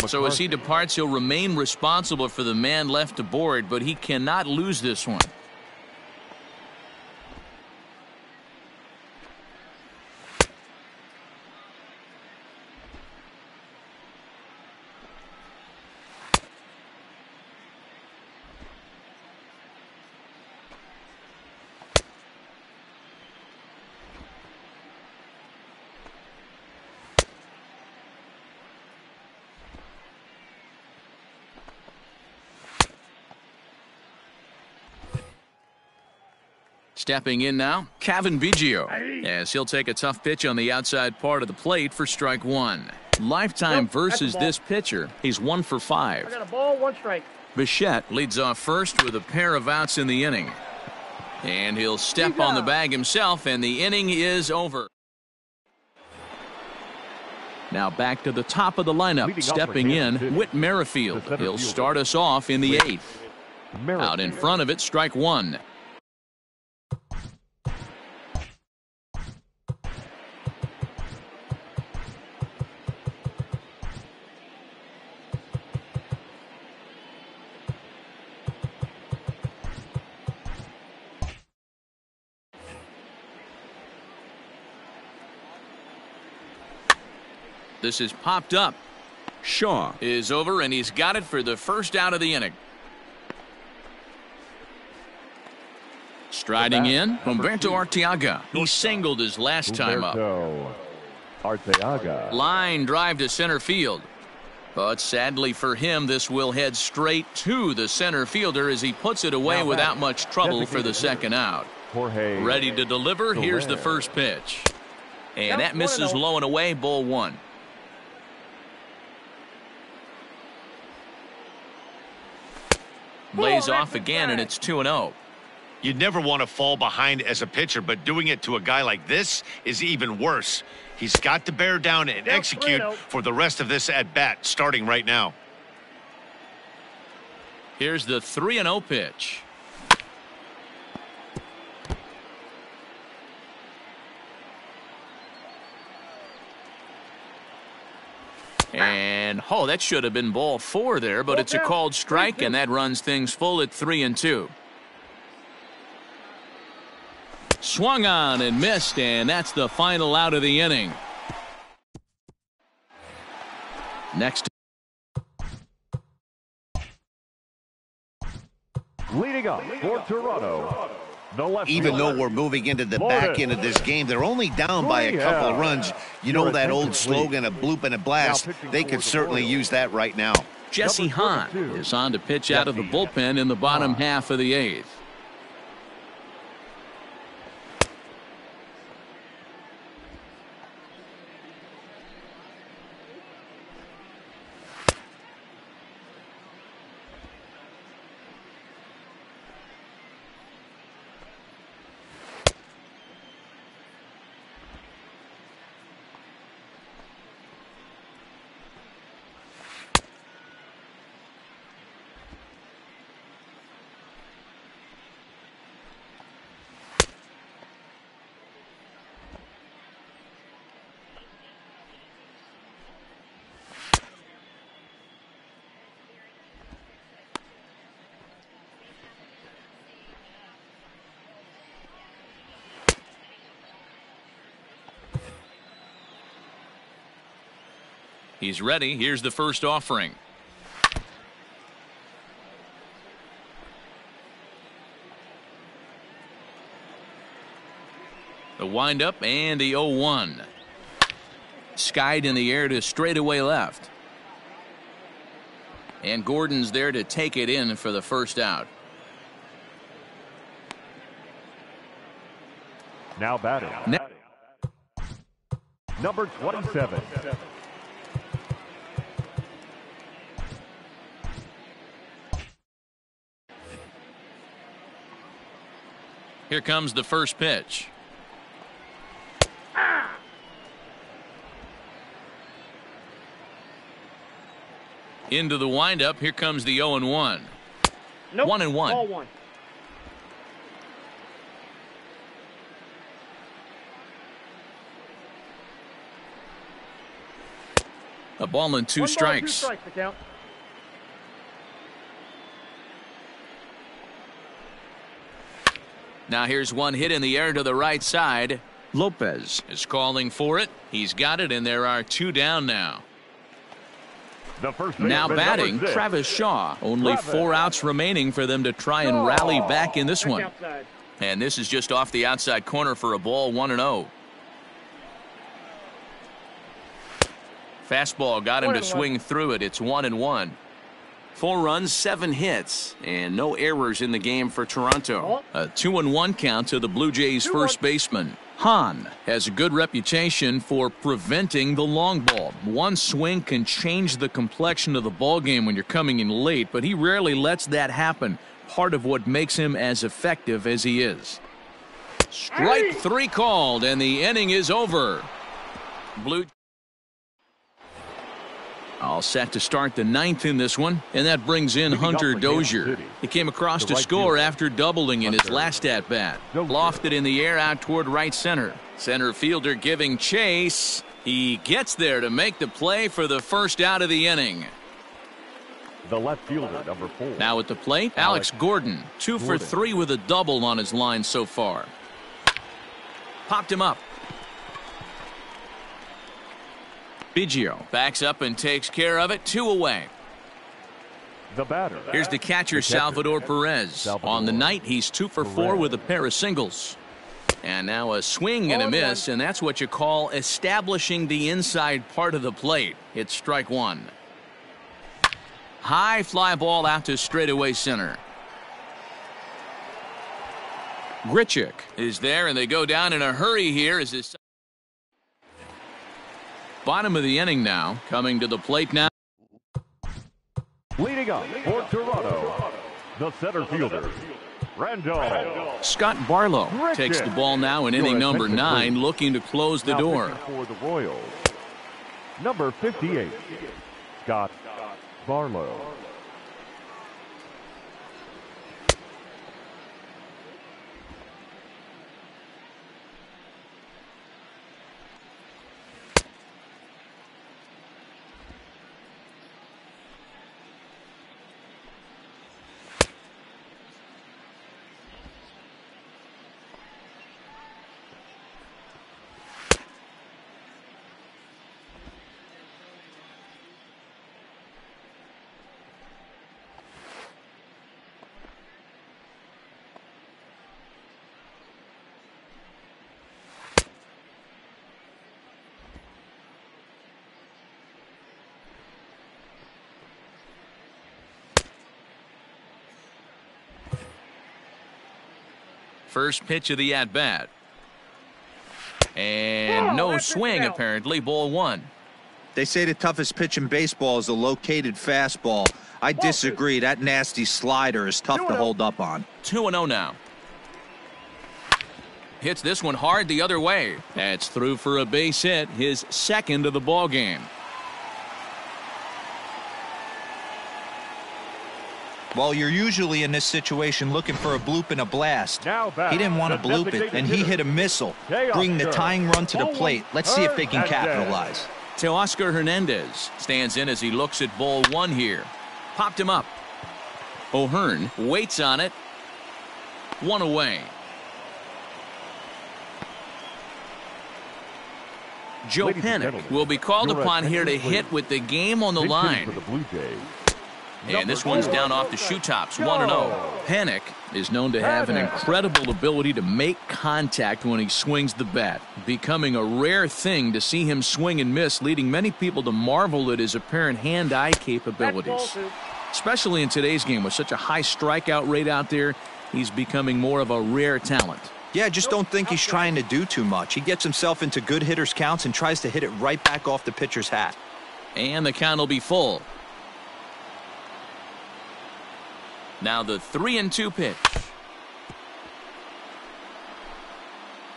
So as he departs, he'll remain responsible for the man left aboard, but he cannot lose this one. Stepping in now, Kevin Biggio, as he'll take a tough pitch on the outside part of the plate for strike one. Lifetime versus this pitcher, he's 1 for 5. I got a ball, 1 strike. Bichette leads off first with a pair of outs in the inning. And he'll step on the bag himself, and the inning is over. Now back to the top of the lineup, stepping in, Whit Merrifield. He'll start us off in the 8th. Out in front of it, strike one. This is popped up. Shaw is over, and he's got it for the first out of the inning. Striding in, Humberto Arteaga. He singled his last time up. Arteaga. Line drive to center field. But sadly for him, this will head straight to the center fielder as he puts it away without much trouble for the second out. Ready to deliver. Here's the first pitch. And that misses low and away, ball one. Lays off again, and it's 2-0. You'd never want to fall behind as a pitcher, but doing it to a guy like this is even worse. He's got to bear down and execute for the rest of this at-bat, starting right now. Here's the 3-0 pitch. And, oh, that should have been ball 4 there, but it's a called strike, and that runs things full at 3-2. Swung on and missed, and that's the final out of the inning. Next. Leading up for Toronto. Even though we're moving into the back end of this game, they're only down by a couple of runs. You know that old slogan, a bloop and a blast. They could certainly use that right now. Jesse Hahn is on to pitch out of the bullpen in the bottom half of the 8th. He's ready. Here's the first offering. The windup and the 0-1. Skied in the air to straightaway left. And Gordon's there to take it in for the first out. Now batting. number 27. Here comes the first pitch. Into the windup. Here comes the 0-1. Nope. 1-1. Ball one. A ball and two strikes. 2 strikes to count. Now here's one hit in the air to the right side. Lopez is calling for it. He's got it, and there are 2 down now. Now batting, Travis Shaw. Only 4 outs remaining for them to try and rally back in this one. And this is just off the outside corner for a ball, 1-0. Fastball got him to swing through it. It's 1-1. 4 runs, 7 hits, and no errors in the game for Toronto. A 2-1 count to the Blue Jays' first baseman. Hahn has a good reputation for preventing the long ball. One swing can change the complexion of the ball game when you're coming in late, but he rarely lets that happen. Part of what makes him as effective as he is. Strike 3 called, and the inning is over. Blue all set to start the 9th in this one, and that brings in Hunter Dozier. He came across to score after doubling in his last at-bat. Lofted in the air out toward right center. Center fielder giving chase. He gets there to make the play for the first out of the inning. The left fielder, number 4. Now at the plate, Alex Gordon. 2 for 3 with a double on his line so far. Popped him up. Biggio backs up and takes care of it. 2 away. The batter. Here's the catcher, Salvador Perez. On the night, he's 2 for 4 with a pair of singles. And now a swing and a miss, and that's what you call establishing the inside part of the plate. It's strike 1. High fly ball out to straightaway center. Grichuk is there, and they go down in a hurry here as this. Bottom of the inning now, coming to the plate now. Leading up for Toronto, the center fielder, Randall. Scott Barlow takes the ball now in inning number 9, looking to close the door. For the Royals, number 58, Scott Barlow. First pitch of the at-bat. And no swing, apparently. Ball 1. They say the toughest pitch in baseball is a located fastball. I disagree. That nasty slider is tough to hold up on. 2-0 now. Hits this one hard the other way. That's through for a base hit, his second of the ball game. Well, you're usually in this situation looking for a bloop and a blast. He didn't want to bloop it, and he hit a missile, bringing the tying run to the plate. Let's see if they can capitalize. Teoscar Hernandez stands in as he looks at ball 1 here. Popped him up. O'Hearn waits on it. 1 away. Joe Pennick will be called upon here to hit with the game on the line. And this one's down off the shoe tops, 1-0. Pennick is known to have an incredible ability to make contact when he swings the bat, becoming a rare thing to see him swing and miss, leading many people to marvel at his apparent hand-eye capabilities. Especially in today's game with such a high strikeout rate out there, he's becoming more of a rare talent. Yeah, I just don't think he's trying to do too much. He gets himself into good hitters' counts and tries to hit it right back off the pitcher's hat. And the count will be full. Now the 3-2 pitch.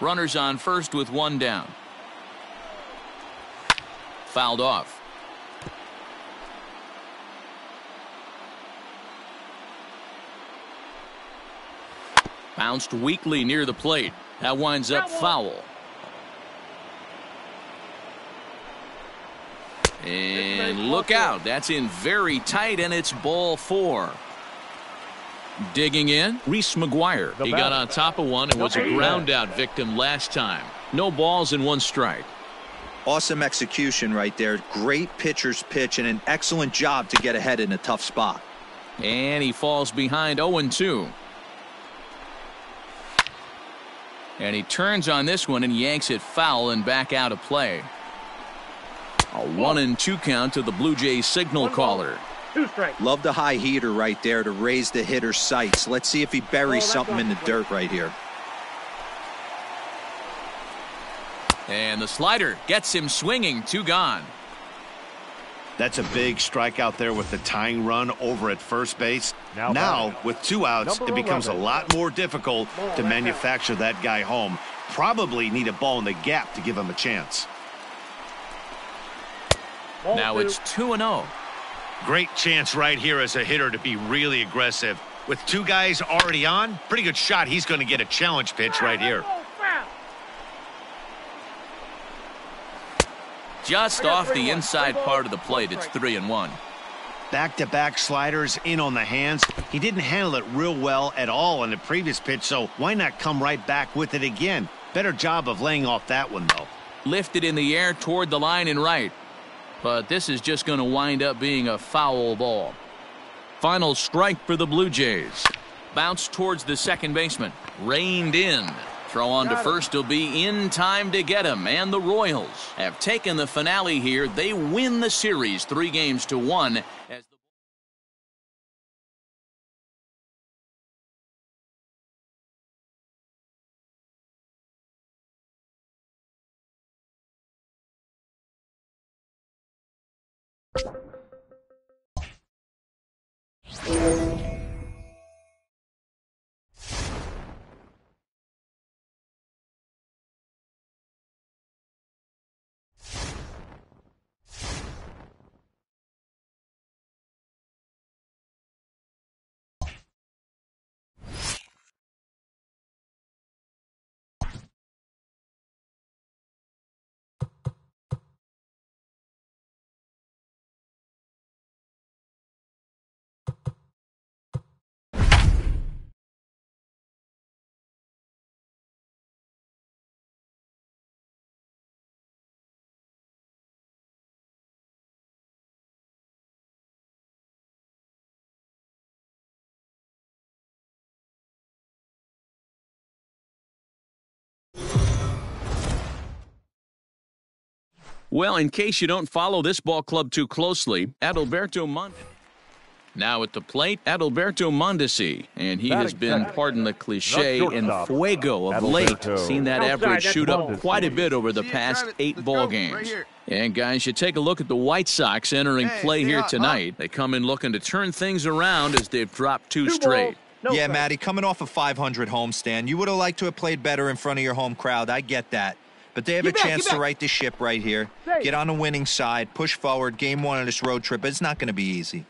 Runners on first with one down. Fouled off. Bounced weakly near the plate. That winds up foul. And look out. That's in very tight, and it's ball 4. Digging in, Reese McGuire. He got on top of one and was a ground out victim last time. No balls and 1 strike. Awesome execution right there. Great pitcher's pitch and an excellent job to get ahead in a tough spot. And he falls behind 0-2. And he turns on this one and yanks it foul and back out of play. A 1-2 count to the Blue Jays signal caller. 2 strikes. Love the high heater right there to raise the hitter's sights. Let's see if he buries something in the dirt right here. And the slider gets him swinging. 2 gone. That's a big strikeout there with the tying run over at first base. Now with 2 outs, it becomes a lot more difficult to manufacture that guy home. Probably need a ball in the gap to give him a chance. Now it's 2-0. Great chance right here as a hitter to be really aggressive. With 2 guys already on, pretty good shot. He's going to get a challenge pitch right here. Just off the inside part of the plate. It's 3-1. Back-to-back sliders in on the hands. He didn't handle it real well at all on the previous pitch, so why not come right back with it again? Better job of laying off that one, though. Lifted in the air toward the line and right. But this is just going to wind up being a foul ball. Final strike for the Blue Jays. Bounce towards the second baseman. Reined in. Throw on to first will be in time to get him. And the Royals have taken the finale here. They win the series 3-1. As well, in case you don't follow this ball club too closely, Adalberto Mondesi. Now at the plate, Adalberto Mondesi, and he has been, pardon the cliche, in fuego of late. Seen that average shoot up quite a bit over the past 8 ball games. And guys, you take a look at the White Sox entering play here tonight. They come in looking to turn things around as they've dropped 2 straight. Yeah, Matty, coming off a 500 homestand, you would have liked to have played better in front of your home crowd. I get that. But they have a chance to right the ship right here. Get on the winning side, push forward, game 1 of this road trip. It's not going to be easy.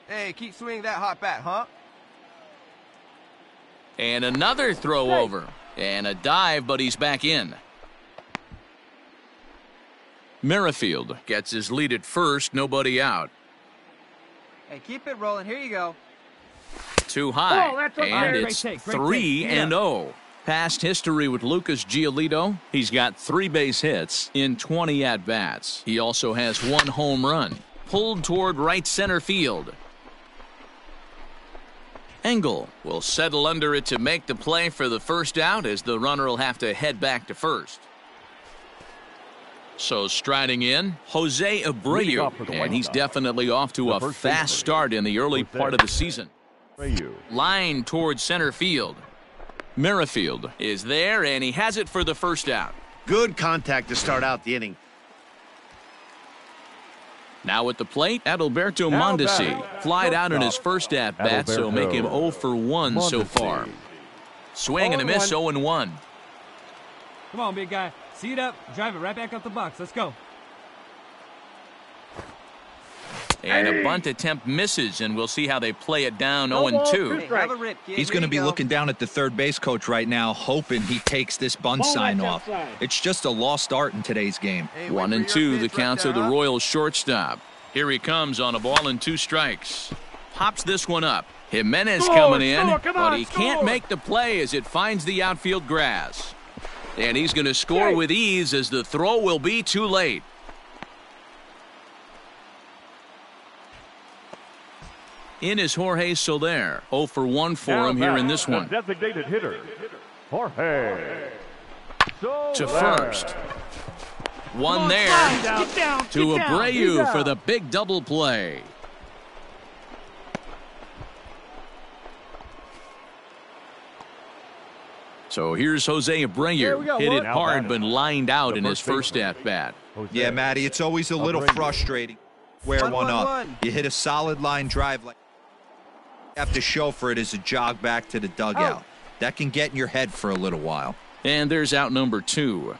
Hey, keep swinging that hot bat, huh? And another throw over. And a dive, but he's back in. Merrifield gets his lead at first, nobody out. Hey, keep it rolling. Here you go. Too high, and it's 3-0. Past history with Lucas Giolito. He's got 3 base hits in 20 at-bats. He also has 1 home run. Pulled toward right center field. Engel will settle under it to make the play for the first out, as the runner will have to head back to first. So striding in, Jose Abreu, and he's definitely off to a fast start in the early part of the season. Line towards center field. Merrifield is there, and he has it for the first out. Good contact to start out the inning. Now at the plate, Adalberto Mondesi flied out in his first at-bat, so make him 0 for 1 so far. Swing and a miss, 0-1. Come on, big guy. See it up, drive it right back up the box. Let's go. And a bunt attempt misses, and we'll see how they play it down 0-2. He's going to be looking down at the third base coach right now, hoping he takes this bunt sign off. It's just a lost art in today's game. 1-2, the count to the Royals shortstop. Here he comes on a ball and 2 strikes. Pops this one up. Jimenez coming in, but he can't make the play as it finds the outfield grass. And he's going to score with ease as the throw will be too late. In is Jorge Soler. 0 for 1 for him here in this one. Designated hitter, Jorge Soler. To first. One there to Abreu for the big double play. So here's Jose Abreu. Hit it hard but lined out in his first at-bat. Yeah, Matty, it's always a little frustrating. Square one up. You hit a solid line drive. Like you have to show for it as a jog back to the dugout. That can get in your head for a little while. And there's out number 2.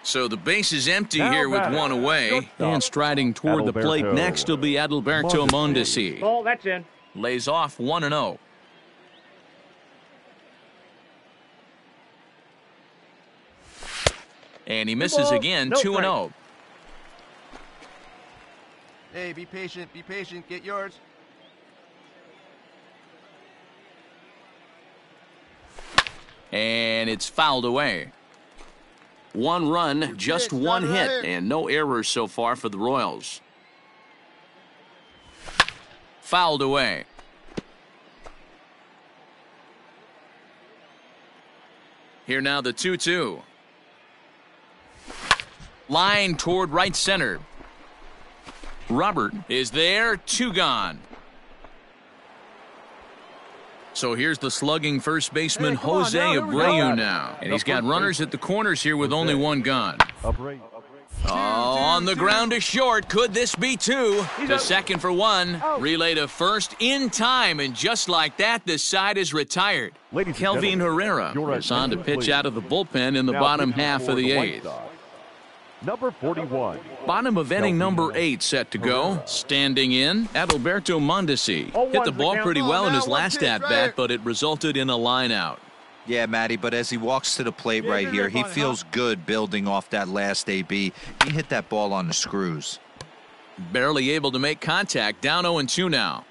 So the base is empty here with 1 away. And striding toward the plate next will be Adalberto Mondesi. Ball, that's in. Lays off 1-0. And he misses again, 2-0. Hey, be patient, get yours. And it's fouled away. 1 run, just 1 hit, and no errors so far for the Royals. Fouled away. Here now the 2-2. Line toward right center. Robert is there, 2 gone. So here's the slugging first baseman Jose Abreu now. And he's got runners at the corners here with only 1 gone. On the ground to short. Could this be 2? To second for 1. Relay to first in time. And just like that, the side is retired. Kelvin Herrera is on to pitch out of the bullpen in the bottom half of the 8th. Number 41. Bottom of inning number 8 set to go. Standing in, Adalberto Mondesi. Hit the ball pretty well in his last at-bat, but it resulted in a line out. Yeah, Matty, but as he walks to the plate right here, he feels good building off that last AB. He hit that ball on the screws. Barely able to make contact. Down 0-2 now.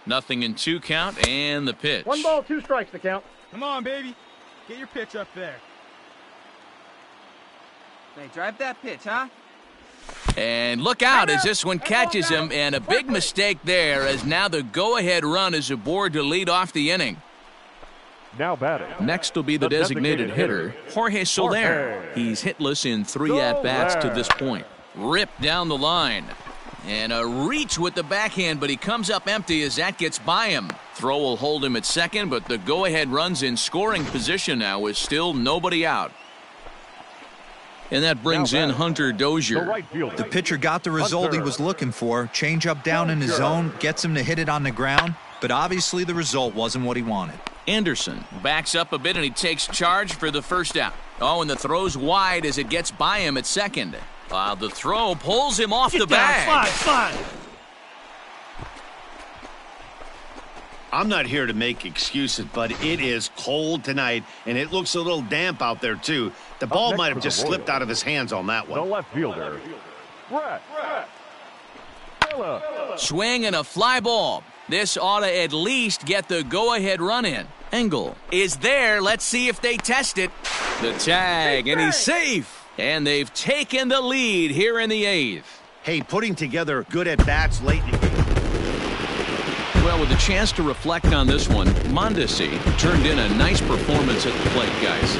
0-2 count, and the pitch. 1 ball, 2 strikes the count. Come on, baby. Get your pitch up there. Hey, drive that pitch, huh? And look out as this one catches him, and a big mistake there as now the go-ahead run is aboard to lead off the inning. Now batting. Next will be the designated hitter, Jorge Soler. He's hitless in 3 at-bats to this point. Ripped down the line. And a reach with the backhand, but he comes up empty as that gets by him. Throw will hold him at second, but the go-ahead run's in scoring position now with still nobody out. And that brings in Hunter Dozier. The pitcher got the result he was looking for. Change up down in his zone, gets him to hit it on the ground, but obviously the result wasn't what he wanted. Anderson backs up a bit and he takes charge for the first out. Oh, and the throw's wide as it gets by him at second. The throw pulls him off the bag. Slide. I'm not here to make excuses, but it is cold tonight, and it looks a little damp out there, too. The ball might have just slipped out of his hands on that one. The left fielder, Brett. Swing and a fly ball. This ought to at least get the go-ahead run in. Engel is there. Let's see if they test it. The tag, and he's safe. And they've taken the lead here in the 8th. Hey, putting together good at-bats late in the game. Well, with a chance to reflect on this one, Mondesi turned in a nice performance at the plate, guys.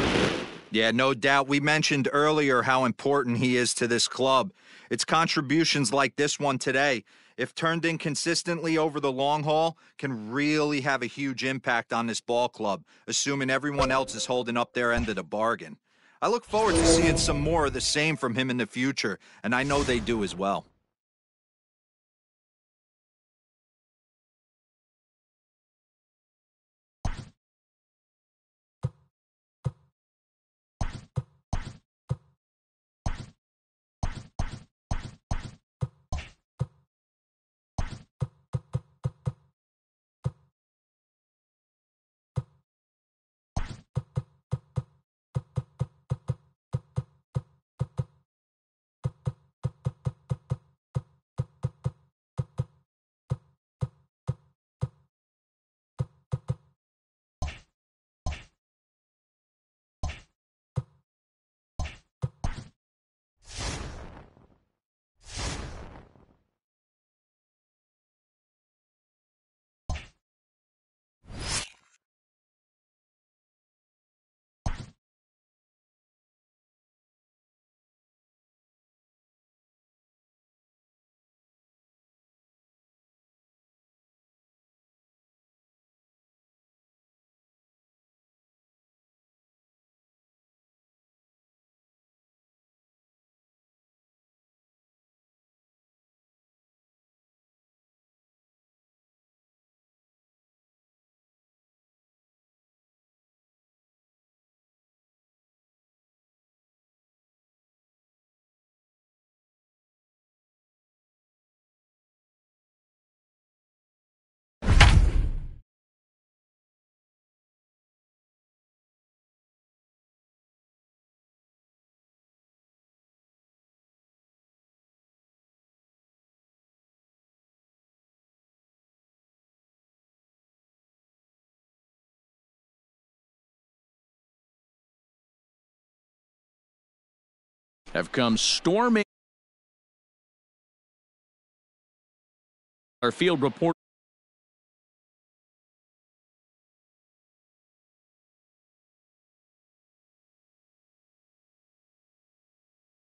Yeah, no doubt. We mentioned earlier how important he is to this club. It's contributions like this one today. if turned in consistently over the long haul, can really have a huge impact on this ball club, assuming everyone else is holding up their end of the bargain. I look forward to seeing some more of the same from him in the future, and I know they do as well. Have come storming. Our field report.